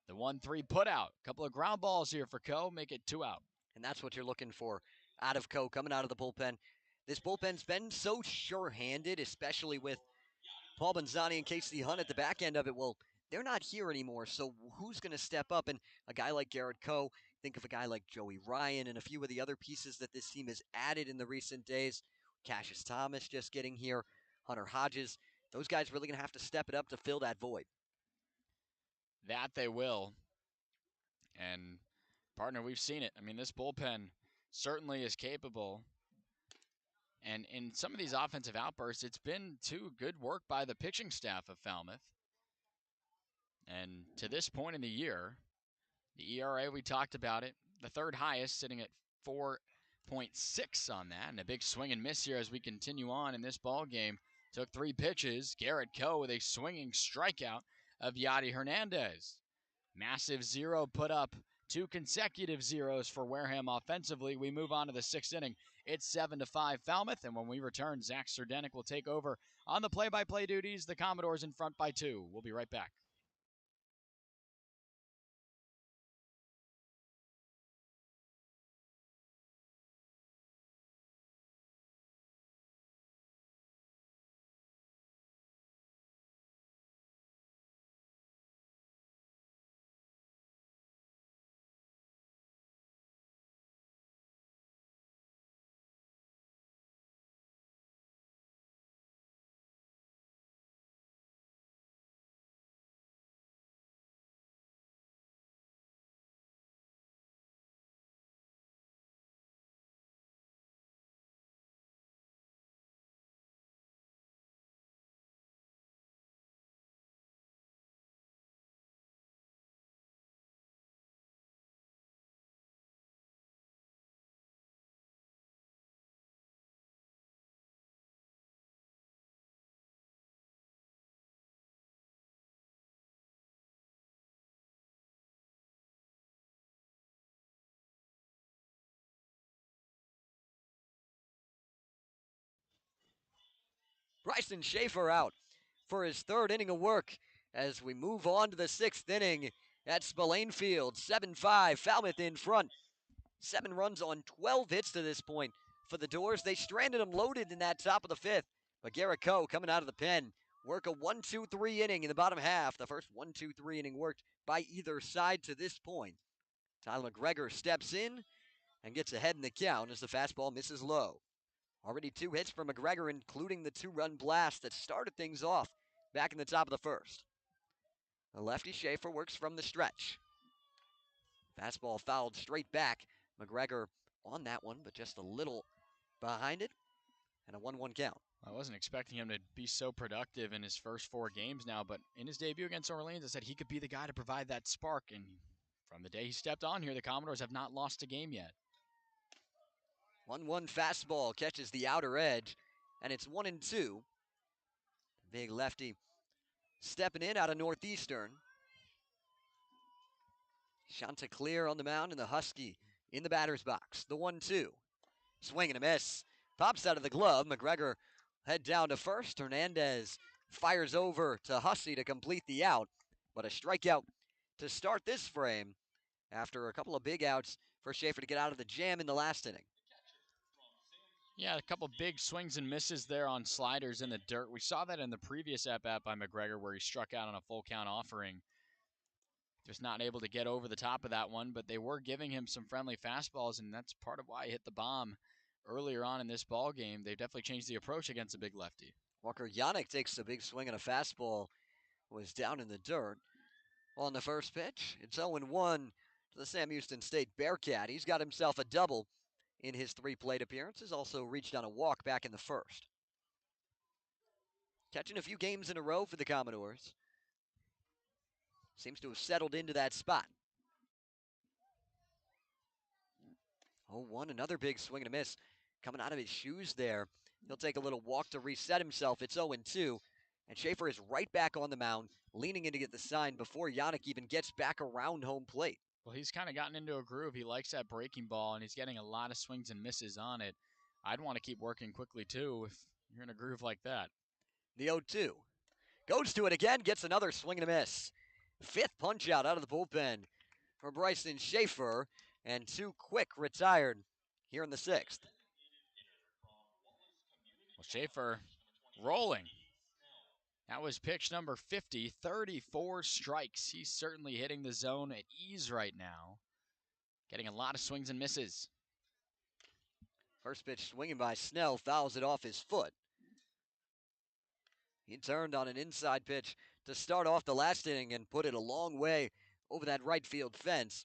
The 1-3 put out. A couple of ground balls here for Coe, make it 2 out. And that's what you're looking for out of Coe, coming out of the bullpen. This bullpen's been so sure-handed, especially with Paul Bonzani and Casey Hunt at the back end of it. Well, they're not here anymore, so who's going to step up? And a guy like Garrett Coe, think of a guy like Joey Ryan and a few of the other pieces that this team has added in the recent days. Cassius Thomas just getting here, Hunter Hodges. Those guys really going to have to step it up to fill that void. That they will. And, partner, we've seen it. I mean, this bullpen certainly is capable. And in some of these offensive outbursts, it's been too good work by the pitching staff of Falmouth. And to this point in the year, the ERA, we talked about it, the third highest, sitting at 4.6 on that. And a big swing and miss here as we continue on in this ball game. Took 3 pitches. Garrett Coe with a swinging strikeout of Yadi Hernandez. Massive zero put up, 2 consecutive zeros for Wareham offensively. We move on to the 6th inning. It's 7-5 Falmouth, and when we return, Zach Serdenik will take over on the play-by-play duties. The Commodores in front by 2. We'll be right back. Bryson Schaefer out for his 3rd inning of work as we move on to the 6th inning at Spillane Field. 7-5, Falmouth in front. 7 runs on 12 hits to this point for the Doors. They stranded them loaded in that top of the 5th. But Garrett Coe coming out of the pen. Work a 1-2-3 inning in the bottom half. The first 1-2-3 inning worked by either side to this point. Tyler McGregor steps in and gets ahead in the count as the fastball misses low. Already 2 hits from McGregor, including the 2-run blast that started things off back in the top of the 1st. The lefty Schaefer works from the stretch. Fastball fouled straight back. McGregor on that one, but just a little behind it, and a 1-1 count. I wasn't expecting him to be so productive in his first 4 games now, but in his debut against Orleans, I said he could be the guy to provide that spark, and from the day he stepped on here, the Commodores have not lost a game yet. 1-1 fastball catches the outer edge, and it's 1-2. Big lefty stepping in out of Northeastern. Chanticleer on the mound, and the Husky in the batter's box. The 1-2. Swing and a miss. Pops out of the glove. McGregor head down to first. Hernandez fires over to Hussey to complete the out. But a strikeout to start this frame after a couple of big outs for Schaefer to get out of the jam in the last inning. Yeah, a couple big swings and misses there on sliders in the dirt. We saw that in the previous at-bat by McGregor where he struck out on a full count offering. Just not able to get over the top of that one, but they were giving him some friendly fastballs, and that's part of why he hit the bomb earlier on in this ball game. They've definitely changed the approach against a big lefty. Walker Yannick takes a big swing and a fastball. Was down in the dirt on the first pitch. It's 0-1 to the Sam Houston State Bearcat. He's got himself a double in his 3 plate appearances. Also reached on a walk back in the first. Catching a few games in a row for the Commodores. Seems to have settled into that spot. 0-1, another big swing and a miss. Coming out of his shoes there. He'll take a little walk to reset himself. It's 0-2. And Schaefer is right back on the mound, leaning in to get the sign before Yannick even gets back around home plate. Well, he's kind of gotten into a groove. He likes that breaking ball, and he's getting a lot of swings and misses on it. I'd want to keep working quickly, too, if you're in a groove like that. The 0-2. Goes to it again, gets another swing and a miss. 5th punch out of the bullpen for Bryson Schaefer, and 2 quick retired here in the 6th. Well, Schaefer rolling. That was pitch number 50, 34 strikes. He's certainly hitting the zone at ease right now. Getting a lot of swings and misses. First pitch swinging by Snell, fouls it off his foot. He turned on an inside pitch to start off the last inning and put it a long way over that right field fence.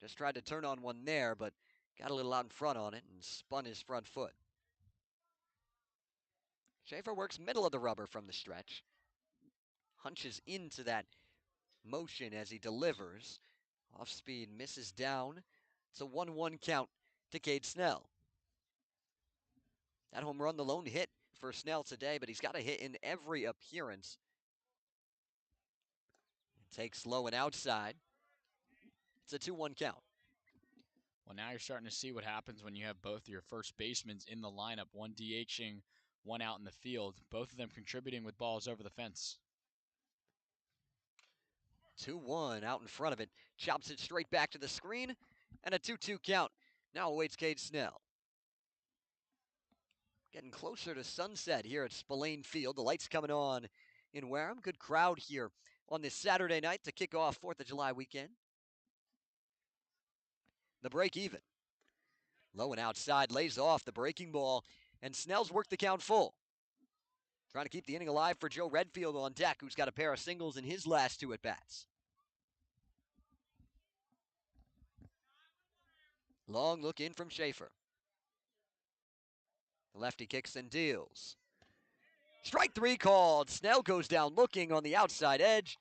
Just tried to turn on one there, but got a little out in front on it and spun his front foot. Schaefer works middle of the rubber from the stretch. Hunches into that motion as he delivers. Off speed, misses down. It's a 1-1 count to Cade Snell. That home run, the lone hit for Snell today, but he's got a hit in every appearance. Takes low and outside. It's a 2-1 count. Well, now you're starting to see what happens when you have both your first basemen in the lineup, one DHing, one out in the field, both of them contributing with balls over the fence. 2-1 out in front of it. Chops it straight back to the screen, and a 2-2 count. Now awaits Cade Snell. Getting closer to sunset here at Spillane Field. The lights coming on in Wareham. Good crowd here on this Saturday night to kick off 4th of July weekend. The break even. Low and outside, lays off the breaking ball, and Snell's worked the count full. Trying to keep the inning alive for Joe Redfield on deck, who's got a pair of singles in his last 2 at-bats. Long look in from Schaefer. The lefty kicks and deals. Strike 3 called. Snell goes down looking on the outside edge.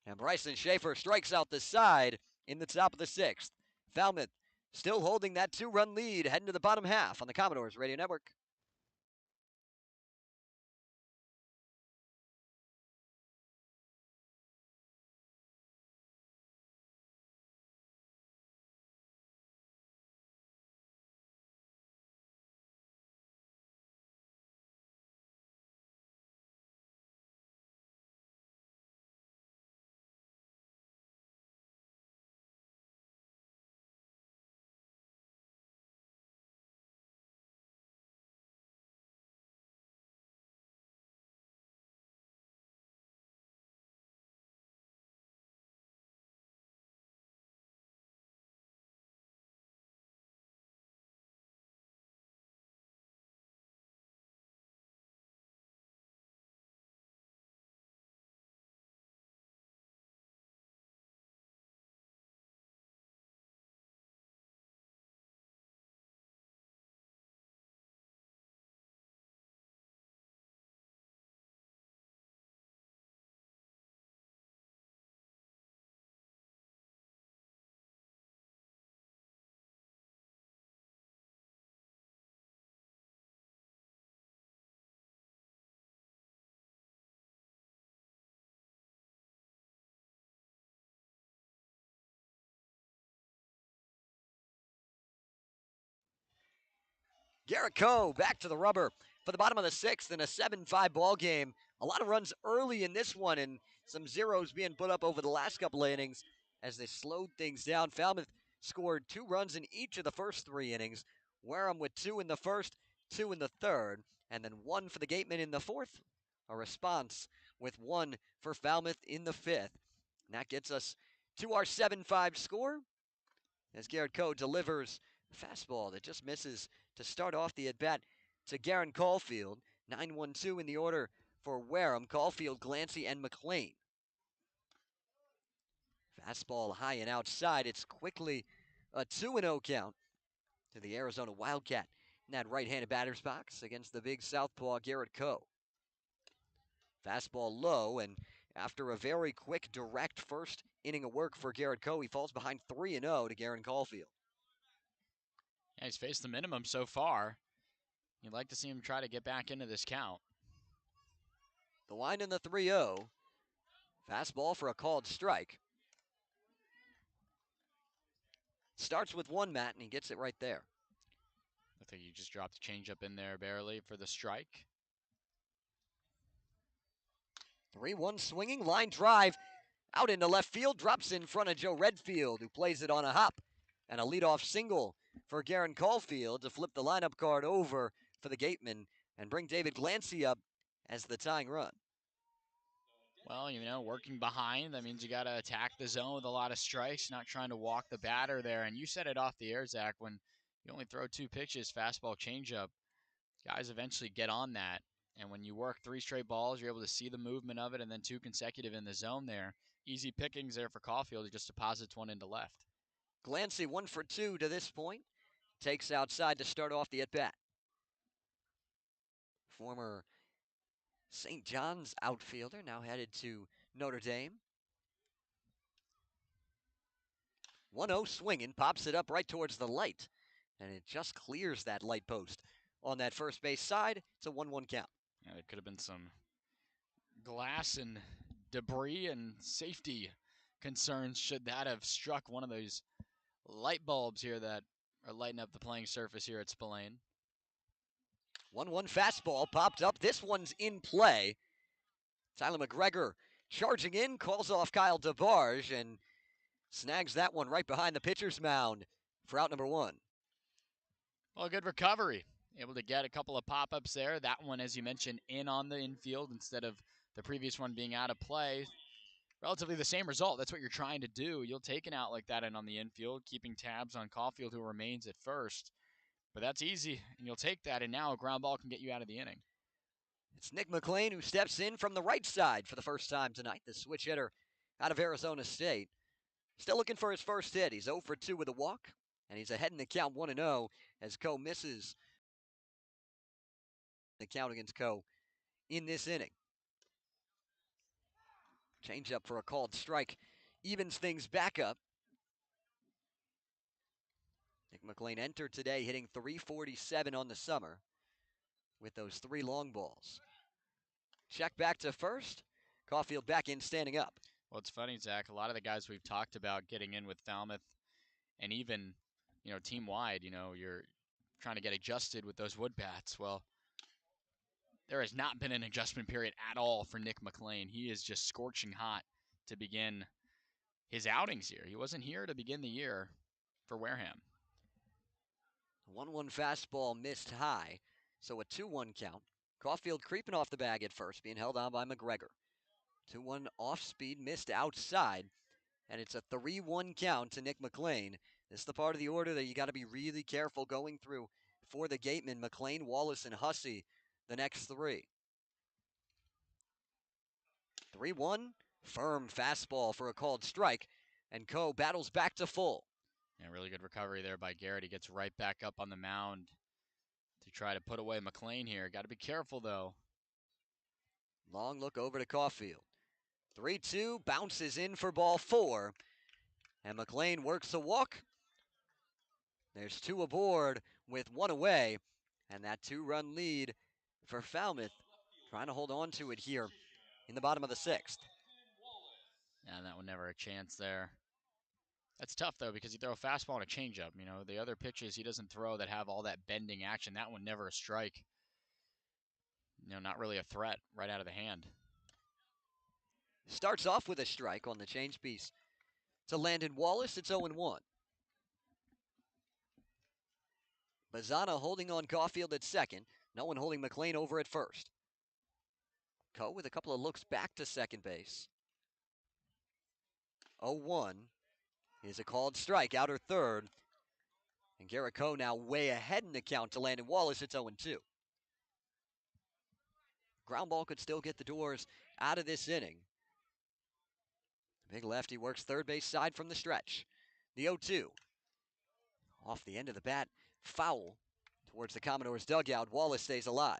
And Bryson Schaefer strikes out the side in the top of the 6th. Falmouth still holding that 2-run lead, heading to the bottom half on the Commodores Radio Network. Garrett Coe back to the rubber for the bottom of the sixth in a 7-5 ball game. A lot of runs early in this one and some zeros being put up over the last couple of innings as they slowed things down. Falmouth scored 2 runs in each of the first 3 innings. Wareham with 2 in the first, 2 in the third, and then 1 for the Gatemen in the fourth. A response with 1 for Falmouth in the fifth. And that gets us to our 7-5 score as Garrett Coe delivers a fastball that just misses to start off the at-bat to Garen Caulfield. 9-1-2 in the order for Wareham, Caulfield, Glancy, and McLean. Fastball high and outside. It's quickly a 2-0 count to the Arizona Wildcat in that right-handed batter's box against the big southpaw Garrett Coe. Fastball low, and after a very quick, direct first inning of work for Garrett Coe, he falls behind 3-0 to Garen Caulfield. Yeah, he's faced the minimum so far. You'd like to see him try to get back into this count. The line in the 3-0. Fastball for a called strike. Starts with 1, Matt, and he gets it right there. I think you just dropped the changeup in there barely for the strike. 3-1 swinging, line drive out into left field, drops in front of Joe Redfield, who plays it on a hop, and a leadoff single for Garen Caulfield to flip the lineup card over for the Gatemen and bring David Glancy up as the tying run. Well, you know, working behind, that means you got to attack the zone with a lot of strikes, not trying to walk the batter there. And you said it off the air, Zach, when you only throw 2 pitches, fastball, changeup, guys eventually get on that. And when you work 3 straight balls, you're able to see the movement of it, and then 2 consecutive in the zone there. Easy pickings there for Caulfield. He just deposits one into left. Glancy 1 for 2 to this point. Takes outside to start off the at-bat. Former St. John's outfielder, now headed to Notre Dame. 1-0 swinging, pops it up right towards the light, and it just clears that light post on that first base side. It's a 1-1 count. Yeah, there could have been some glass and debris and safety concerns should that have struck one of those light bulbs here that are lighting up the playing surface here at Spillane. 1-1 fastball popped up. This one's in play. Tyler McGregor charging in, calls off Kyle DeBarge, and snags that one right behind the pitcher's mound for out number 1. Well, good recovery. Able to get a couple of pop-ups there. That one, as you mentioned, in on the infield instead of the previous one being out of play. Relatively the same result. That's what you're trying to do. You'll take an out like that in on the infield, keeping tabs on Caulfield, who remains at first. But that's easy, and you'll take that, and now a ground ball can get you out of the inning. It's Nick McLean who steps in from the right side for the first time tonight, the switch hitter out of Arizona State. Still looking for his first hit. He's 0 for 2 with a walk, and he's ahead in the count 1-0 as Coe misses the count against Coe in this inning. Change up for a called strike evens things back up. Nick McLean entered today hitting .347 on the summer with those 3 long balls. Check back to first. Caulfield back in, standing up. Well, it's funny, Zach. A lot of the guys we've talked about getting in with Falmouth, and even, you know, team-wide, you know, you're trying to get adjusted with those wood bats. Well, there has not been an adjustment period at all for Nick McLean. He is just scorching hot to begin his outings here. He wasn't here to begin the year for Wareham. 1-1 fastball missed high, so a 2-1 count. Caulfield creeping off the bag at first, being held on by McGregor. 2-1 off speed, missed outside, and it's a 3-1 count to Nick McLean. This is the part of the order that you got to be really careful going through for the Gatemen. McLean, Wallace, and Hussey, the next 3. 3-1, firm fastball for a called strike, and Coe battles back to full. Yeah, really good recovery there by Garrett. He gets right back up on the mound to try to put away McLean here. Got to be careful, though. Long look over to Caulfield. 3-2, bounces in for ball 4, and McLean works a walk. There's 2 aboard with 1 away, and that 2-run lead for Falmouth, trying to hold on to it here in the bottom of the 6th. Yeah, that one never a chance there. That's tough, though, because you throw a fastball and a changeup. You know, the other pitches he doesn't throw that have all that bending action. That one never a strike. You know, not really a threat right out of the hand. Starts off with a strike on the change piece to Landon Wallace. It's 0-1. Bazzana holding on Caulfield at second. No one holding McLean over at first. Coe with a couple of looks back to second base. 0-1 is a called strike, outer third. And Garrett Coe now way ahead in the count to Landon Wallace. It's 0-2. Ground ball could still get the Doors out of this inning. Big lefty works third base side from the stretch. The 0-2. Off the end of the bat, foul towards the Commodores' dugout. Wallace stays alive.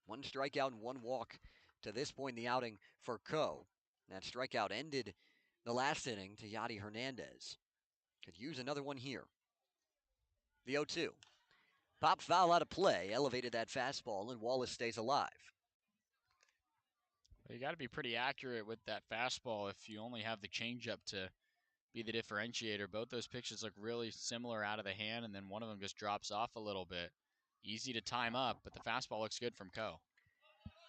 One strikeout and one walk to this point in the outing for Coe. That strikeout ended the last inning to Yadi Hernandez. Could use another one here. The 0-2. Pop foul out of play, elevated that fastball, and Wallace stays alive. Well, you got to be pretty accurate with that fastball if you only have the changeup to be the differentiator. Both those pitches look really similar out of the hand, and then one of them just drops off a little bit. Easy to time up, but the fastball looks good from Coe.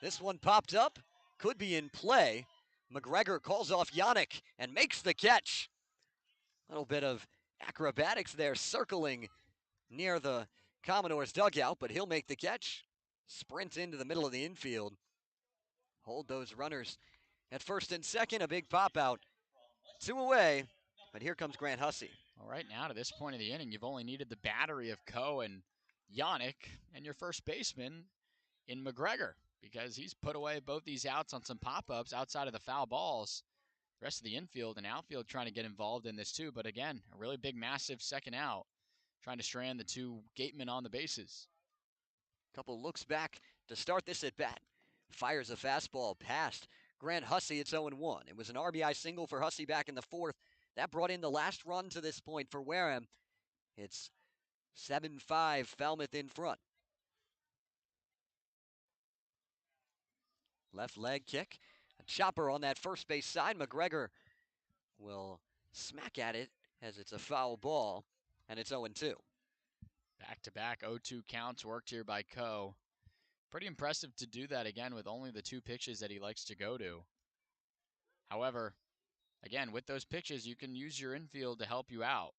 This one popped up, could be in play. McGregor calls off Yannick and makes the catch. A little bit of acrobatics there, circling near the Commodores' dugout, but he'll make the catch. Sprint into the middle of the infield. Hold those runners at first and second. A big pop out. 2 away, but here comes Grant Hussey. Well, right now, to this point of the inning, you've only needed the battery of Coe and Yannick and your first baseman in McGregor, because he's put away both these outs on some pop-ups outside of the foul balls. The rest of the infield and outfield trying to get involved in this too, but again, a really big, massive second out, trying to strand the two Gatemen on the bases. Couple looks back to start this at bat. Fires a fastball past Grant Hussey. It's 0-1. It was an RBI single for Hussey back in the fourth. That brought in the last run to this point for Wareham. It's 7-5, Falmouth in front. Left leg kick. A chopper on that first base side. McGregor will smack at it as it's a foul ball, and it's 0-2. Back-to-back 0-2 counts worked here by Coe. Pretty impressive to do that again with only the two pitches that he likes to go to. However, again, with those pitches, you can use your infield to help you out.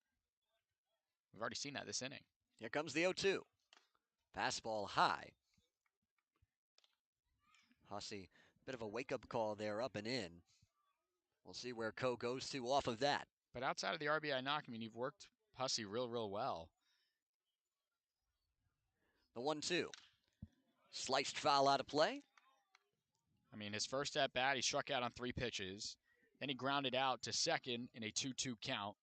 We've already seen that this inning. Here comes the 0-2. Fastball high. Hussey, bit of a wake-up call there, up and in. We'll see where Coe goes to off of that. But outside of the RBI knock, I mean, you've worked Hussey real well. The 1-2. Sliced foul out of play. I mean, his first at-bat, he struck out on 3 pitches. Then he grounded out to second in a 2-2 count.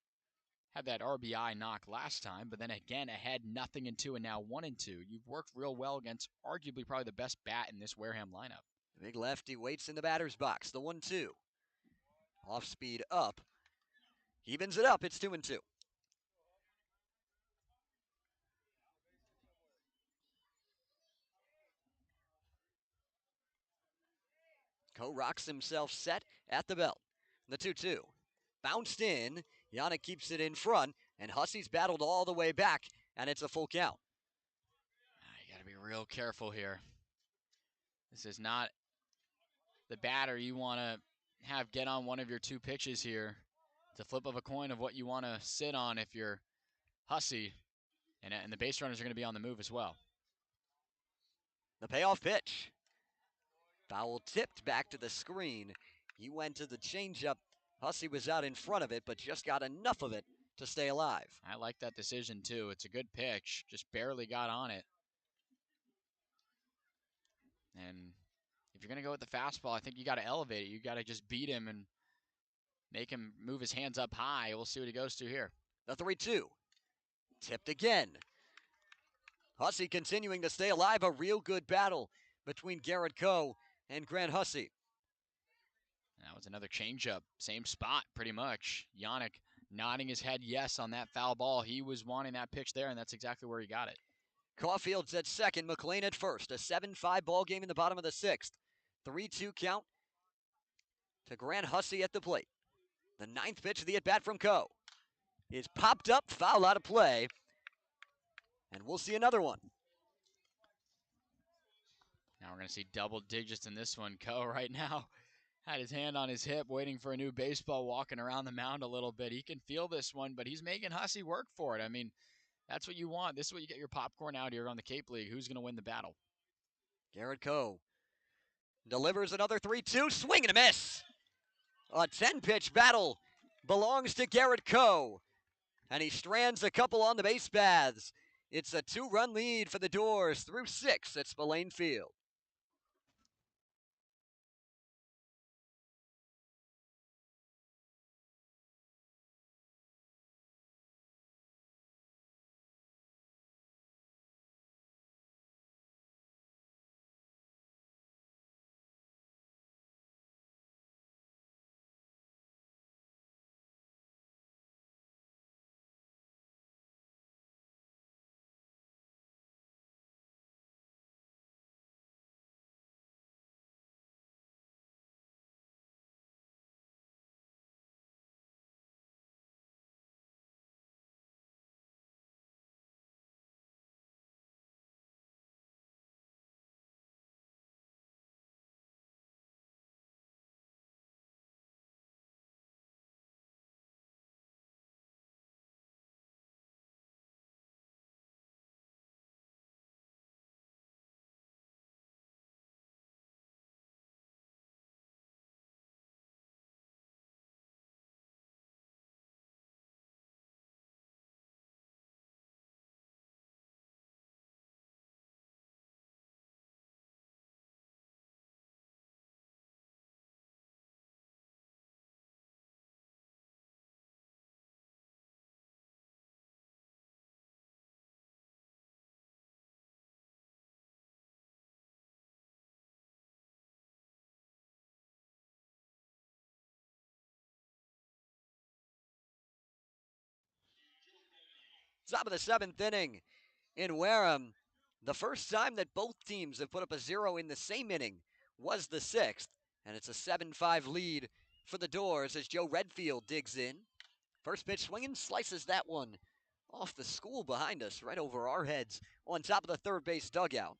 Had that RBI knock last time, but then again ahead 0-2 and now 1-2. You've worked real well against arguably probably the best bat in this Wareham lineup. The big lefty waits in the batter's box. The 1-2. Off speed up. Evens it up. It's 2-2. Coe rocks himself set at the belt. The 2-2. Bounced in. Yannick keeps it in front, and Hussey's battled all the way back, and it's a full count. You got to be real careful here. This is not the batter you want to have get on one of your 2 pitches here. It's a flip of a coin of what you want to sit on if you're Hussey, and the base runners are going to be on the move as well. The payoff pitch. Foul tipped back to the screen. He went to the changeup. Hussey was out in front of it, but just got enough of it to stay alive. I like that decision, too. It's a good pitch. Just barely got on it. And if you're going to go with the fastball, I think you got to elevate it. You got to just beat him and make him move his hands up high. We'll see what he goes to here. The 3-2. Tipped again. Hussey continuing to stay alive. A real good battle between Garrett Coe and Grant Hussey. That was another changeup. Same spot, pretty much. Yannick nodding his head yes on that foul ball. He was wanting that pitch there, and that's exactly where he got it. Caulfield's at second. McLean at first. A 7-5 ball game in the bottom of the 6th. 3-2 count to Grant Hussey at the plate. The 9th pitch of the at-bat from Coe is popped up, foul out of play, and we'll see another one. Now we're going to see double digits in this one. Coe right now had his hand on his hip, waiting for a new baseball, walking around the mound a little bit. He can feel this one, but he's making Hussey work for it. I mean, that's what you want. This is what you get your popcorn out here on the Cape League. Who's going to win the battle? Garrett Coe delivers another 3-2, swing and a miss. A 10-pitch battle belongs to Garrett Coe, and he strands a couple on the base paths. It's a 2-run lead for the Doors through 6 at Spillane Field. Top of the 7th inning in Wareham. The first time that both teams have put up a 0 in the same inning was the 6th, and it's a 7-5 lead for the Doors as Joe Redfield digs in. First pitch swinging, slices that one off the school behind us, right over our heads on top of the third base dugout.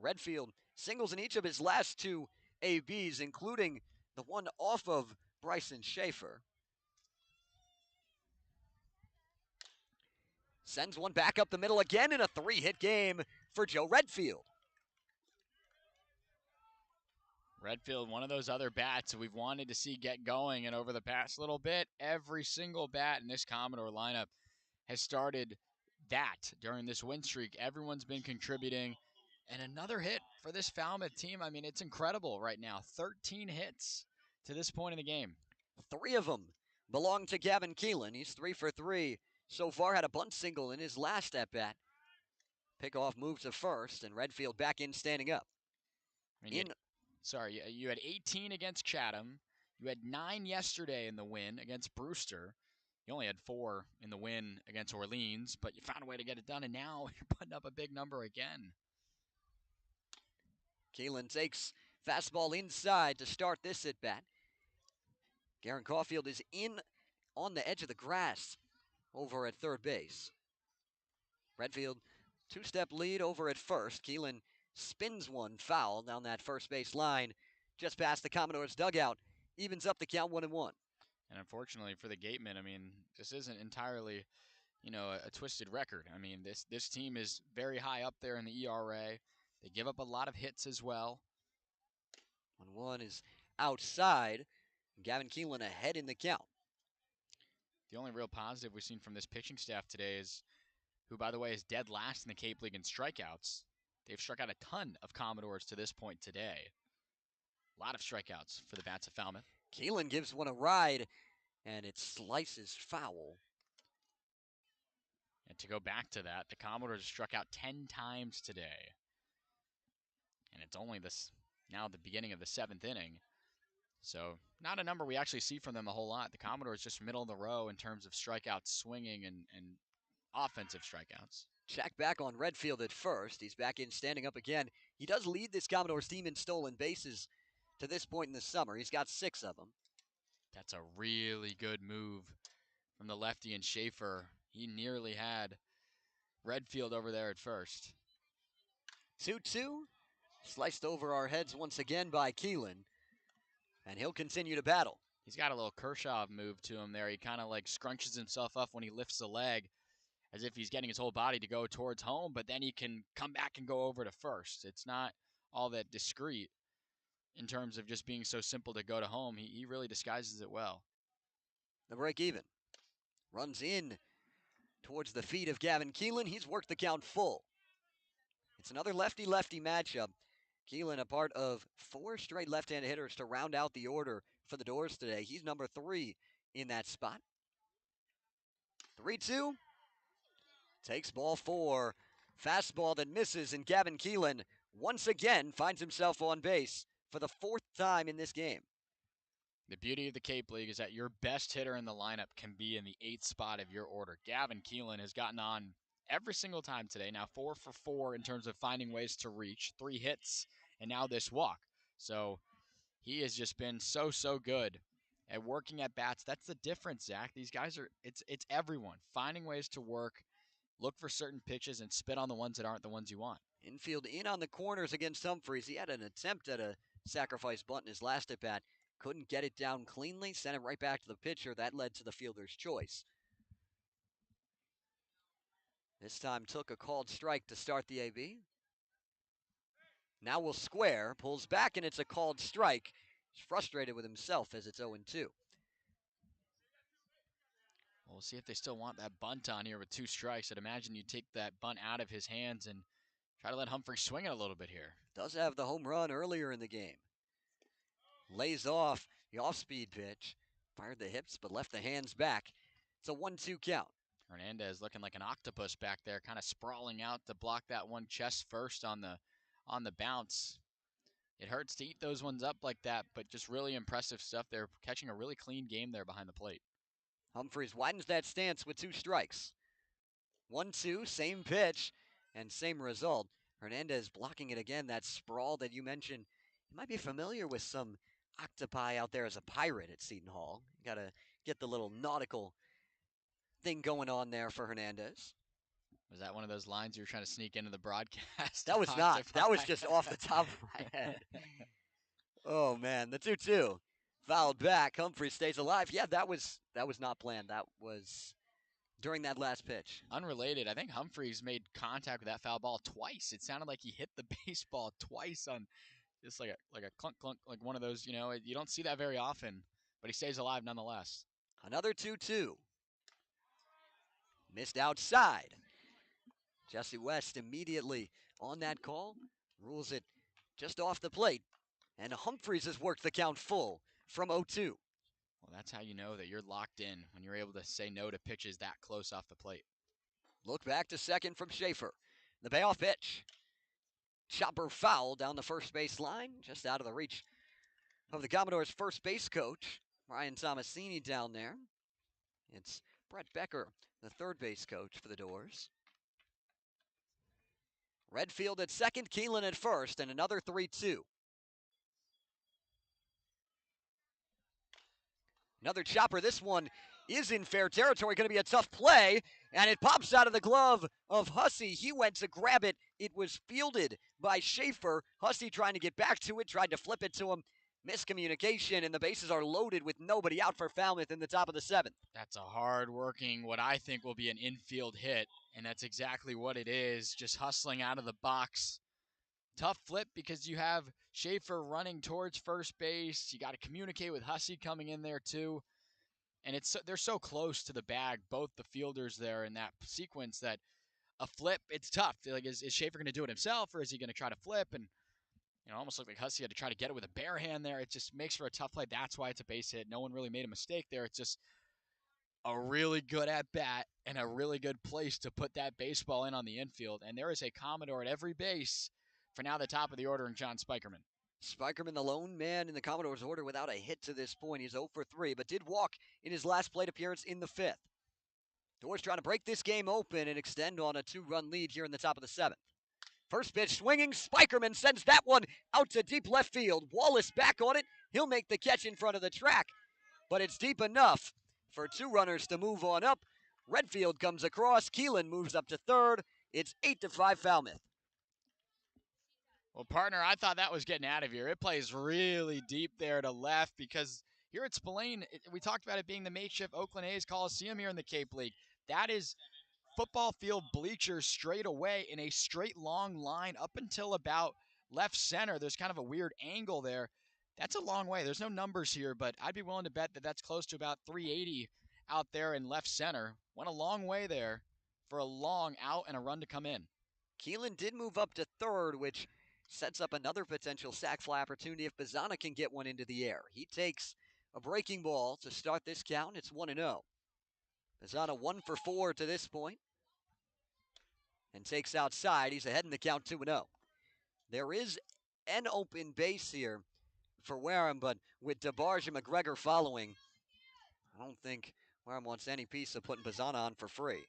Redfield singles in each of his last 2 ABs, including the one off of Bryson Schaefer. Sends one back up the middle again in a 3-hit game for Joe Redfield. Redfield, one of those other bats that we've wanted to see get going, and over the past little bit, every single bat in this Commodore lineup has started that during this win streak. Everyone's been contributing, and another hit for this Falmouth team. I mean, it's incredible right now. 13 hits to this point in the game. 3 of them belong to Gavin Keelan. He's 3 for 3 so far, had a bunt single in his last at-bat. Pickoff moves to first, and Redfield back in standing up. I mean, you had 18 against Chatham. You had 9 yesterday in the win against Brewster. You only had 4 in the win against Orleans, but you found a way to get it done, and now you're putting up a big number again. Keelan takes fastball inside to start this at-bat. Garen Caulfield is in on the edge of the grass over at third base. Redfield, 2-step lead over at first. Keelan spins one foul down that first base line, just past the Commodores dugout. Evens up the count 1-1. And unfortunately for the Gatemen, I mean, this isn't entirely, a twisted record. I mean, this team is very high up there in the ERA. They give up a lot of hits as well. 1-1 is outside. Gavin Keelan ahead in the count. The only real positive we've seen from this pitching staff today is, who, by the way, is dead last in the Cape League in strikeouts. They've struck out a ton of Commodores to this point today. A lot of strikeouts for the bats of Falmouth. Keelan gives one a ride, and it slices foul. And to go back to that, the Commodores have struck out 10 times today. And it's only now the beginning of the 7th inning. So not a number we actually see from them a whole lot. The Commodores just middle of the row in terms of strikeouts, swinging, and offensive strikeouts. Check back on Redfield at first. He's back in standing up again. He does lead this Commodores team in stolen bases to this point in the summer. He's got 6 of them. That's a really good move from the lefty and Schaefer. He nearly had Redfield over there at first. 2-2. Sliced over our heads once again by Keelan. And he'll continue to battle. He's got a little Kershaw move to him there. He kind of like scrunches himself up when he lifts the leg as if he's getting his whole body to go towards home, but then he can come back and go over to first. It's not all that discreet in terms of just being so simple to go to home. He really disguises it well. The break even. Runs in towards the feet of Gavin Keelan. He's worked the count full. It's another lefty-lefty matchup. Keelan, a part of 4 straight left-handed hitters to round out the order for the Doors today. He's number 3 in that spot. 3-2. Takes ball 4. Fastball that misses, and Gavin Keelan once again finds himself on base for the 4th time in this game. The beauty of the Cape League is that your best hitter in the lineup can be in the 8th spot of your order. Gavin Keelan has gotten on every single time today. Now 4 for 4 in terms of finding ways to reach. 3 hits, and now this walk. So he has just been so good at working at bats. That's the difference, Zach. These guys are, it's everyone. Finding ways to work, look for certain pitches, and spit on the ones that aren't the ones you want. Infield in on the corners against Humphreys. He had an attempt at a sacrifice bunt in his last at-bat. Couldn't get it down cleanly, sent it right back to the pitcher. That led to the fielder's choice. This time took a called strike to start the AB. Now will square, pulls back, and it's a called strike. He's frustrated with himself as it's 0-2. We'll see if they still want that bunt on here with 2 strikes. I'd imagine you take that bunt out of his hands and try to let Humphrey swing it a little bit here. Does have the home run earlier in the game. Lays off the off-speed pitch. Fired the hips, but left the hands back. It's a 1-2 count. Hernandez looking like an octopus back there, kind of sprawling out to block that one chest first on the bounce. It hurts to eat those ones up like that, but just really impressive stuff. They're catching a really clean game there behind the plate. Humphreys widens that stance with 2 strikes. 1-2, same pitch, and same result. Hernandez blocking it again, that sprawl that you mentioned. You might be familiar with some octopi out there as a pirate at Seton Hall. You got to get the little nautical thing going on there for Hernandez. Was that one of those lines you were trying to sneak into the broadcast? That was not. That was just off the top of my head. Oh, man, the 2-2. Fouled back. Humphrey stays alive. Yeah, that was not planned. That was during that last pitch. Unrelated, I think Humphreys made contact with that foul ball twice. It sounded like he hit the baseball twice on just like a clunk clunk, like one of those, you don't see that very often, but he stays alive nonetheless. Another 2-2. Missed outside. Jesse West immediately on that call, rules it just off the plate, and Humphreys has worked the count full from 0-2. Well, that's how you know that you're locked in, when you're able to say no to pitches that close off the plate. Look back to second from Schaefer. The payoff pitch. Chopper foul down the first base line, just out of the reach of the Commodores' first base coach, Ryan Tomasini down there. It's Brett Becker, the third base coach for the Doors. Redfield at second, Keelan at first, and another 3-2. Another chopper. This one is in fair territory. Going to be a tough play, and it pops out of the glove of Hussey. He went to grab it. It was fielded by Schaefer. Hussey trying to get back to it, tried to flip it to him. Miscommunication, and the bases are loaded with nobody out for Falmouth in the top of the 7th. That's a hard-working, what I think will be an infield hit, and that's exactly what it is, just hustling out of the box. Tough flip because you have Schaefer running towards first base. You got to communicate with Hussey coming in there too. And they're so close to the bag, both the fielders there in that sequence, that a flip, it's tough. Like, is Schaefer going to do it himself, or is he going to try to flip? And almost looked like Hussey had to try to get it with a bare hand there. It just makes for a tough play. That's why it's a base hit. No one really made a mistake there. It's just a really good at-bat and a really good place to put that baseball in on the infield. And there is a Commodore at every base for now the top of the order in John Spykerman. Spykerman, the lone man in the Commodores' order without a hit to this point. He's 0 for 3, but did walk in his last plate appearance in the 5th. Doors trying to break this game open and extend on a 2-run lead here in the top of the 7th. First pitch swinging, Spikerman sends that one out to deep left field. Wallace back on it. He'll make the catch in front of the track, but it's deep enough for 2 runners to move on up. Redfield comes across. Keelan moves up to third. It's 8-5 Falmouth. Well, partner, I thought that was getting out of here. It plays really deep there to left because here at Spillane, we talked about it being the makeshift Oakland A's Coliseum here in the Cape League. That is football field bleachers straight away in a straight long line up until about left center. There's kind of a weird angle there. That's a long way. There's no numbers here, but I'd be willing to bet that that's close to about 380 out there in left center. Went a long way there for a long out and a run to come in. Keelan did move up to third, which sets up another potential sac fly opportunity if Bazzana can get one into the air. He takes a breaking ball to start this count. It's 1-0. Bazzana 1 for 4 to this point and takes outside. He's ahead in the count 2-0. There is an open base here for Wareham, but with DeBarge and McGregor following, I don't think Wareham wants any piece of putting Bazzana on for free.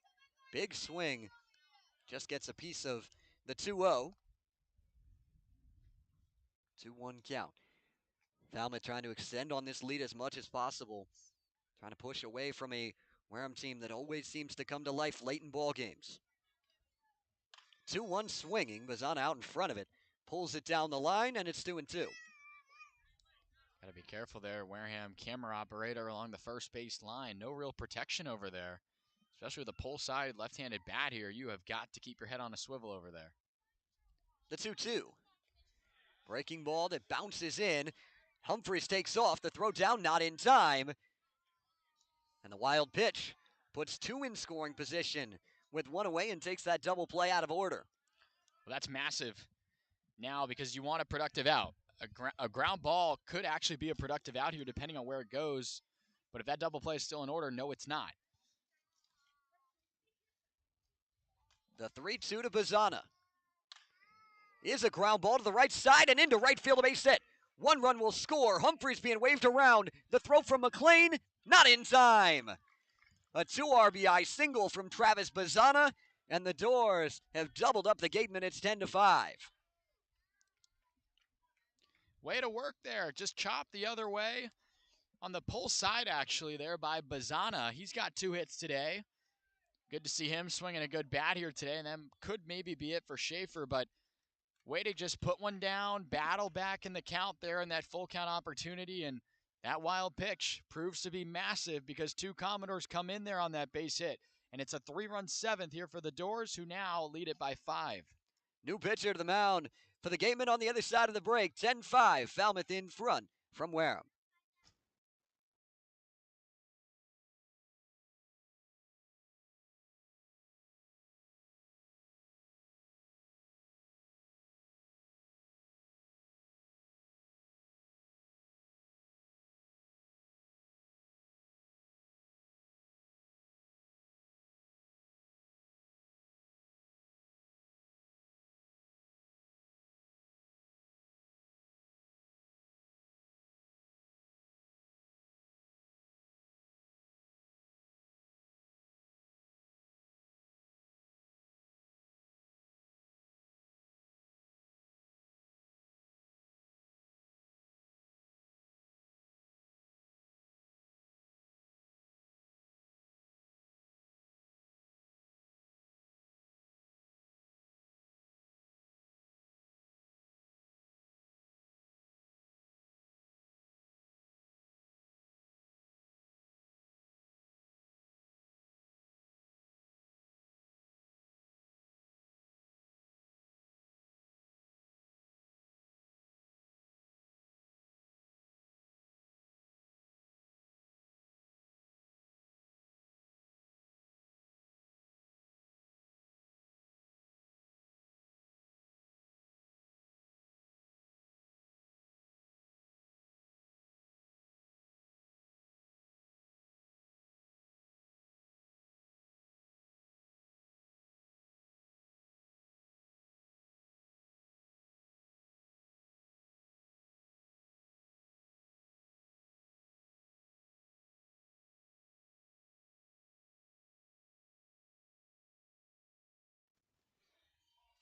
Big swing, just gets a piece of the 2-0. 2-1 count. Falmouth trying to extend on this lead as much as possible. Trying to push away from a Wareham team that always seems to come to life late in ball games. 2-1 swinging. Bazzana out in front of it. Pulls it down the line, and it's 2-2. Got to be careful there. Wareham camera operator along the first base line. No real protection over there. Especially with the pull side left-handed bat here. You have got to keep your head on a swivel over there. The 2-2. Breaking ball that bounces in. Humphries takes off. The throw down not in time. And the wild pitch puts 2 in scoring position with 1 away and takes that double play out of order. Well, that's massive now because you want a productive out. A ground ball could actually be a productive out here depending on where it goes. But if that double play is still in order, no, it's not. The 3-2 to Bazzana. Is a ground ball to the right side and into right field, a base hit. 1 run will score. Humphries being waved around. The throw from McLean, not in time. A 2 RBI single from Travis Bazzana, and the Doors have doubled up the Gatemen. It's 10-5. Way to work there. Just chop the other way on the pull side, actually, there by Bazzana. He's got 2 hits today. Good to see him swinging a good bat here today, and that could maybe be it for Schaefer, but way to just put one down, battle back in the count there in that full count opportunity, and that wild pitch proves to be massive because 2 Commodores come in there on that base hit, and it's a 3-run 7th here for the Doors, who now lead it by 5. New pitcher to the mound for the Gatemen on the other side of the break. 10-5, Falmouth in front from Wareham.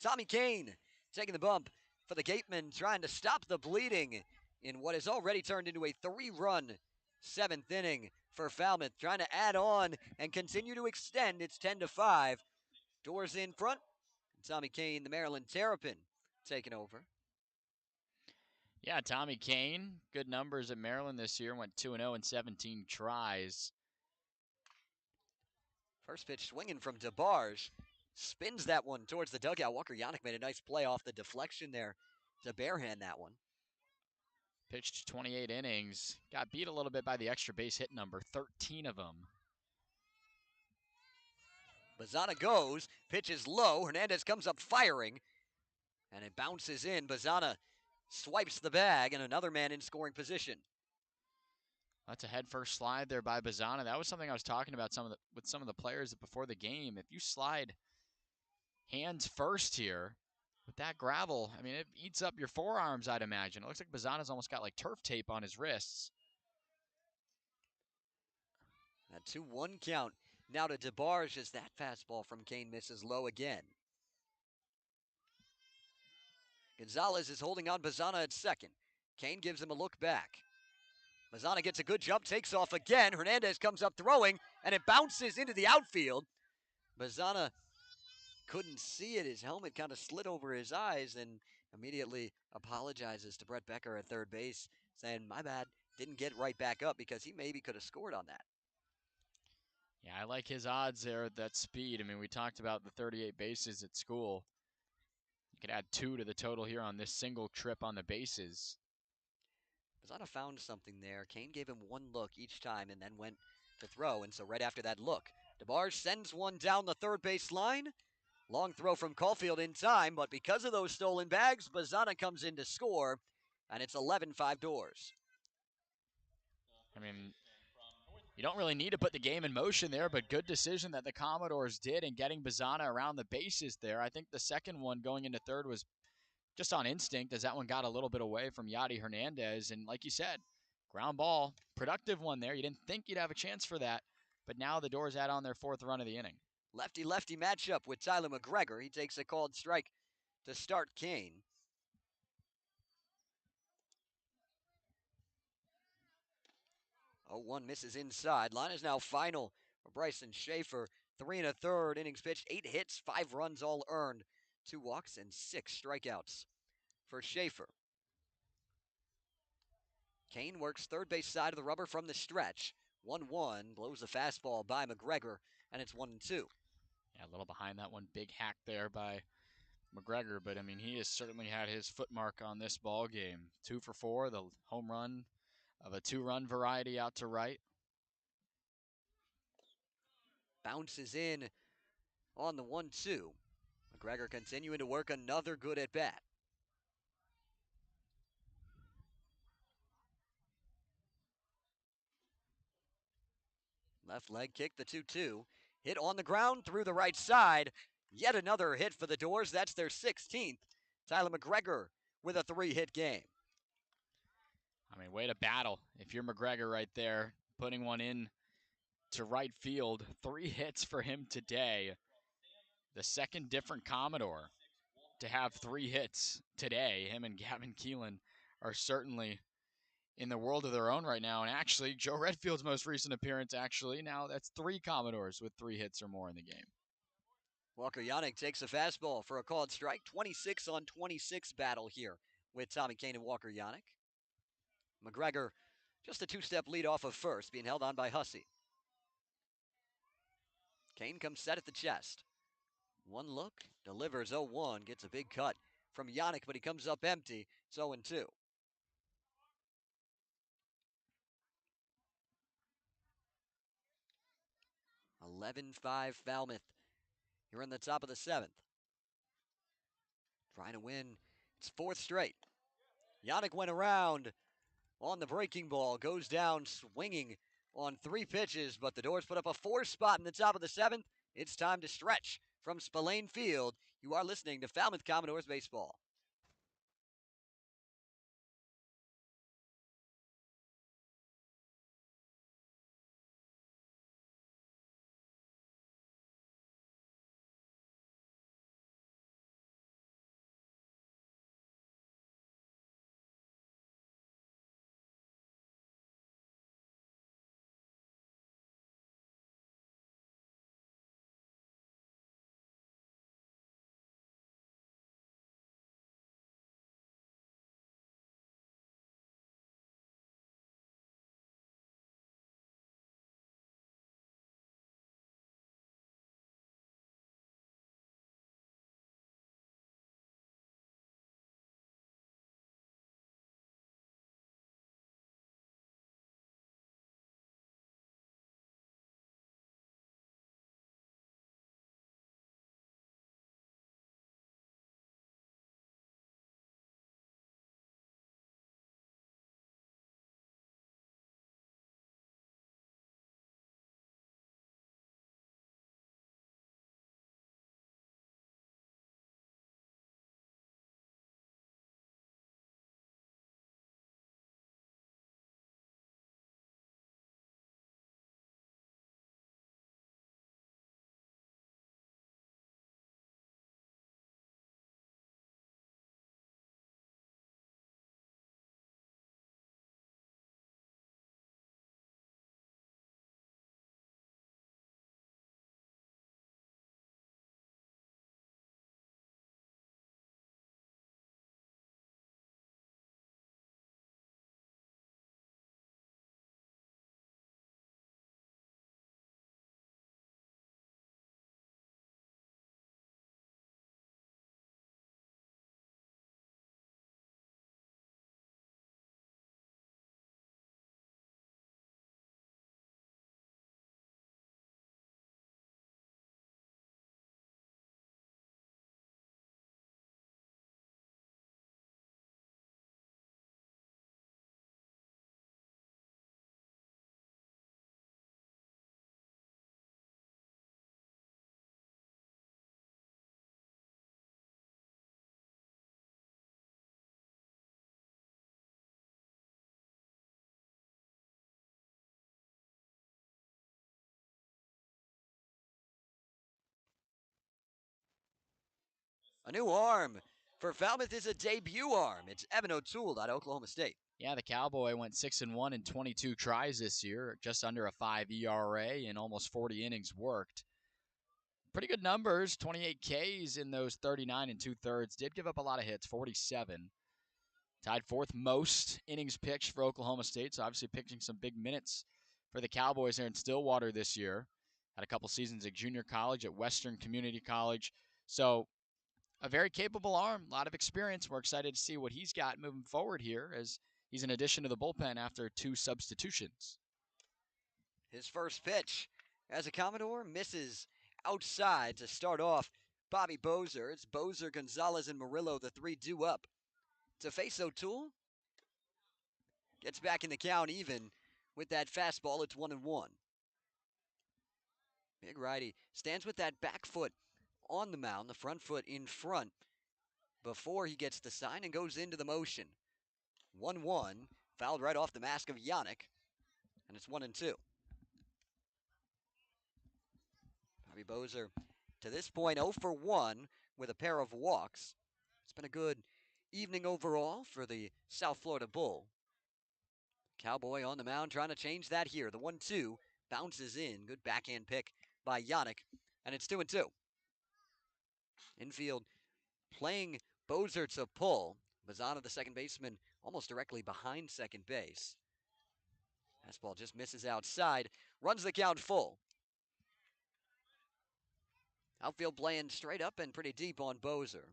Tommy Kane taking the bump for the Gatemen, trying to stop the bleeding in what has already turned into a 3-run 7th inning for Falmouth, trying to add on and continue to extend. It's 10-5. Doors in front. Tommy Kane, the Maryland Terrapin, taking over. Yeah, Tommy Kane, good numbers at Maryland this year. Went 2-0 in 17 tries. First pitch swinging from DeBarge. Spins that one towards the dugout. Walker Yannick made a nice play off the deflection there to barehand that one. Pitched 28 innings. Got beat a little bit by the extra base hit number, 13 of them. Bazana goes, pitches low. Hernandez comes up firing, and it bounces in. Bazana swipes the bag, and another man in scoring position. That's a head first slide there by Bazana. That was something I was talking about with some of the players before the game. If you slide hands first here with that gravel, I mean, it eats up your forearms, I'd imagine. It looks like Bazana's almost got like turf tape on his wrists. That 2-1 count. Now to DeBarge as that fastball from Kane misses low again. Gonzalez is holding on Bazana at second. Kane gives him a look back. Bazana gets a good jump, takes off again. Hernandez comes up throwing, and it bounces into the outfield. Bazana couldn't see it. His helmet kind of slid over his eyes and immediately apologizes to Brett Becker at third base, saying, my bad, didn't get right back up because he maybe could have scored on that. Yeah, I like his odds there at that speed. I mean, we talked about the 38 bases at school. You could add 2 to the total here on this single trip on the bases. Bazana found something there. Kane gave him one look each time and then went to throw. And so right after that look, DeBarge sends one down the third base line. Long throw from Caulfield in time, but because of those stolen bags, Bazana comes in to score, and it's 11-5 Doors. I mean, you don't really need to put the game in motion there, but good decision that the Commodores did in getting Bazana around the bases there. I think the second one going into third was just on instinct, as that one got a little bit away from Yadi Hernandez. And like you said, ground ball, productive one there. You didn't think you'd have a chance for that, but now the Doors add on their 4th run of the inning. Lefty-lefty matchup with Tyler McGregor. He takes a called strike to start Kane. 0-1 misses inside. Line is now final for Bryson Schaefer. 3 1/3 innings pitched, 8 hits, 5 runs all earned, 2 walks and 6 strikeouts for Schaefer. Kane works third base side of the rubber from the stretch. 1-1, blows a fastball by McGregor, and it's 1-2. Yeah, a little behind that one. Big hack there by McGregor, but I mean, he has certainly had his footmark on this ball game. 2 for 4, the home run of a 2-run variety out to right. Bounces in on the 1-2. McGregor continuing to work another good at bat. Left leg kick, the 2-2. Hit on the ground through the right side. Yet another hit for the Doors. That's their 16th. Tyler McGregor with a 3-hit game. I mean, way to battle. If you're McGregor right there, putting one in to right field. 3 hits for him today. The second different Commodore to have 3 hits today. Him and Gavin Keelan are certainly in the world of their own right now. And actually, Joe Redfield's most recent appearance, now that's 3 Commodores with 3 hits or more in the game. Walker Yannick takes a fastball for a called strike. 26-on-26 battle here with Tommy Kane and Walker Yannick. McGregor just a 2-step lead off of first, being held on by Hussey. Kane comes set at the chest. One look, delivers 0-1, gets a big cut from Yannick, but he comes up empty. It's 0-2. (11-5) Falmouth here in the top of the 7th. Trying to win its 4th straight. Yannick went around on the breaking ball, goes down swinging on 3 pitches, but the Doors put up a 4 spot in the top of the 7th. It's time to stretch from Spillane Field. You are listening to Falmouth Commodores Baseball. A new arm for Falmouth is a debut arm. It's Evan O'Toole out of Oklahoma State. Yeah, the Cowboy went 6-1 in 22 tries this year, just under a 5 ERA and almost 40 innings worked. Pretty good numbers, 28 Ks in those 39 and 2/3. Did give up a lot of hits, 47. Tied fourth most innings pitched for Oklahoma State, so obviously pitching some big minutes for the Cowboys there in Stillwater this year. Had a couple seasons at junior college, at Western Community College. So a very capable arm, a lot of experience. We're excited to see what he's got moving forward here as he's an addition to the bullpen after 2 substitutions. His first pitch as a Commodore misses outside to start off Bobby Bozer. It's Bozer, Gonzalez, and Murillo, the 3 due up to face O'Toole. Gets back in the count even with that fastball. It's 1-1. Big righty stands with that back foot on the mound, the front foot in front before he gets the sign and goes into the motion. 1-1, fouled right off the mask of Yannick, and it's 1-2. Bobby Bozer, to this point, 0 for 1 with a pair of walks. It's been a good evening overall for the South Florida Bull. Cowboy on the mound trying to change that here. The 1-2 bounces in. Good backhand pick by Yannick, and it's 2-2. Infield playing Bozer to pull. Bazana, the second baseman, almost directly behind second base. Fastball just misses outside. Runs the count full. Outfield playing straight up and pretty deep on Bozer.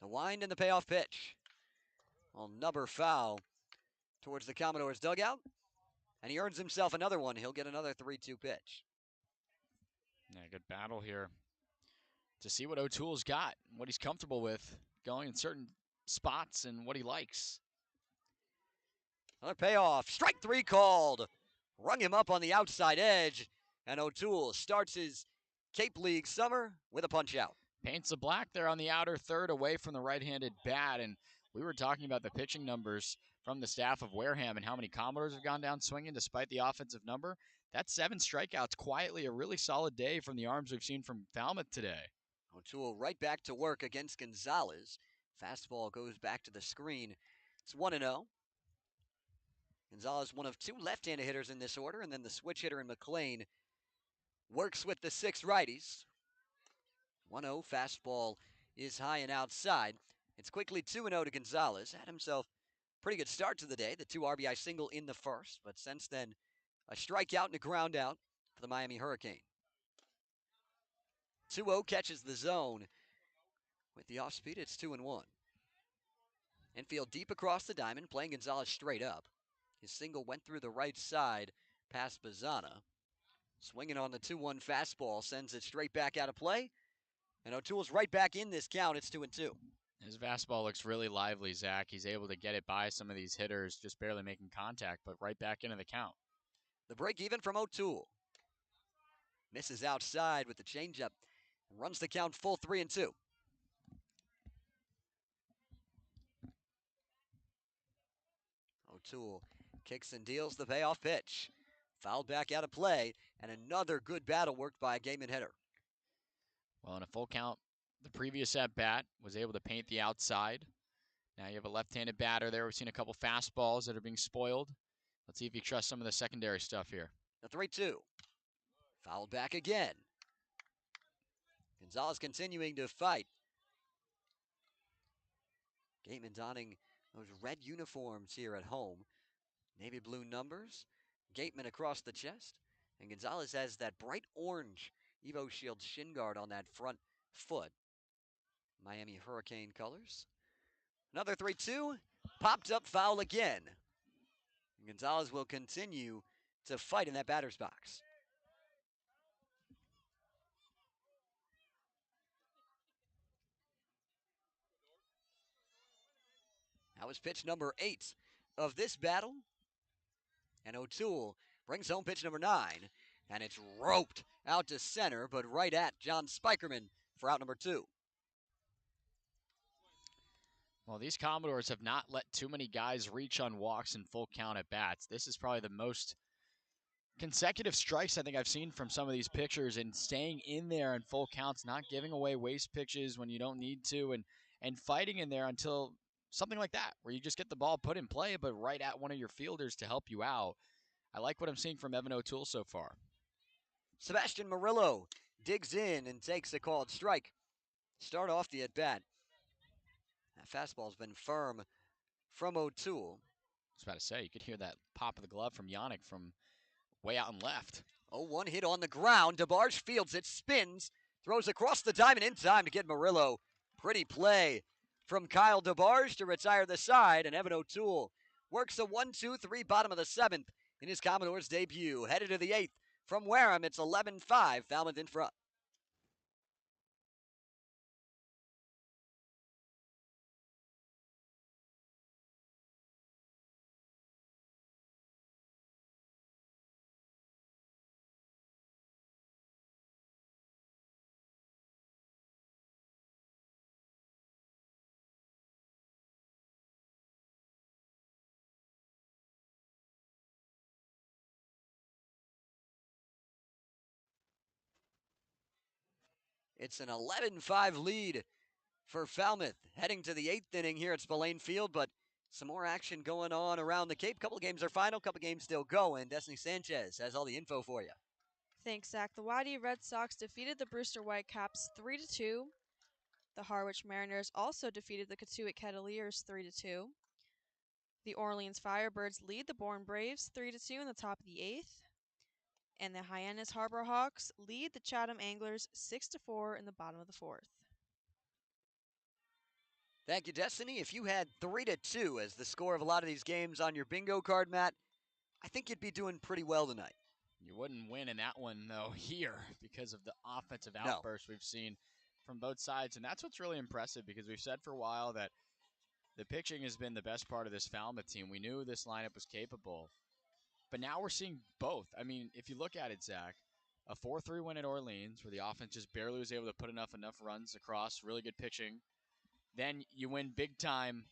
The wind and the payoff pitch. Another foul towards the Commodores dugout. And he earns himself another one. He'll get another 3-2 pitch. Yeah, good battle here to see what O'Toole's got, what he's comfortable with, going in certain spots and what he likes. Another payoff. Strike 3 called. Rung him up on the outside edge. And O'Toole starts his Cape League summer with a punch out. Paints the black there on the outer third away from the right-handed bat. And we were talking about the pitching numbers from the staff of Wareham and how many Commodores have gone down swinging despite the offensive number. That's 7 strikeouts, quietly a really solid day from the arms we've seen from Falmouth today. O'Toole right back to work against Gonzalez. Fastball goes back to the screen. It's 1-0. Gonzalez, one of 2 left-handed hitters in this order, and then the switch hitter in McLean works with the 6 righties. 1-0, fastball is high and outside. It's quickly 2-0 to Gonzalez. Had himself a pretty good start to the day, the 2 RBI single in the first, but since then, a strikeout and a ground out for the Miami Hurricane. 2-0 catches the zone. With the off speed, it's 2-1. Infield deep across the diamond, playing Gonzalez straight up. His single went through the right side past Bazana. Swinging on the 2-1 fastball, sends it straight back out of play. And O'Toole's right back in this count. It's 2-2. His fastball looks really lively, Zach. He's able to get it by some of these hitters, just barely making contact, but right back into the count. The break even from O'Toole. Misses outside with the changeup. Runs the count full 3-2. O'Toole kicks and deals the payoff pitch. Fouled back out of play, and another good battle worked by a Gatemen hitter. Well, in a full count, the previous at-bat was able to paint the outside. Now you have a left-handed batter there. We've seen a couple fastballs that are being spoiled. Let's see if you trust some of the secondary stuff here. The 3-2. Fouled back again. Gonzalez continuing to fight. Gatemen donning those red uniforms here at home. Navy blue numbers. Gatemen across the chest. And Gonzalez has that bright orange Evo Shield shin guard on that front foot. Miami Hurricane colors. Another 3-2. Popped up foul again. And Gonzalez will continue to fight in that batter's box. That was pitch number 8 of this battle. And O'Toole brings home pitch number 9. And it's roped out to center, but right at John Spikerman for out number 2. Well, these Commodores have not let too many guys reach on walks in full count at bats. This is probably the most consecutive strikes I think I've seen from some of these pitchers, and staying in there in full counts, not giving away waste pitches when you don't need to, and fighting in there until something like that, where you just get the ball put in play, but right at one of your fielders to help you out. I like what I'm seeing from Evan O'Toole so far. Sebastian Murillo digs in and takes a called strike. Start off the at-bat. That fastball's been firm from O'Toole. I was about to say, you could hear that pop of the glove from Yannick from way out and left. 0-1 hit on the ground. DeBarge fields it, spins, throws across the diamond in time to get Murillo. Pretty play from Kyle DeBarge to retire the side, and Evan O'Toole works a 1-2-3 bottom of the 7th in his Commodores debut. Headed to the 8th from Wareham, it's 11-5, Falmouth in front. It's an 11-5 lead for Falmouth, heading to the 8th inning here at Spillane Field, but some more action going on around the Cape. Couple of games are final, couple of games still going. Destiny Sanchez has all the info for you. Thanks, Zach. The Waddy Red Sox defeated the Brewster Whitecaps 3-2. The Harwich Mariners also defeated the Catuit Kettleers 3-2. The Orleans Firebirds lead the Bourne Braves 3-2 in the top of the 8th. And the Hyannis Harbor Hawks lead the Chatham Anglers 6-4 in the bottom of the 4th. Thank you, Destiny. If you had 3-2 as the score of a lot of these games on your bingo card, Matt, I think you'd be doing pretty well tonight. You wouldn't win in that one, though, here because of the offensive outbursts we've seen from both sides. And that's what's really impressive, because we've said for a while that the pitching has been the best part of this Falmouth team. We knew this lineup was capable. But now we're seeing both. I mean, if you look at it, Zach, a 4-3 win at Orleans where the offense just barely was able to put enough runs across, really good pitching. Then you win big time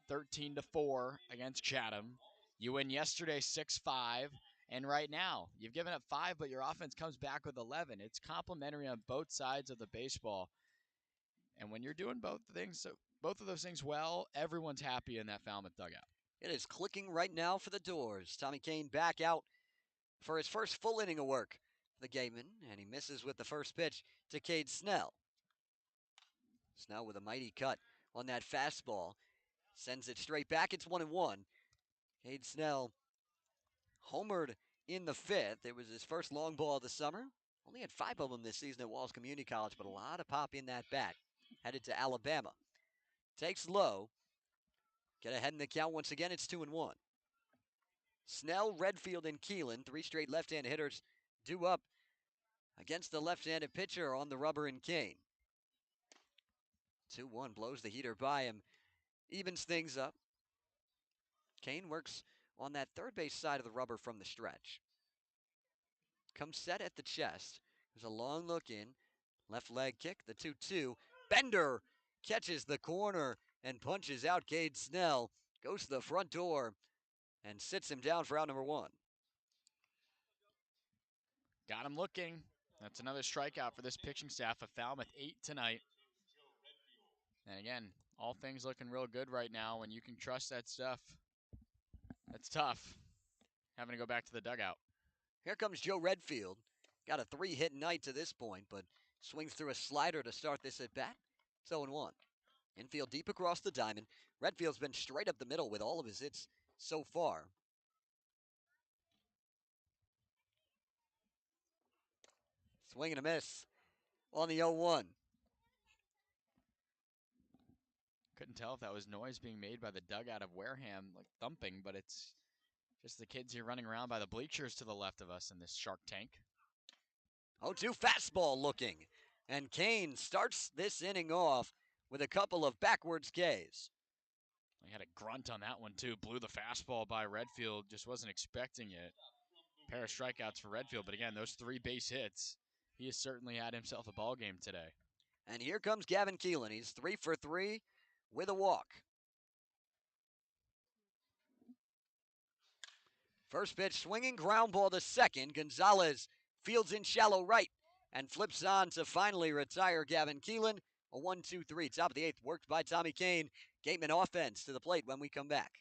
13-4 against Chatham. You win yesterday 6-5. And right now, you've given up 5, but your offense comes back with 11. It's complimentary on both sides of the baseball. And when you're doing both of those things well, everyone's happy in that Falmouth dugout. It is clicking right now for the Doors. Tommy Kane back out for his first full inning of work for the Gatemen, and he misses with the first pitch to Cade Snell. Snell with a mighty cut on that fastball. Sends it straight back. It's 1-1. Cade Snell homered in the 5th. It was his first long ball of the summer. Only had 5 of them this season at Walls Community College, but a lot of pop in that bat. Headed to Alabama. Takes low. Get ahead in the count once again. It's 2-1. Snell, Redfield, and Keelan, 3 straight left-hand hitters, due up against the left-handed pitcher on the rubber in Kane. 2-1 blows the heater by him. Evens things up. Kane works on that third base side of the rubber from the stretch. Comes set at the chest. There's a long look in. Left leg kick, the 2-2. Bender catches the corner and punches out Cade Snell. Goes to the front door and sits him down for out number 1. Got him looking. That's another strikeout for this pitching staff of Falmouth. 8 tonight. And again, all things looking real good right now. When you can trust that stuff, that's tough. Having to go back to the dugout. Here comes Joe Redfield. Got a 3-hit night to this point, but swings through a slider to start this at bat. 0-1. Infield deep across the diamond. Redfield's been straight up the middle with all of his hits so far. Swing and a miss on the 0-1. Couldn't tell if that was noise being made by the dugout of Wareham, like thumping, but it's just the kids here running around by the bleachers to the left of us in this Shark Tank. 0-2 fastball looking. And Kane starts this inning off with a couple of backwards Ks. He had a grunt on that one, too. Blew the fastball by Redfield. Just wasn't expecting it. Pair of strikeouts for Redfield. But again, those 3 base hits, he has certainly had himself a ball game today. And here comes Gavin Keelan. He's 3 for 3 with a walk. First pitch swinging, ground ball to second. Gonzalez fields in shallow right and flips on to finally retire Gavin Keelan. A 1-2-3. Top of the 8th worked by Tommy Kane. Gateman offense to the plate when we come back.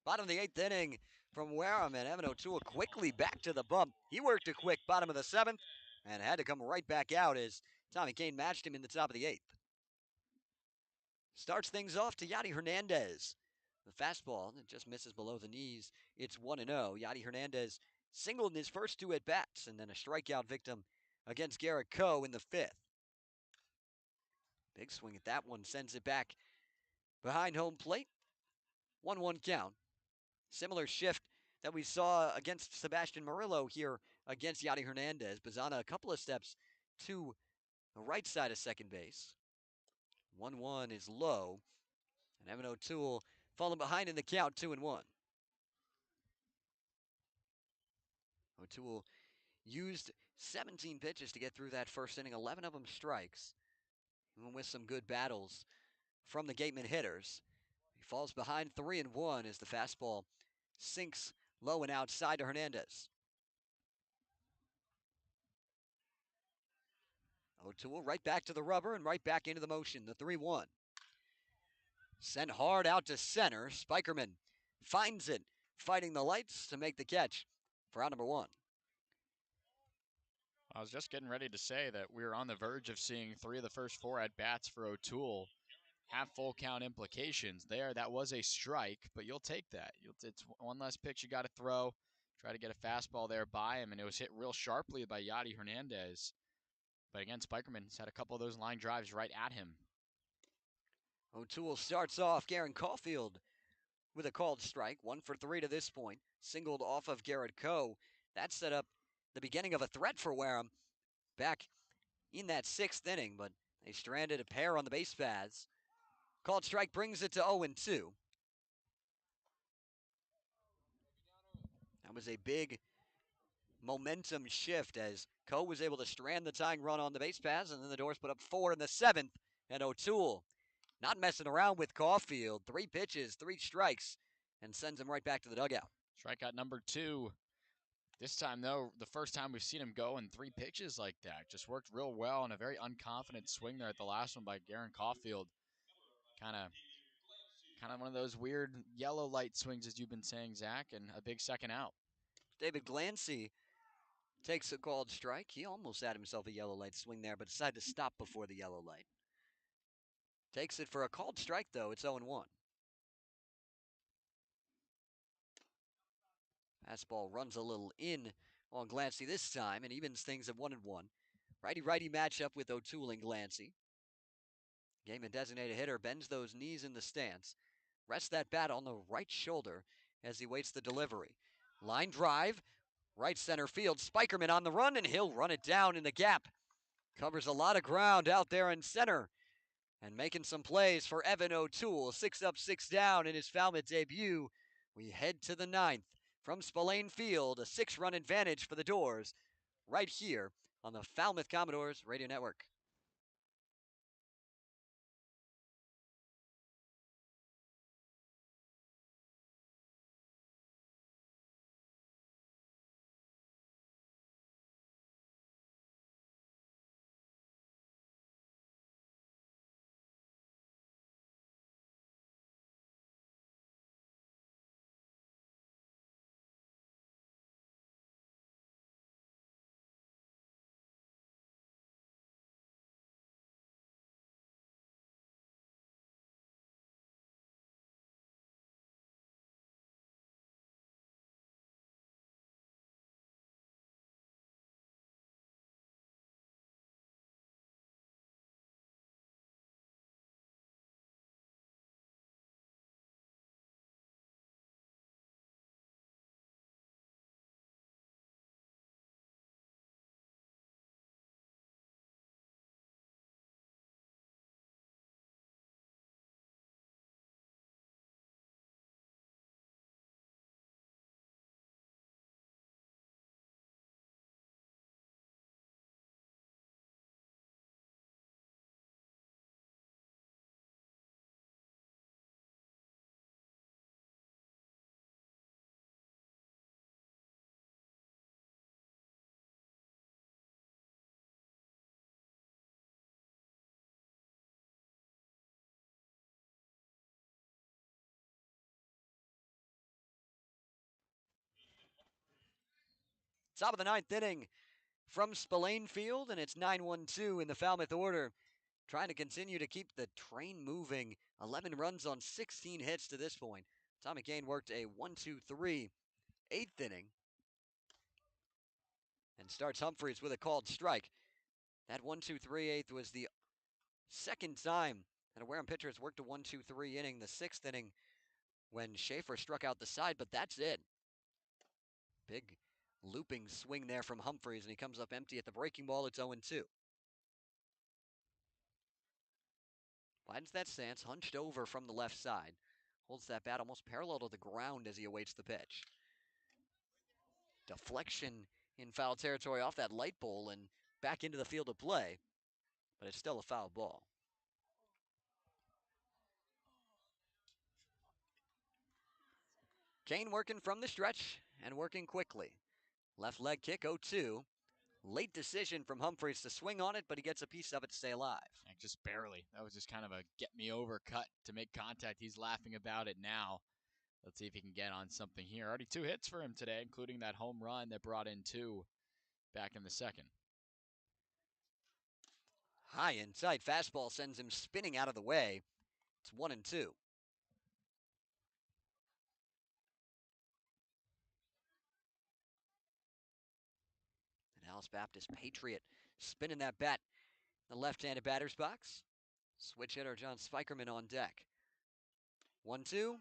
Bottom of the 8th inning from Wareham, and Evan O'Toole quickly back to the bump. He worked a quick bottom of the 7th and had to come right back out as Tommy Kane matched him in the top of the 8th. Starts things off to Yadi Hernandez. The fastball that just misses below the knees. It's 1-0. Yadi Hernandez singled in his first 2 at-bats and then a strikeout victim against Garrett Coe in the 5th. Big swing at that one, sends it back behind home plate. 1-1 count. Similar shift that we saw against Sebastian Murillo here against Yadi Hernandez. Bazana a couple of steps to the right side of second base. 1-1 is low. And Evan O'Toole falling behind in the count, 2-1. O'Toole used 17 pitches to get through that first inning, 11 of them strikes. Even with some good battles from the Gatemen hitters. He falls behind 3-1 as the fastball sinks low and outside to Hernandez. O'Toole right back to the rubber and right back into the motion, the 3-1. Sent hard out to center. Spikerman finds it, fighting the lights to make the catch for out number 1. I was just getting ready to say that we were on the verge of seeing 3 of the first 4 at-bats for O'Toole have full count implications there. That was a strike, but you'll take that. It's one less pitch you got to throw. Try to get a fastball there by him, and it was hit real sharply by Yadi Hernandez. But again, Spikerman's had a couple of those line drives right at him. O'Toole starts off Garen Caulfield with a called strike. 1 for 3 to this point. Singled off of Garrett Coe. That set up the beginning of a threat for Wareham back in that 6th inning, but they stranded a pair on the base paths. Called strike brings it to 0-2. That was a big momentum shift as Coe was able to strand the tying run on the base paths, and then the Doors put up 4 in the 7th, and O'Toole not messing around with Caulfield. 3 pitches, 3 strikes, and sends him right back to the dugout. Strikeout number 2. This time, though, the first time we've seen him go in 3 pitches like that. Just worked real well and a very unconfident swing there at the last one by Garen Caulfield. Kind of one of those weird yellow light swings, as you've been saying, Zach, and a big second out. David Glancy takes a called strike. He almost had himself a yellow light swing there, but decided to stop before the yellow light. Takes it for a called strike, though. It's 0-1. Fastball runs a little in on Glancy this time and evens things at 1-1. Righty-righty matchup with O'Toole and Glancy. Gateman designated hitter bends those knees in the stance. Rests that bat on the right shoulder as he waits the delivery. Line drive Right center field. Spikerman on the run, and he'll run it down in the gap. Covers a lot of ground out there in center. And making some plays for Evan O'Toole. 6 up, 6 down in his Falmouth debut. We head to the 9th from Spillane Field. A 6-run advantage for the Doors right here on the Falmouth Commodores Radio Network. Top of the 9th inning from Spillane Field, and it's 9-1-2 in the Falmouth order. Trying to continue to keep the train moving. 11 runs on 16 hits to this point. Tommy Kane worked a 1-2-3 8th inning and starts Humphreys with a called strike. That 1-2-3 8th was the second time that a Wareham pitcher has worked a 1-2-3 inning. The 6th inning when Schaefer struck out the side, but that's it. Big looping swing there from Humphreys, and he comes up empty at the breaking ball. It's 0-2. Finds that stance, hunched over from the left side. Holds that bat almost parallel to the ground as he awaits the pitch. Deflection in foul territory off that light pole and back into the field of play, but it's still a foul ball. Kane working from the stretch and working quickly. Left leg kick, 0-2. Late decision from Humphreys to swing on it, but he gets a piece of it to stay alive. And just barely. That was just kind of a get me over cut to make contact. He's laughing about it now. Let's see if he can get on something here. Already 2 hits for him today, including that home run that brought in 2 back in the second. High inside fastball sends him spinning out of the way. It's 1-2. And Alice Baptist Patriot spinning that bat in the left-handed batter's box. Switch hitter John Spikerman on deck. 1-2.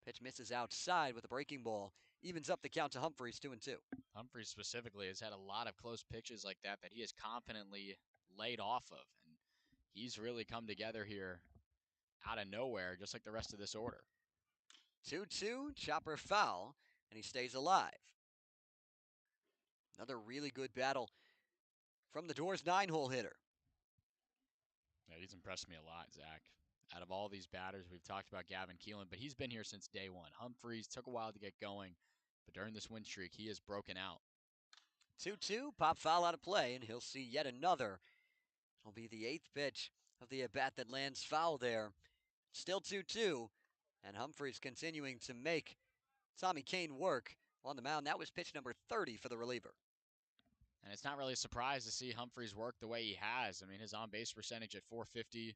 Pitch misses outside with a breaking ball. Evens up the count to Humphreys, 2-2. Humphreys specifically has had a lot of close pitches like that he has confidently laid off of. And he's really come together here out of nowhere, just like the rest of this order. 2-2, chopper foul, and he stays alive. Another really good battle from the Doors 9-hole hitter. Yeah, he's impressed me a lot, Zach. Out of all these batters, we've talked about Gavin Keelan, but he's been here since day one. Humphreys took a while to get going, but during this win streak, he has broken out. 2-2, pop foul out of play, and he'll see yet another. It'll be the 8th pitch of the at-bat that lands foul there. Still 2-2, and Humphreys continuing to make Tommy Kane work on the mound. That was pitch number 30 for the reliever. And it's not really a surprise to see Humphreys work the way he has. I mean, his on-base percentage at .450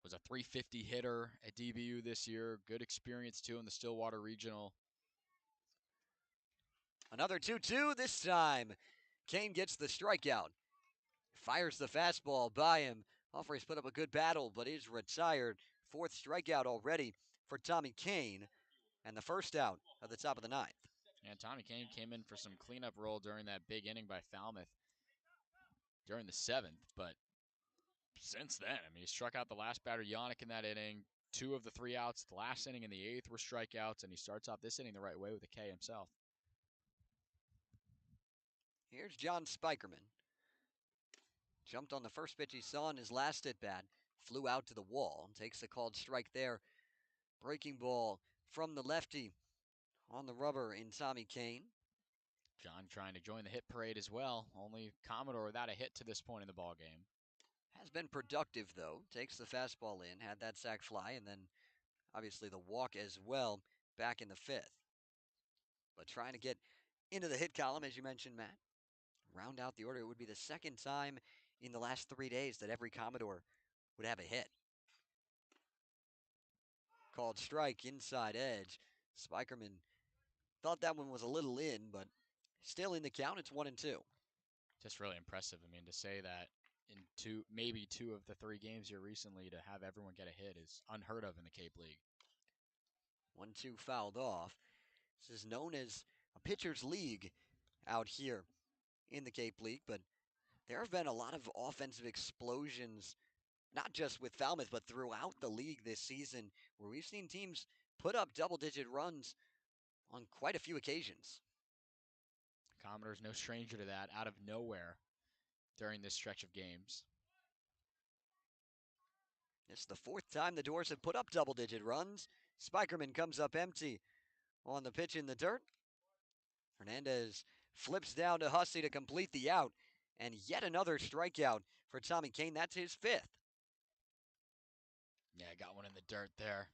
was a .350 hitter at DBU this year. Good experience, too, in the Stillwater Regional. Another 2-2 this time. Kane gets the strikeout. Fires the fastball by him. Humphreys put up a good battle, but is retired. 4th strikeout already for Tommy Kane, and the first out of the top of the 9th. And Tommy Kane came in for some cleanup role during that big inning by Falmouth during the 7th, but since then, I mean, he struck out the last batter, Yannick, in that inning. 2 of the 3 outs, the last inning and the 8th were strikeouts, and he starts off this inning the right way with a K himself. Here's John Spikerman. Jumped on the first pitch he saw in his last at-bat, flew out to the wall, takes the called strike there. Breaking ball from the lefty on the rubber in Tommy Kane. John trying to join the hit parade as well. Only Commodore without a hit to this point in the ball game. Has been productive, though. Takes the fastball in, had that sac fly, and then obviously the walk as well back in the 5th. But trying to get into the hit column, as you mentioned, Matt. Round out the order. It would be the second time in the last 3 days that every Commodore would have a hit. Called strike, inside edge. Spikerman thought that one was a little in, but still in the count. It's 1-2. Just really impressive. I mean, to say that in maybe two of the 3 games here recently, to have everyone get a hit is unheard of in the Cape League. 1-2 fouled off. This is known as a pitcher's league out here in the Cape League, but there have been a lot of offensive explosions, not just with Falmouth, but throughout the league this season, where we've seen teams put up double-digit runs on quite a few occasions. Commodore's no stranger to that, out of nowhere during this stretch of games. It's the 4th time the Doors have put up double-digit runs. Spikerman comes up empty on the pitch in the dirt. Hernandez flips down to Hussey to complete the out, and yet another strikeout for Tommy Kane. That's his 5th. Yeah, got one in the dirt there.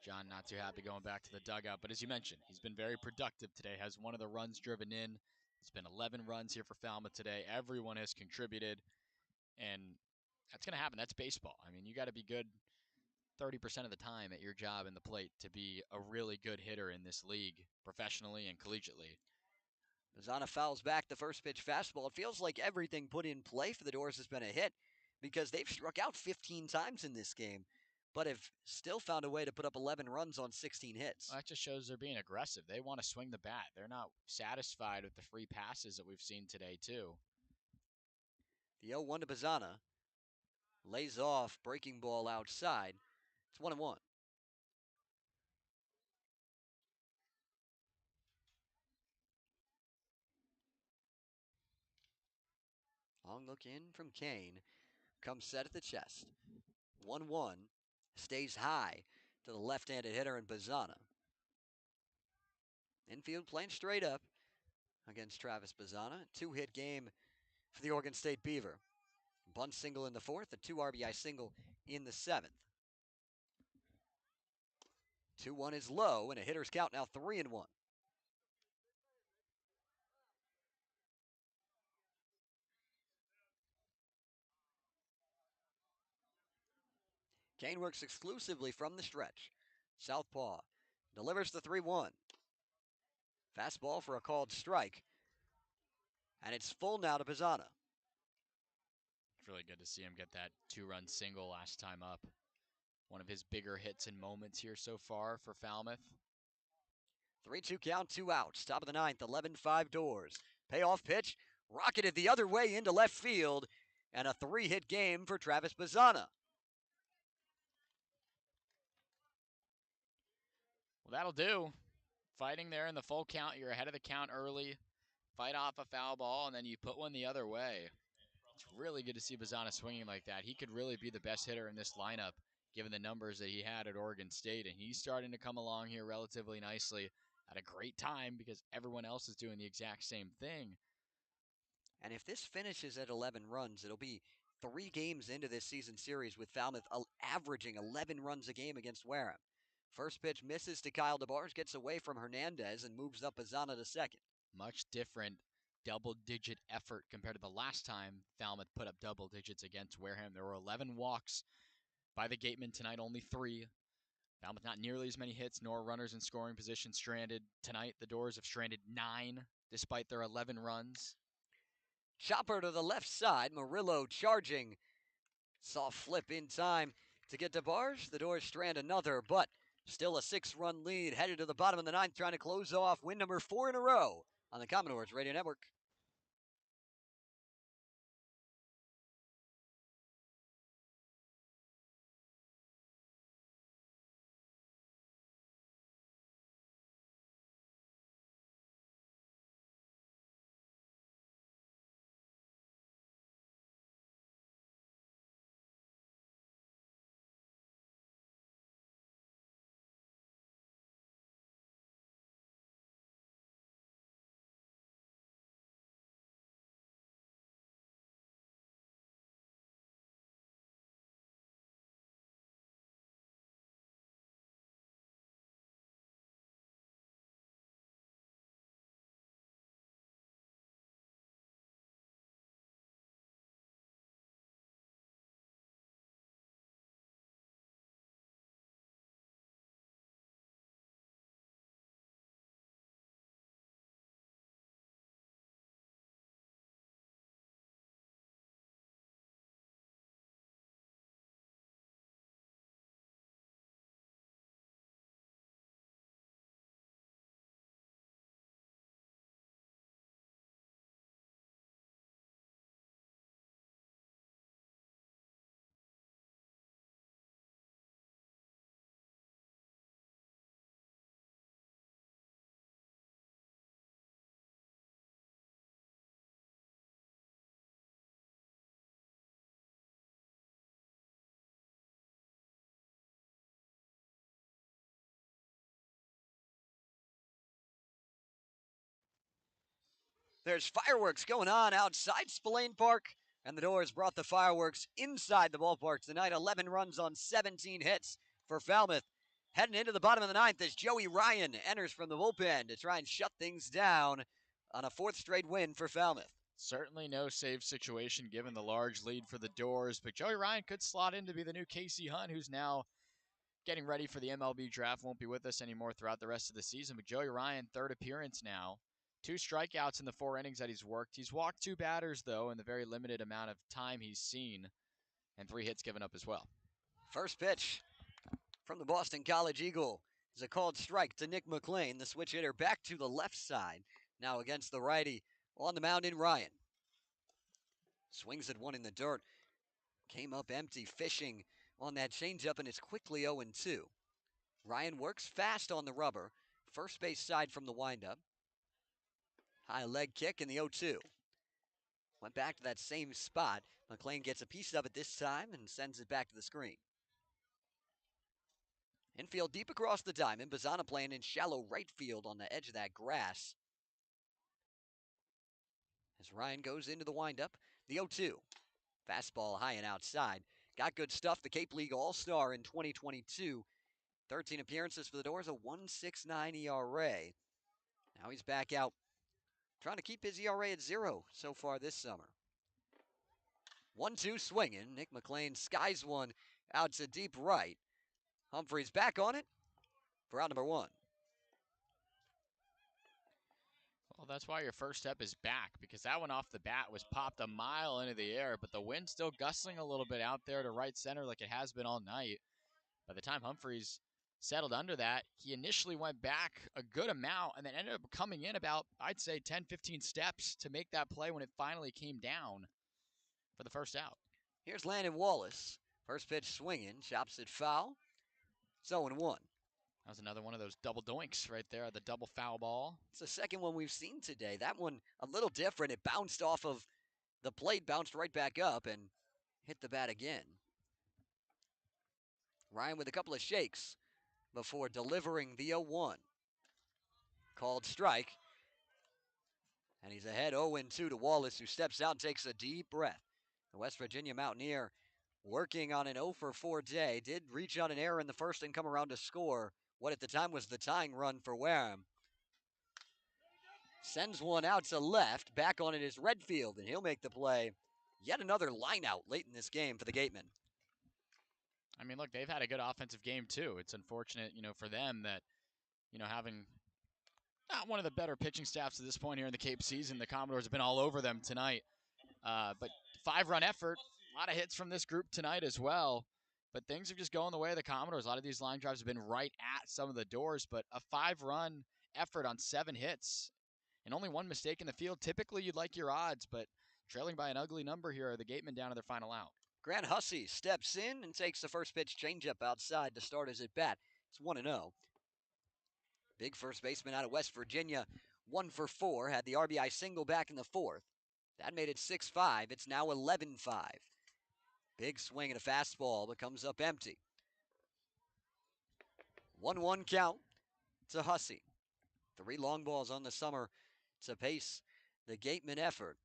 John not too happy going back to the dugout, but as you mentioned, he's been very productive today, has one of the runs driven in. It's been 11 runs here for Falmouth today. Everyone has contributed, and that's going to happen. That's baseball. I mean, you got to be good 30% of the time at your job in the plate to be a really good hitter in this league, professionally and collegiately. Bazzana fouls back the first pitch fastball. It feels like everything put in play for the Doors has been a hit because they've struck out 15 times in this game, but have still found a way to put up 11 runs on 16 hits. Well, that just shows they're being aggressive. They want to swing the bat. They're not satisfied with the free passes that we've seen today, too. The 0-1 to Bazzana. Lays off, breaking ball outside. It's 1-1. Long look in from Kane. Comes set at the chest. 1-1. Stays high to the left-handed hitter in Bazzana. Infield playing straight up against Travis Bazzana. 2-hit game for the Oregon State Beaver. Bunt single in the 4th, a 2 RBI single in the 7th. 2-1 is low, and a hitter's count now 3-1. Kane works exclusively from the stretch. Southpaw delivers the 3-1. Fastball for a called strike. And it's full now to Bazzana. It's really good to see him get that 2-run single last time up. One of his bigger hits and moments here so far for Falmouth. 3-2 count, 2 outs. Top of the 9th, 11-5 Doors. Payoff pitch, rocketed the other way into left field. And a 3-hit game for Travis Bazzana. Well, that'll do. Fighting there in the full count. You're ahead of the count early. Fight off a foul ball, and then you put one the other way. It's really good to see Bazzana swinging like that. He could really be the best hitter in this lineup, given the numbers that he had at Oregon State. And he's starting to come along here relatively nicely at a great time because everyone else is doing the exact same thing. And if this finishes at 11 runs, it'll be 3 games into this season series with Falmouth averaging 11 runs a game against Wareham. First pitch misses to Kyle DeBarge, gets away from Hernandez, and moves up Bazzana to second. Much different double-digit effort compared to the last time Falmouth put up double digits against Wareham. There were 11 walks by the Gatemen tonight, only 3. Falmouth not nearly as many hits, nor runners in scoring position stranded. Tonight, the Doors have stranded 9 despite their 11 runs. Chopper to the left side, Murillo charging. Soft flip in time to get DeBarge. The Doors strand another, but Still a 6-run lead, headed to the bottom of the ninth, trying to close off win number 4 in a row on the Commodores Radio Network. There's fireworks going on outside Spillane Park, and the Doors brought the fireworks inside the ballpark tonight. 11 runs on 17 hits for Falmouth. Heading into the bottom of the ninth as Joey Ryan enters from the bullpen to try and shut things down on a 4th straight win for Falmouth. Certainly no save situation given the large lead for the Doors, but Joey Ryan could slot in to be the new Casey Hunt, who's now getting ready for the MLB draft. Won't be with us anymore throughout the rest of the season, but Joey Ryan, 3rd appearance now. 2 strikeouts in the 4 innings that he's worked. He's walked 2 batters, though, in the very limited amount of time he's seen, and 3 hits given up as well. First pitch from the Boston College Eagle is a called strike to Nick McLean, the switch hitter back to the left side. Now against the righty on the mound in Ryan. Swings at one in the dirt. Came up empty, fishing on that changeup, and it's quickly 0-2. Ryan works fast on the rubber. First base side from the windup. High leg kick in the 0-2. Went back to that same spot. McLean gets a piece of it this time and sends it back to the screen. Infield deep across the diamond. Bazzana playing in shallow right field on the edge of that grass. As Ryan goes into the windup, the 0-2. Fastball high and outside. Got good stuff. The Cape League All-Star in 2022. 13 appearances for the Doors, a 1.69 ERA. Now he's back out trying to keep his ERA at 0 so far this summer. 1-2 swinging. Nick McLean skies one out to deep right. Humphreys back on it for out number 1. Well, that's why your first step is back, because that one off the bat was popped a mile into the air, but the wind still gusting a little bit out there to right center like it has been all night. By the time Humphreys settled under that, he initially went back a good amount and then ended up coming in about, I'd say, 10, 15 steps to make that play when it finally came down for the first out. Here's Landon Wallace. First pitch swinging, chops it foul. It's 0-1. That was another one of those double doinks right there, the double foul ball. It's the second one we've seen today. That one a little different. It bounced off of the plate, bounced right back up, and hit the bat again. Ryan with a couple of shakes before delivering the 0-1. Called strike. And he's ahead 0-2 to Wallace, who steps out and takes a deep breath. The West Virginia Mountaineer working on an 0-for-4 day. Did reach on an error in the first and come around to score what at the time was the tying run for Wareham. Sends one out to left. Back on it is Redfield, and he'll make the play. Yet another line out late in this game for the Gatemen. I mean, look, they've had a good offensive game, too. It's unfortunate, for them that, having not one of the better pitching staffs at this point here in the Cape season, the Commodores have been all over them tonight. But 5-run effort, a lot of hits from this group tonight as well. But things are just going the way of the Commodores. A lot of these line drives have been right at some of the doors, but a 5-run effort on 7 hits and only 1 mistake in the field. Typically, you'd like your odds, but trailing by an ugly number here are the Gatemen down to their final out. Grant Hussey steps in and takes the first pitch changeup outside to start his at bat. It's 1-0. Big first baseman out of West Virginia, 1 for 4, had the RBI single back in the 4th. That made it 6-5. It's now 11-5. Big swing and a fastball, but comes up empty. 1-1 count to Hussey. 3 long balls on the summer to pace the Gateman effort.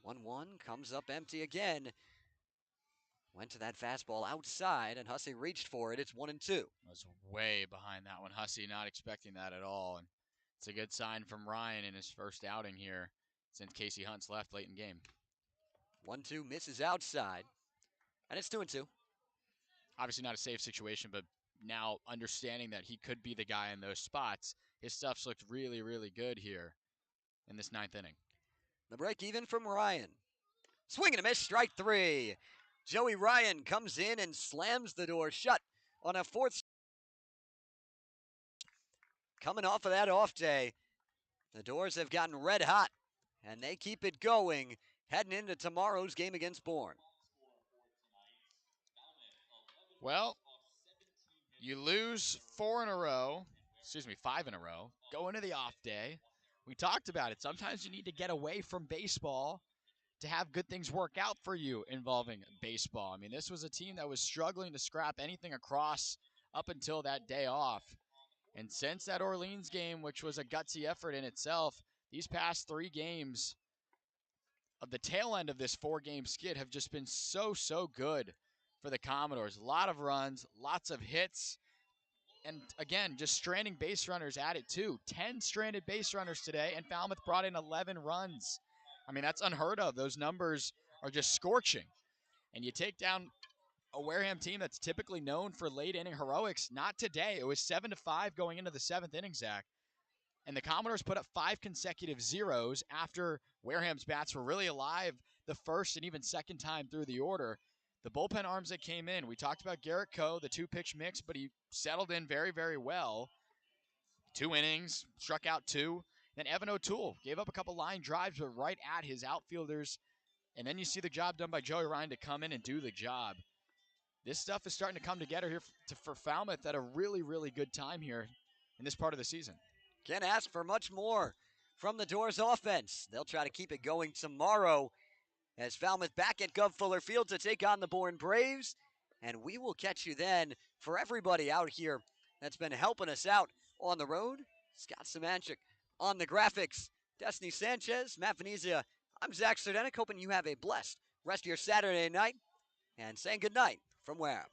1-1 comes up empty again. Went to that fastball outside, and Hussey reached for it. It's 1-2. I was way behind that one. Hussey not expecting that at all. And it's a good sign from Ryan in his first outing here since Casey Hunt's left late in game. 1-2 misses outside, and it's 2-2. Obviously not a safe situation, but now understanding that he could be the guy in those spots, his stuff's looked really, really good here in this 9th inning. The break even from Ryan. Swing and a miss, strike 3. Joey Ryan comes in and slams the door shut on a 4th. Coming off of that off day, the Doors have gotten red hot, and they keep it going heading into tomorrow's game against Bourne. Well, you lose 5 in a row, go into the off day. We talked about it. Sometimes you need to get away from baseball to have good things work out for you involving baseball. I mean, this was a team that was struggling to scrap anything across up until that day off. And since that Orleans game, which was a gutsy effort in itself, these past 3 games of the tail end of this 4-game skid have just been so, so good for the Commodores. A lot of runs, lots of hits, and again, just stranding base runners at it too. 10 stranded base runners today, and Falmouth brought in 11 runs. I mean, that's unheard of. Those numbers are just scorching. And you take down a Wareham team that's typically known for late inning heroics. Not today. It was 7-5 going into the 7th inning, Zach. And the Commodores put up 5 consecutive zeros after Wareham's bats were really alive the first and even second time through the order. The bullpen arms that came in, we talked about Garrett Coe, the 2-pitch mix, but he settled in very, very well. 2 innings, struck out 2. Then Evan O'Toole gave up a couple line drives, but right at his outfielders. And then you see the job done by Joey Ryan to come in and do the job. This stuff is starting to come together here for Falmouth at a really, really good time here in this part of the season. Can't ask for much more from the Doors offense. They'll try to keep it going tomorrow as Falmouth back at Gov Fuller Field to take on the Bourne Braves. And we will catch you then. For everybody out here that's been helping us out on the road, Scott Semanchik on the graphics, Destiny Sanchez, Matt Venezia, I'm Zach Sardenik, hoping you have a blessed rest of your Saturday night, and saying good night from Wareham.